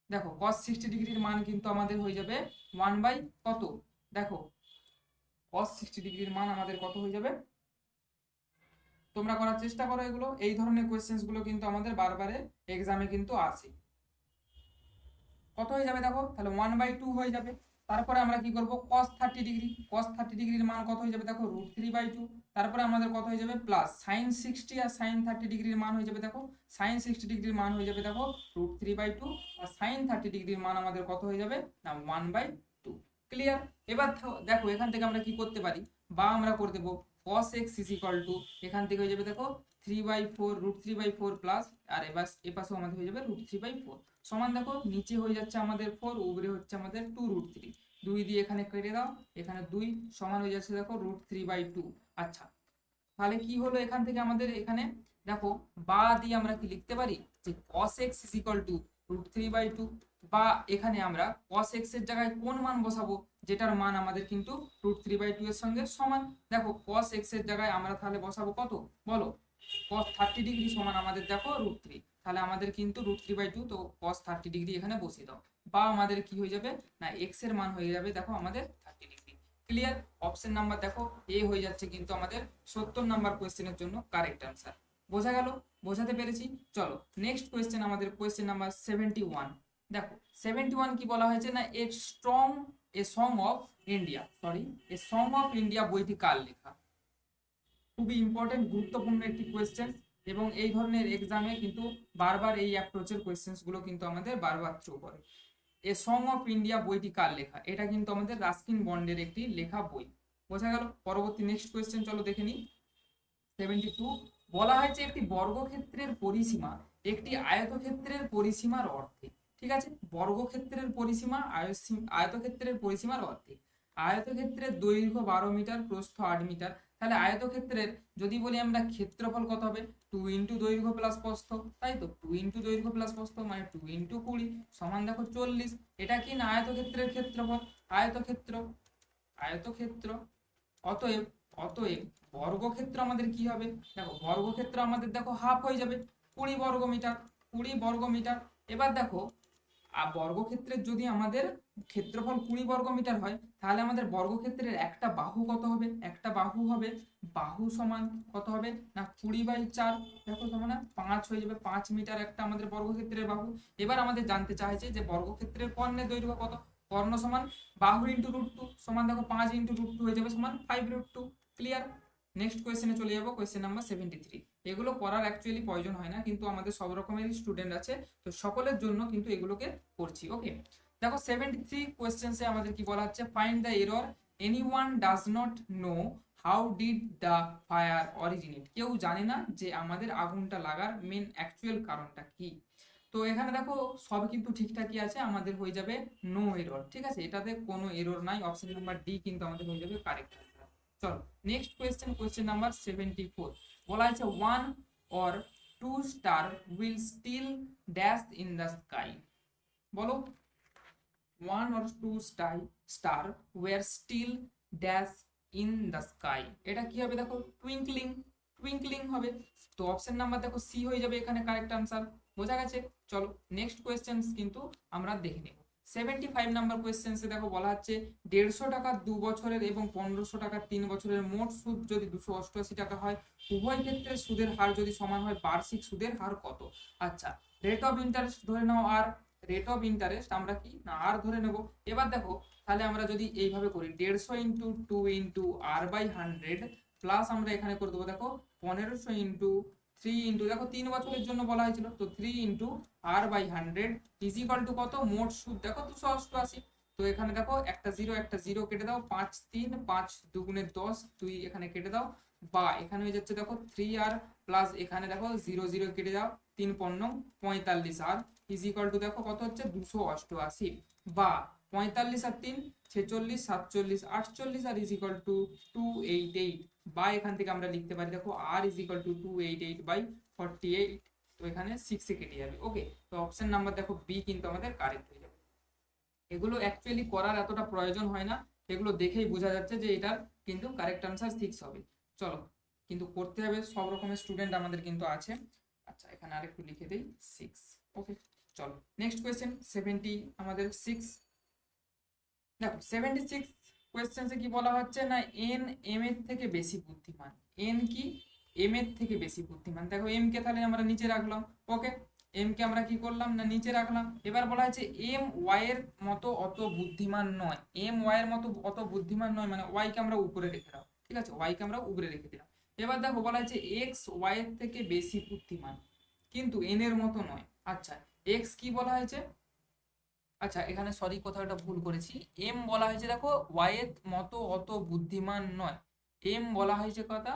দেখো cos 60 ডিগ্রির মান কিন্তু আমাদের হয়ে যাবে 1 বাই কত, দেখো cos 60 ডিগ্রির মান আমাদের কত হয়ে যাবে, তোমরা করার চেষ্টা করো এগুলো। এই ধরনের কোয়েশ্চেন্স গুলো কিন্তু আমাদের বারবারে এক্সামে কিন্তু আসে। কত হয়ে যাবে দেখো, তাহলে 1/2 হয়ে যাবে। তারপরে আমরা কি করব cos 30 ডিগ্রি, cos 30 ডিগ্রির মান কত হয়ে যাবে দেখো √3/2। তারপরে আমাদের কত হয়ে যাবে প্লাস sin 60 আর sin 30 ডিগ্রির মান হয়ে যাবে, দেখো sin 60 ডিগ্রির মান হয়ে যাবে দেখো √3/2, আর sin 30 ডিগ্রির মান আমাদের কত হয়ে যাবে না 1/2। ক্লিয়ার? এবার দেখো এখান থেকে আমরা কি করতে পারি, বা আমরা করে দেবো cos x is equal two, এখান থেকে হয়ে যাবে দেখো 3/4 √3/4 প্লাস, আর এবার এপাশেও আমাদের হয়ে যাবে √3/4 সমান, দেখো নিচে হয়ে যাচ্ছে আমাদের 4, উপরে হচ্ছে আমাদের 2√3, 2 দিয়ে এখানে কেটে দাও, এখানে 2 সমান হয়ে যাচ্ছে দেখো √3/2। আচ্ছা তাহলে কি হলো এখান থেকে আমাদের এখানে দেখো বা দিয়ে আমরা কি লিখতে পারি যে cos x is equal two √3/2, বা এখানে আমরা cos x এর জায়গায় কোন মান বসাবো যেটার মান আমাদের কিন্তু √3/2 এর সঙ্গে সমান। দেখো cos x এর জায়গায় আমরা তাহলে বসাবো কত বলো, cos 30 ডিগ্রি সমান আমাদের দেখো √3, তাহলে আমাদের কিন্তু √3/2, তো cos 30 ডিগ্রি এখানে বসিয়ে দাও, বা আমাদের কি হয়ে যাবে না x এর মান হয়ে যাবে দেখো আমাদের 30 ডিগ্রি। ক্লিয়ার? অপশন নাম্বার দেখো এ হয়ে যাচ্ছে কিন্তু আমাদের 70 নাম্বার কোয়েশ্চেনের জন্য কারেক্ট আনসার। বোঝা গেল? বোঝাতে পেরেছি? চলো নেক্সট কোয়েশ্চেন আমাদের কোয়েশ্চেন নাম্বার 71। দেখো 71 কি বলা হয়েছে না a song of India, a song of India বইটি কার লেখা। খুবই ইম্পর্টেন্ট গুরুত্বপূর্ণ একটি কোয়েশ্চেন, এবং এই ধরনের এক্সামে কিন্তু বারবার এই অ্যাপ্রোচের কোয়েশ্চেন্স গুলো কিন্তু আমাদের বারবার থ্রো করে। এ সং অফ ইন্ডিয়া বইটি কার লেখা, এটা কিন্তু আমাদের রাস্কিন বন্ডের একটি লেখা বই। বোঝা গেল? পরবর্তী নেক্সট কোয়েশ্চেন চলো দেখে নিই। 72 বলা হয়েছে একটি বর্গক্ষেত্রের পরিসীমা একটি আয়তক্ষেত্রের পরিসীমার অর্ধেক। ঠিক আছে, বর্গক্ষেত্রের পরিসীমা আয়তক্ষেত্রের পরিসীমার অর্ধেক। আয়তক্ষেত্রের দৈর্ঘ্য 12 মিটার, প্রস্থ 8 মিটার। তাহলে আয়তক্ষেত্রের যদি বলি আমরা ক্ষেত্রফল কত হবে, 2 ইন্টু দৈর্ঘ্য প্লাস প্রস্থ, তাই তো 2 ইন্টু দৈর্ঘ্য প্লাস প্রস্থ মানে 2 ইন্টু 20 সমান দেখো 40। এটা কি না আয়তক্ষেত্রের ক্ষেত্রফল, আয়তক্ষেত্র। আয়তক্ষেত্র। অতএব অতএব বর্গক্ষেত্র আমাদের কি হবে, দেখো বর্গক্ষেত্র আমাদের দেখো হাফ হয়ে যাবে 20 বর্গমিটার, 20 বর্গমিটার। এবার দেখো বর্গক্ষেত্রের যদি আমাদের ক্ষেত্রফল 20 বর্গমিটার হয়, তাহলে আমাদের বর্গক্ষেত্রের একটা বাহু কত হবে, একটা বাহু হবে, বাহু সমান কত হবে না 20/4, দেখো সমান 5 হয়ে যাবে, 5 মিটার একটা আমাদের বর্গক্ষেত্রের বাহু। এবার আমাদের জানতে চাইছে যে বর্গক্ষেত্রের কর্ণের দৈর্ঘ্য কত, কর্ণ সমান বাহু ইন্টু √2 সমান দেখো 5 ইন্টু √2 হয়ে যাবে সমান 5√2। ক্লিয়ার। নেক্সট কোয়েশ্চেনে চলে যাবো, কোয়েশ্চেন নাম্বার 73। এগুলো করার অ্যাকচুয়ালি প্রয়োজন হয় না, কিন্তু আমাদের সব রকমেরই স্টুডেন্ট আছে, তো সকলের জন্য কিন্তু এগুলোকে করছি। ওকে, দেখো 73 কোয়েশ্চেন্সে আমাদের কি বলা হচ্ছে, find the error anyone does not know how did the fire originate. কেউ জানে না যে আমাদের আগুনটা লাগার মেন অ্যাকচুয়াল কারণটা কি। তো এখানে দেখো সব কিন্তু ঠিকঠাকই আছে, আমাদের হয়ে যাবে নো এরর। ঠিক আছে, এটাতে কোনো এরর নাই, অপশন নাম্বার ডি কিন্তু আমাদের হয়ে যাবে কারেক্ট। চলো নেক্সট কোয়েশ্চেন, কোয়েশ্চেন নাম্বার 74। বলা আছে 1 or 2 star will still dash in the sky. বলো 1 or 2 star were still dash in the sky, এটা কি হবে দেখো টুইঙ্কলিং, টুইঙ্কলিং হবে। তো অপশন নাম্বার দেখো সি হয়ে যাবে এখানে কারেক্ট আনসার। বোঝা গেছে। চলো নেক্সট কোয়েশ্চেন কিন্তু আমরা দেখে নেব। 75 নাম্বার কোয়েশ্চেন্সে দেখো বলা হচ্ছে 150 টাকা 2 বছরের এবং 1500 টাকা 3 বছরের মোট সুদ যদি 288 টাকা হয়, উভয় ক্ষেত্রে সুদের হার যদি সমান হয়, বার্ষিক সুদের হার কত। আচ্ছা, রেট অফ ইন্টারেস্ট ধরে নাও আর, রেট অফ ইন্টারেস্ট আমরা কি না আর ধরে নেব। এবার দেখো তাহলে আমরা যদি এইভাবে করি 150 ইন্টু 2 ইন্টু r/100 প্লাস আমরা এখানে করে দেবো দেখো 1500 ইন্টু 3 ইন্টু দেখো 3 বছরের জন্য বলা হয়েছিল, তো 3 into r/100 is equal two কত, মোট সুদ দেখো 288। তো এখানে দেখো একটা জিরো কেটে দাও, 5 3 5 2 10, 2 এখানে কেটে দাও, বা এখানে হয়ে যাচ্ছে দেখো 3r প্লাস এখানে দেখো 0 কেটে দাও, 3 5 45 আর ইজ ইকুয়াল টু দেখো কত হচ্ছে 288, বা 45 আর 3 46 47 48 আর ইজ ইকুয়াল টু 288, বা এখান থেকে আমরা লিখতে পারি দেখো r ইজ ইকুয়াল টু 288/48। তো এখানে 6 এ কেটে যাবে। ওকে, তো অপশন নাম্বার দেখো বি কিন্তু আমাদের কারেক্ট হয়ে যাবে। এগুলো অ্যাকচুয়ালি করার এতটা প্রয়োজন হয় না, এগুলো দেখেই বোঝা যাচ্ছে যে এটার কিন্তু কারেক্ট আনসার 6 হবে। চলো, কিন্তু করতে হবে, সব রকমের স্টুডেন্ট আমাদের কিন্তু আছে। আচ্ছা, এখানে আরেকটু লিখে দেই 6। ওকে, চলো নেক্সট কোয়েশ্চেন 70 আমাদের 6। দেখো 76 কোয়েশ্চেন্সে কি বলা হচ্ছে না, এন এম এর থেকে বেশি বুদ্ধিমান। এন কি এম এর থেকে বেশি বুদ্ধিমান। দেখো এম কে তাহলে আমরা নিচে রাখলাম। ওকে, এম কে আমরা কি করলাম না নিচে রাখলাম। এবার বলা হয়েছে এম ওয়াই এর মতো অত বুদ্ধিমান নয়। এম ওয়াই এর মতো অত বুদ্ধিমান নয় মানে ওয়াই কে আমরা উপরে রেখে দাও। ঠিক আছে, ওয়াই কে আমরা উপরে রেখে দিলাম। এবার দেখো বলা হয়েছে এক্স ওয়াই এর থেকে বেশি বুদ্ধিমান কিন্তু এন এর মতো নয়। আচ্ছা, এক্স কি বলা হয়েছে, আচ্ছা এখানে সরি কথাটা ভুল করেছি, এম বলা হয়েছে দেখো ওয়াই এর মতো অত বুদ্ধিমান নয়। এম বলা হয়েছে কথা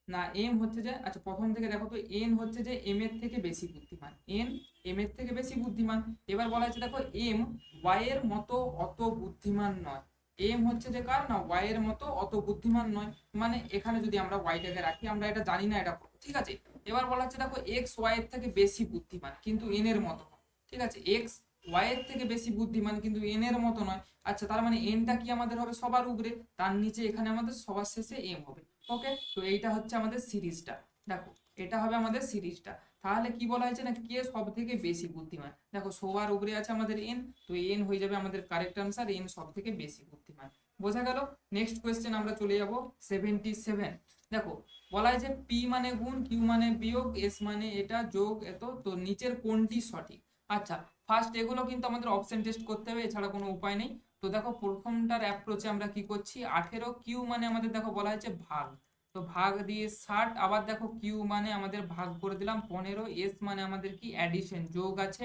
না, এম হচ্ছে যে, আচ্ছা প্রথম থেকে দেখো তো, এন হচ্ছে যে এম এর থেকে বেশি বুদ্ধিমান, এন এম এর থেকে বেশি বুদ্ধিমান। এবার বলা হয়েছে দেখো এম ওয়াই এর মতো অত বুদ্ধিমান নয়। এম হচ্ছে যে কার না ওয়াই এর মতো অত বুদ্ধিমান নয়, মানে এখানে যদি আমরা ওয়াইটাকে রাখি, আমরা এটা জানি না এটা কত। ঠিক আছে, এবার বলা হচ্ছে দেখো এক্স ওয়াই এর থেকে বেশি বুদ্ধিমান কিন্তু এন এর মতো নয়। ঠিক আছে, এক্স ওয়াই এর থেকে বেশি বুদ্ধিমান কিন্তু এন এর মতো নয়। আচ্ছা, তার মানে এনটা কি আমাদের হবে সবার উপরে, তার নিচে এখানে আমাদের সবার শেষে এম হবে। ওকে, তো এইটা হচ্ছে আমাদের সিরিজটা। দেখো এটা হবে আমাদের সিরিজটা। তাহলে কি বলা হয়েছে না কে সব থেকে বেশি বুদ্ধিমান, দেখো সবার উপরে আছে আমাদের এন, তো এন হয়ে যাবে আমাদের কারেক্ট আনসার, এন সব থেকে বেশি বুদ্ধিমান। বোঝা গেল। নেক্সট কোয়েশ্চেন আমরা চলে যাব 77। দেখো বলা হয়েছে পি মানে গুণ, কিউ মানে বিয়োগ, এস মানে এটা, যোগ এত, তো নিচের কোনটি সঠিক। আচ্ছা, ফার্স্ট এগুলো কিন্তু আমাদের অপশন টেস্ট করতে হবে, এছাড়া কোনো উপায় নেই। তো দেখো প্রথমটার অ্যাপ্রোচে আমরা কি করছি, 18, কিউ মানে আমাদের দেখো বলা হয়েছে ভাগ, তো ভাগ দিয়ে 60, আবার দেখো কিউ মানে আমাদের ভাগ করে দিলাম 15, এস মানে আমাদের কি অ্যাডিশন যোগ আছে,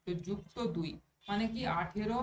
তো যুক্ত 2 মানে কি 18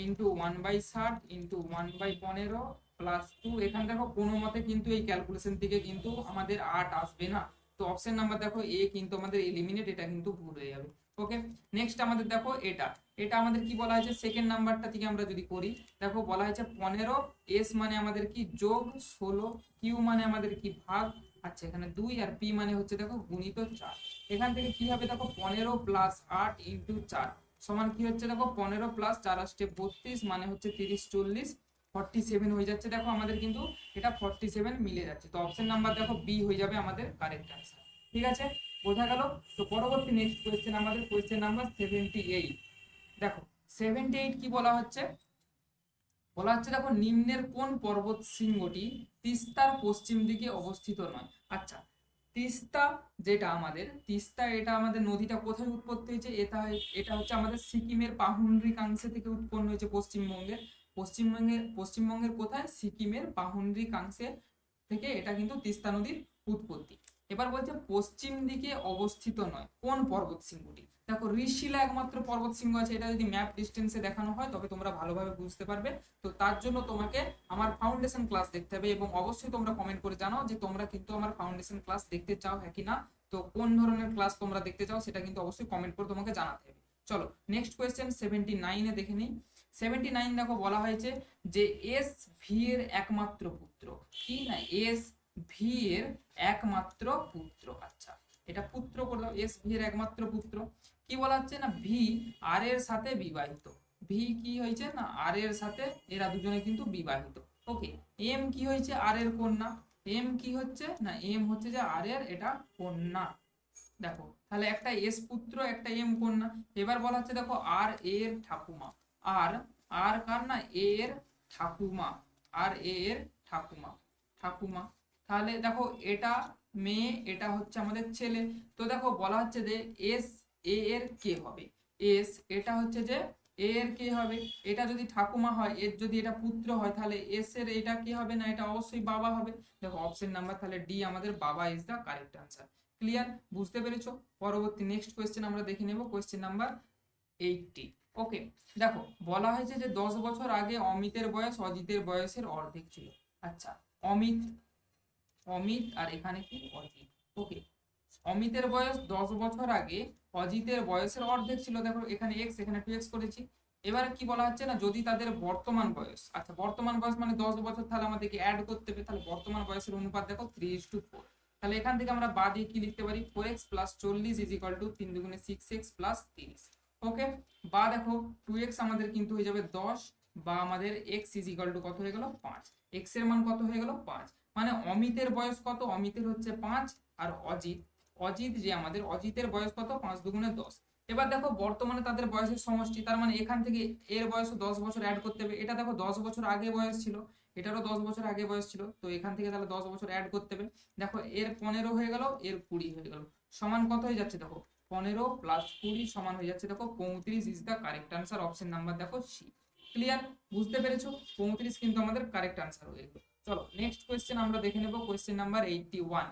ইন্টু 1/60 ইন্টু 1/15 প্লাস 2। এখানে দেখো কোনো মতে কিন্তু এই ক্যালকুলেশন থেকে কিন্তু আমাদের 8 আসবে না, তো অপশন নাম্বার দেখো এ কিন্তু আমাদের এলিমিনেট, এটা কিন্তু ভুল হয়ে যাবে। ওকে, নেক্সট আমাদের দেখো এটা, এটা আমাদের কি বলা হয়েছে, সেকেন্ড নাম্বারটা থেকে আমরা যদি করি, দেখো বলা হয়েছে 15, এস মানে আমাদের কি যোগ 16, কিউ মানে আমাদের কি ভাগ, আচ্ছা এখানে 2, আর পি মানে হচ্ছে দেখো গুণিত 4। এখান থেকে কি হবে দেখো 15 প্লাস 8 ইন্টু 4 সমান কি হচ্ছে দেখো 15 প্লাস 4 আসছে 32 মানে হচ্ছে 30 40 47 হয়ে যাচ্ছে। দেখো আমাদের কিন্তু এটা 47 মিলে যাচ্ছে, তো অপশন নাম্বার দেখো বি হয়ে যাবে আমাদের কারেক্ট অ্যান্সার। ঠিক আছে, বোঝা গেল। তো পরবর্তী নেক্সট কোয়েশ্চেন আমাদের কোয়েশ্চেন নাম্বার 78। দেখো 78 কি বলা হচ্ছে, বলা হচ্ছে দেখো নিম্নের কোন পর্বত শৃঙ্গটি তিস্তার পশ্চিম দিকে অবস্থিত নয়। আচ্ছা, তিস্তা যেটা আমাদের তিস্তা, এটা আমাদের নদীটা কোথায় উৎপত্তি হয়েছে, এটা হচ্ছে আমাদের সিকিমের পাহুন্ড্রিকাংশে থেকে উৎপন্ন হয়েছে পশ্চিমবঙ্গের। পশ্চিমবঙ্গের কোথায়, সিকিমের পাহুন্ড্রিকাংশে থেকে এটা কিন্তু তিস্তা নদীর উৎপত্তি। এবার বলছে পশ্চিম দিকে অবস্থিত নয় কোন পর্বত শৃঙ্গটি। দেখো ঋষিলা একমাত্র পর্বত শৃঙ্গ আছে, এটা যদি ম্যাপ ডিস্টেন্সে দেখানো হয় তবে তোমরা ভালোভাবে বুঝতে পারবে। তো তার জন্য তোমাকে আমার ফাউন্ডেশন ক্লাস দেখতে হবে, এবং অবশ্যই তোমরা কমেন্ট করে জানাও যে তোমরা কিন্তু আমার ফাউন্ডেশন ক্লাস দেখতে চাও হ্যাঁ কি না। তো কোন ধরনের ক্লাস তোমরা দেখতে চাও সেটা কিন্তু অবশ্যই কমেন্ট করে তোমাকে জানাতে হবে। চলো নেক্সট কোয়েশ্চেন 79 দেখে নিই। 79 দেখো বলা হয়েছে যে এস ভি এর একমাত্র পুত্র কি, না এস ভি এর একমাত্র পুত্র। আচ্ছা, এটা পুত্র করে দাও, এস ভি এর একমাত্র পুত্র। কি বলা হচ্ছে না ভি আর এর সাথে বিবাহিত। ভি কি হয়েছে না আর এর সাথে, এরা দুজনে কিন্তু বিবাহিত। ওকে, এম কি হয়েছে আর এর কন্যা। এম কি হচ্ছে না এম হচ্ছে যে আর এর এটা কন্যা। দেখো তাহলে একটা এস পুত্র একটা এম কন্যা। এবার বলা হচ্ছে দেখো আর এর ঠাকুমা। আর আর কার না এর ঠাকুমা, আর এর ঠাকুমা, ঠাকুমা। তাহলে দেখো এটা মেয়ে, এটা হচ্ছে আমাদের ছেলে। তো দেখো বলা হচ্ছে যে এস এ এর কে হবে, এস এটা হচ্ছে যে এ এর কে হবে। এটা যদি ঠাকুমা হয়, এর যদি এটা পুত্র হয়, তাহলে এস এর এটা কি হবে না, এটা অবশ্যই বাবা হবে। দেখো অপশন নাম্বার তাহলে ডি আমাদের বাবা is the correct answer. Clear, বুঝতে পেরেছো। পরবর্তী নেক্সট কোয়েশ্চেন আমরা দেখে নেব, কোয়েশ্চেন নাম্বার 80। ওকে, দেখো বলা হয়েছে যে 10 বছর আগে অমিতের বয়স অজিতের বয়সের অর্ধেক ছিল। আচ্ছা, অমিত অমিত আর এখানে কি অজিত। ওকে, অমিতের বয়স 10 বছর আগে অজিতের বয়সের অর্ধেক ছিল। দেখো এখানে এক্স এখানে 2x করেছি। এবারে কি বলা হচ্ছে না যদি তাদের বর্তমান বয়স, আচ্ছা বর্তমান বয়স মানে 10 বছর, তাহলে আমাদেরকে অ্যাড করতে হবে। তাহলে বর্তমান বয়সের অনুপাত দেখো 3:4। তাহলে এখান থেকে আমরা বাদ দিয়ে কি লিখতে পারি, 4x + 40 = 3 × 6x + 30। ওকে, বা দেখো 2x আমাদের কিন্তু হয়ে যাবে 10, বা আমাদের x = কত হয়ে গেল 5। x এর মান কত হয়ে গেল 5, মানে অমিতের বয়স কত, অমিতের হচ্ছে 5, আর অজিত অজিত যে আমাদের অজিতের বয়স কত 5 × 10। এবার দেখো বর্তমানে তাদের বয়সের সমষ্টি, তার মানে এখান থেকে এর বয়স 10 বছর অ্যাড করতে হবে। এটা দেখো 10 বছর আগে বয়স ছিল, এটারও 10 বছর আগে বয়স ছিল, তো এখান থেকে তাহলে 10 বছর অ্যাড করতে হবে। দেখো এর 15 হয়ে গেল, এর 20 হয়ে গেল, সমান কত হয়ে যাচ্ছে দেখো 15 + 20 সমান হয়ে যাচ্ছে দেখো 35 is the correct answer. Option number দেখো সি। ক্লিয়ার, বুঝতে পেরেছো, 35 কিন্তু আমাদের কারেক্ট আনসার হয়ে গেল। চলো নেক্সট কোয়েশ্চেন আমরা দেখে নেব, কোয়েশ্চেন নাম্বার 81।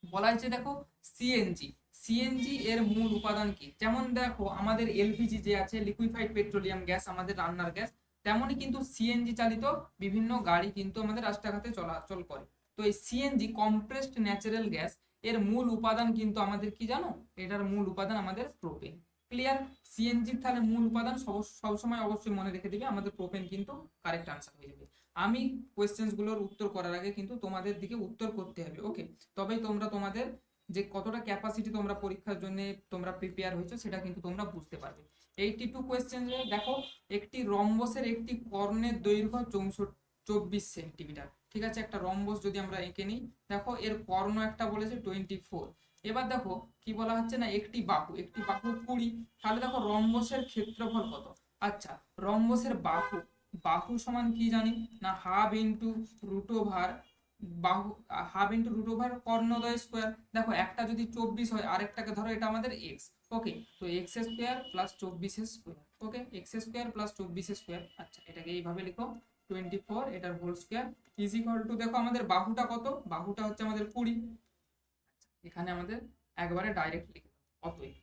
বলা হয়েছে দেখো সিএনজি, সিএনজি এর মূল উপাদান কি। যেমন দেখো আমাদের এলপিজি যে আছে লিকুইফাইড পেট্রোলিয়াম গ্যাস, আমাদের রান্নার গ্যাস, তেমনই কিন্তু সিএনজি চালিত বিভিন্ন গাড়ি কিন্তু আমাদের রাস্তাঘাটে চলাচল করে। তো এই সিএনজি কম্প্রেসড ন্যাচারাল গ্যাস এর মূল উপাদান কিন্তু আমাদের কি জানো, এটার মূল উপাদান আমাদের প্রোপেন। ক্লিয়ার, সিএনজি তাহলে মূল উপাদান সবসময় অবশ্যই মনে রেখে দিবে আমাদের প্রোপেন কিন্তু কারেক্ট আনসার হয়ে যাবে। আমি কোয়েশ্চেন্স গুলোর উত্তর করার আগে কিন্তু তোমাদের দিকে উত্তর করতে হবে। ওকে, তবেই তোমরা তোমাদের যে কতটা ক্যাপাসিটি তোমরা পরীক্ষার জন্য তোমরা প্রিপেয়ার হয়েছো সেটা কিন্তু তোমরা বুঝতে পারবে। 82 কোয়েশ্চেন দেখো, একটি রম্বসের একটি কর্ণের দৈর্ঘ্য 24 সেন্টিমিটার। ঠিক আছে, একটা রম্বস যদি আমরা এঁকে নিই, দেখো এর কর্ণ একটা বলেছে 24। এবার দেখো কি বলা হচ্ছে না একটি বাহু 20, তাহলে দেখো রম্বসের ক্ষেত্রফল কত। আচ্ছা, রম্বসের বাহু বাহু সমান কি জানি না ½ × কর্ণদ্বয় স্কোয়ার। দেখো একটা যদি 24 হয়, আরেকটাকে ধরো এটা আমাদের এক্স। ওকে, তো x² + 24 ওকে, x² + 24। আচ্ছা, এটাকে এইভাবে লিখো 24 এটার হোল স্কোয়ার দেখো আমাদের বাহুটা কত, বাহুটা হচ্ছে আমাদের 20। এখানে আমাদের একবারে ডাইরেক্ট লিখে অতএব,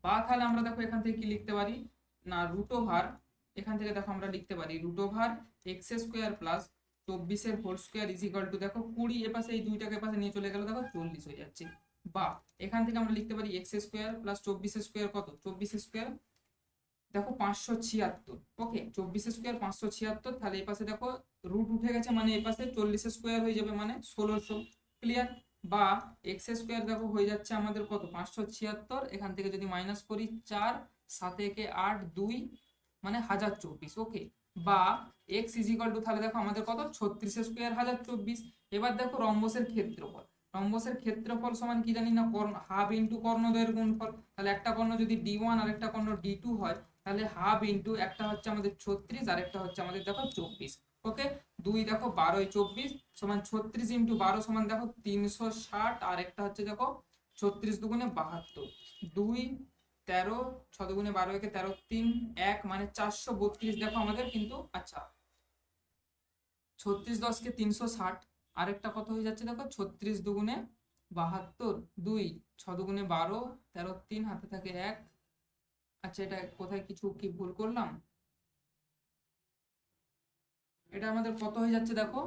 বা তাহলে আমরা দেখো এখান থেকে কি লিখতে পারি না এখান থেকে দেখো আমরা লিখতে পারি x² + 24 হোল স্কোয়ার দেখো 20 এপাশে এই দুইটাকে পাশে নিয়ে চলে গেল, দেখো 40 হয়ে যাচ্ছে। বা এখান থেকে আমরা লিখতে পারি x² + 24 কত 24 দেখো 576। ওকে, 24 576, তাহলে এই পাশে দেখো রুট উঠে গেছে, মানে এই পাশে 40 হয়ে যাবে, মানে 1600। ক্লিয়ার, বা x² দেখো হয়ে যাচ্ছে আমাদের কত 576, এখান থেকে যদি মাইনাস করি 4 7 একে 8 2 মানে 1024। ওকে, বা এক্স ইজ ইকুয়াল টু, তাহলে দেখো আমাদের কত 36 স্কোয়ার 1024। এবার দেখো রম্বসের ক্ষেত্রফল, রম্বসের ক্ষেত্রফল সমান কি জানি না, কর্ণ হাফ ইন্টু কর্ণদ্বয়ের গুণফল। তাহলে একটা কর্ণ যদি d1 আর একটা কর্ণ d2 হয়, তাহলে হাফ ইন্টু একটা হচ্ছে আমাদের 36 আর একটা হচ্ছে আমাদের দেখো 24। ওকে, দুই দেখো 12 24 সমান 36 ইন্টু 12 সমান দেখো 360, আর একটা হচ্ছে দেখো 36 দুগুণে 72, 2 13, 6 দুগুণে 12 একে 13, 3 1 মানে 432 দেখো আমাদের কিন্তু। আচ্ছা 36 10 কে 360, আরেকটা কত হয়ে যাচ্ছে দেখো 36 দুগুণে 72, 2 6 দুগুণে 12, 13 3 হাতে থাকে 1। আচ্ছা এটা কোথায় কিছু কি ভুল করলাম, এটা আমাদের কত হয়ে যাচ্ছে দেখো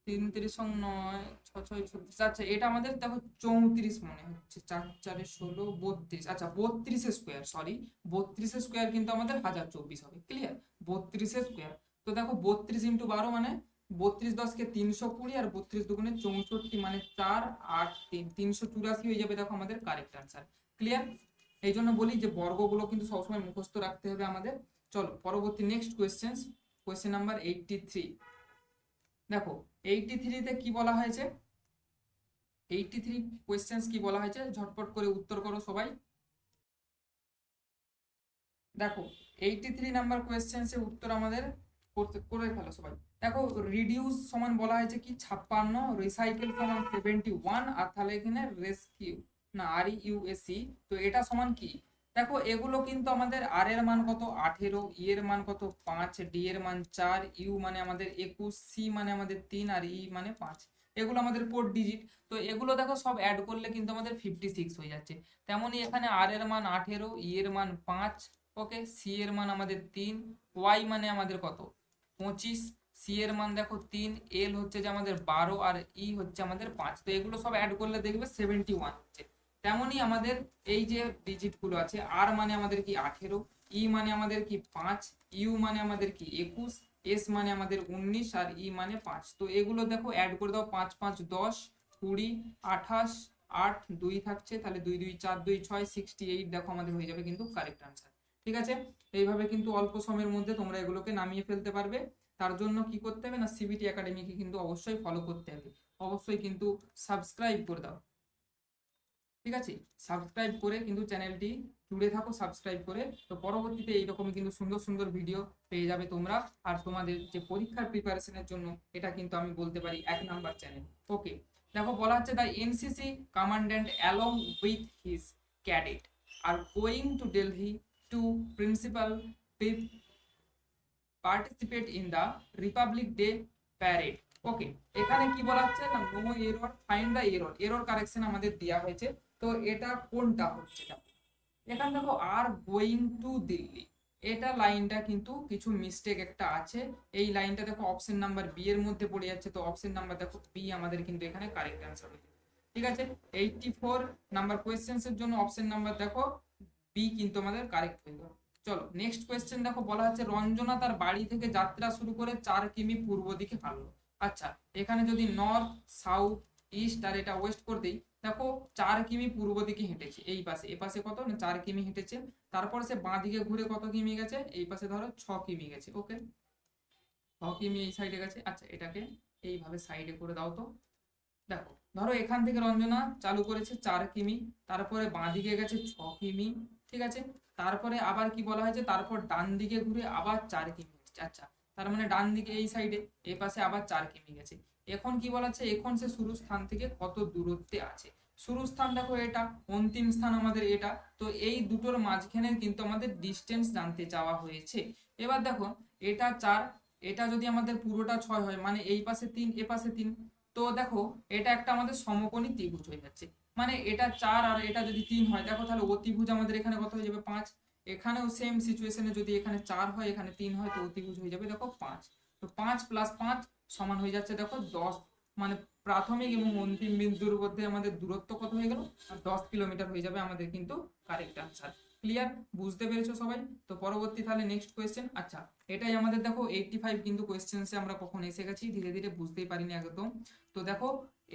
3 3 9 6 6 36। আচ্ছা এটা আমাদের দেখো 34 মনে হচ্ছে, 4 4 16 32। আচ্ছা 32 স্কোয়ার, সরি 32 স্কোয়ার কিন্তু আমাদের 1024 হবে। Clear, 32 square. তো দেখো 32 ইন্টু 12 মানে 32 10 কে 320, আর 32 দুগুণে 64 মানে 4 8 3 384 হয়ে যাবে দেখো আমাদের কারেক্ট আনসার। ক্লিয়ার, এই জন্য বলি যে বর্গগুলো কিন্তু সবসময় মুখস্থ রাখতে হবে আমাদের। চলো পরবর্তী নেক্সট কোয়েশ্চেন, কোয়েশ্চেন নাম্বার 83। দেখো 83 তে কি বলা হয়েছে, 83 কোয়েশ্চেন্স কি বলা হয়েছে, ঝটপট করে উত্তর করো সবাই। দেখো 83 নাম্বার কোয়েশ্চেন্স এর উত্তর আমাদের করে ফেলো সবাই। দেখো রিডিউস সমান বলা হয়েছে কি 56, রিসাইকেল সমান 71, আর তাহলে এখানে রেস্কিউ না আর ইউ এস সি, তো এটা সমান কি। দেখো এগুলো কিন্তু আমাদের আর এর মান কত 18, ই এর মান কত 5, ডি এর মান 4, ইউ মানে আমাদের 21, সি মানে আমাদের 3, আর ই মানে 5। এগুলো আমাদের 4 ডিজিট। তো এগুলো দেখো সব অ্যাড করলে কিন্তু আমাদের 56 হয়ে যাচ্ছে। তেমনই এখানে আর এর মান 18, ই এর মান 5, ওকে, সি এর মান আমাদের 3, ওয়াই মানে আমাদের কত 25, সি এর মান দেখো 3, এল হচ্ছে যে আমাদের 12, আর ই হচ্ছে আমাদের 5। তো এগুলো সব অ্যাড করলে দেখবে 71 হচ্ছে। তেমনই আমাদের এই যে ডিজিট গুলো আছে, আর মানে আমাদের কি 18, ই মানে আমাদের কি 5, ইউ মানে আমাদের কি 21, এস মানে আমাদের 19, আর ই মানে 5। তো এগুলো দেখো অ্যাড করে দাও, 5 5 10 20 28, 8 2 থাকছে, তাহলে 2 2 4 2 6 68 দেখো আমাদের হয়ে যাবে কিন্তু কারেক্ট আনসার। ঠিক আছে, এইভাবে কিন্তু অল্প সময়ের মধ্যে তোমরা এগুলোকে নামিয়ে ফেলতে পারবে। তার জন্য কি করতে হবে না, সিবিটি একাডেমিকে কিন্তু অবশ্যই ফলো করতে হবে, অবশ্যই কিন্তু সাবস্ক্রাইব করে দাও। ঠিক আছে, সাবস্ক্রাইব করে কিন্তু চ্যানেলটি জুড়ে থাকো সাবস্ক্রাইব করে। তো পরবর্তীতে এইরকমই কিন্তু সুন্দর সুন্দর ভিডিও পেয়ে যাবে তোমরা। আর তোমাদের যে পরীক্ষার প্রিপারেশনের জন্য এটা কিন্তু আমি বলতে পারি 1 নাম্বার চ্যানেল। ওকে, দেখো বলা হচ্ছে the NCC commandant along with his cadet are going to Delhi to principal participate in the republic day parade. Okay, এখানে কি বলা হচ্ছে না, no error, find the error, error correction আমাদের দেওয়া হয়েছে। তো এটা কোনটা হচ্ছে, এখানে দেখো আর গোয়িং টু দিল্লি, এটা লাইনটা কিন্তু কিছু মিস্টেক একটা আছে। এই লাইনটা দেখো অপশন নাম্বার বি এর মধ্যে পড়ে যাচ্ছে, তো অপশন নাম্বার দেখো বি আমাদের কিন্তু এখানে কারেক্ট অ্যান্সার হবে। ঠিক আছে, 84 নাম্বার কোয়েশ্চেন্স এর জন্য অপশন নাম্বার দেখো বি কিন্তু আমাদের কারেক্ট হয়ে গেল। চলো নেক্সট কোয়েশ্চেন দেখো, বলা হচ্ছে রঞ্জনা তার বাড়ি থেকে যাত্রা শুরু করে 4 কিমি পূর্ব দিকে হাঁটলো। আচ্ছা এখানে যদি নর্থ সাউথ ইস্ট আর এটা ওয়েস্ট করে দিই, দেখো 4 কিমি পূর্ব দিকে হেঁটেছে, এই পাশে এ পাশে কত না 4 কিমি হেঁটেছে। তারপর সে বাঁ দিকে ঘুরে কত কিমি গেছে, এই পাশে ধরো 6 কিমি গেছে। ওকে, 6 কিমি এই সাইডে গেছে। আচ্ছা এটাকে এইভাবে সাইডে করে দাও তো। দেখো ধরো এখান থেকে রঞ্জনা চালু করেছে 4 কিমি, তারপরে বাঁ দিকে গেছে 6 কিমি। ঠিক আছে, তারপরে আবার কি বলা হয়েছে, তারপর ডান দিকে ঘুরে আবার 4 কিমি গেছে। আচ্ছা তার মানে ডান দিকে এই সাইডে এই পাশে আবার 4 কিমি গেছে। এখন কি বলা হচ্ছে, এখন সে শুরু স্থান থেকে কত দূরত্বে আছে। শুরু স্থান দেখো এটা, অন্তিম স্থান আমাদের এটা, তো এই দুটোর মাঝখানে কিন্তু আমাদের ডিস্টেন্স জানতে চাওয়া হয়েছে। এবার দেখো এটা 4, এটা যদি আমাদের পুরোটা 6 হয়, মানে এই পাশে 3 এ পাশে 3, তো দেখো এটা একটা আমাদের সমকোণী ত্রিভুজ হয়ে যাচ্ছে। মানে এটা 4 আর এটা যদি 3 হয়, দেখো তাহলে অতিভুজ আমাদের এখানে কত হয়ে যাবে 5। এখানেও সেম সিচুয়েশনে যদি এখানে 4 হয় এখানে 3 হয়, তো অতিভুজ হয়ে যাবে দেখো 5। তো 5 + 5 সমান হয়ে যাচ্ছে দেখো 10, মানে প্রাথমিক এবং অন্তিম বিন্দুর মধ্যে আমাদের দূরত্ব কত হয়ে গেল, 10 কিলোমিটার হয়ে যাবে আমাদের কিন্তু কারেক্ট আনসার। ক্লিয়ার? বুঝতে পেরেছো সবাই? তো পরবর্তী তাহলে নেক্সট কোয়েশ্চেন। আচ্ছা, এটাই আমাদের দেখো 85 কিন্তু কোয়েশ্চেন্সে আমরা কখন এসে গেছি, ধীরে ধীরে বুঝতেই পারিনি একদম। তো দেখো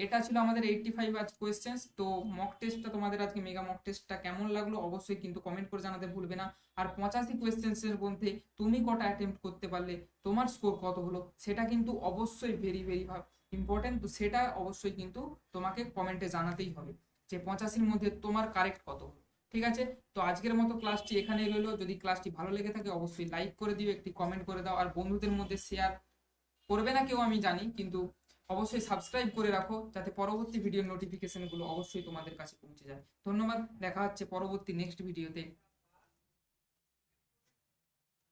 এটা ছিল আমাদের 85 আজ কোয়েশ্চেন্স। তো মক টেস্টটা তোমাদের আজকে মেগা মক টেস্টটা কেমন লাগলো অবশ্যই কিন্তু কমেন্ট করে জানাতে ভুলবে না। আর 85 কোয়েশ্চেন্সের মধ্যে তুমি কটা অ্যাটেম্প্ট করতে পারলে, তোমার স্কোর কত হলো, সেটা কিন্তু অবশ্যই ভেরি ভেরি ইম্পর্টেন্ট। তো সেটা অবশ্যই কিন্তু তোমাকে কমেন্টে জানাতেই হবে যে 85-র মধ্যে তোমার কারেক্ট কত হলো। ঠিক আছে? তো আজকের মতো ক্লাসটি এখানেই রইলো। যদি ক্লাসটি ভালো লেগে থাকে অবশ্যই লাইক করে দিও, একটি কমেন্ট করে দাও, আর বন্ধুদের মধ্যে শেয়ার করবে না কেউ আমি জানি, কিন্তু অবশ্যই সাবস্ক্রাইব করে রাখো যাতে পরবর্তী ভিডিওর নোটিফিকেশনগুলো অবশ্যই তোমাদের কাছে পৌঁছে যায়। ধন্যবাদ, দেখা হচ্ছে পরবর্তী নেক্সট ভিডিওতে।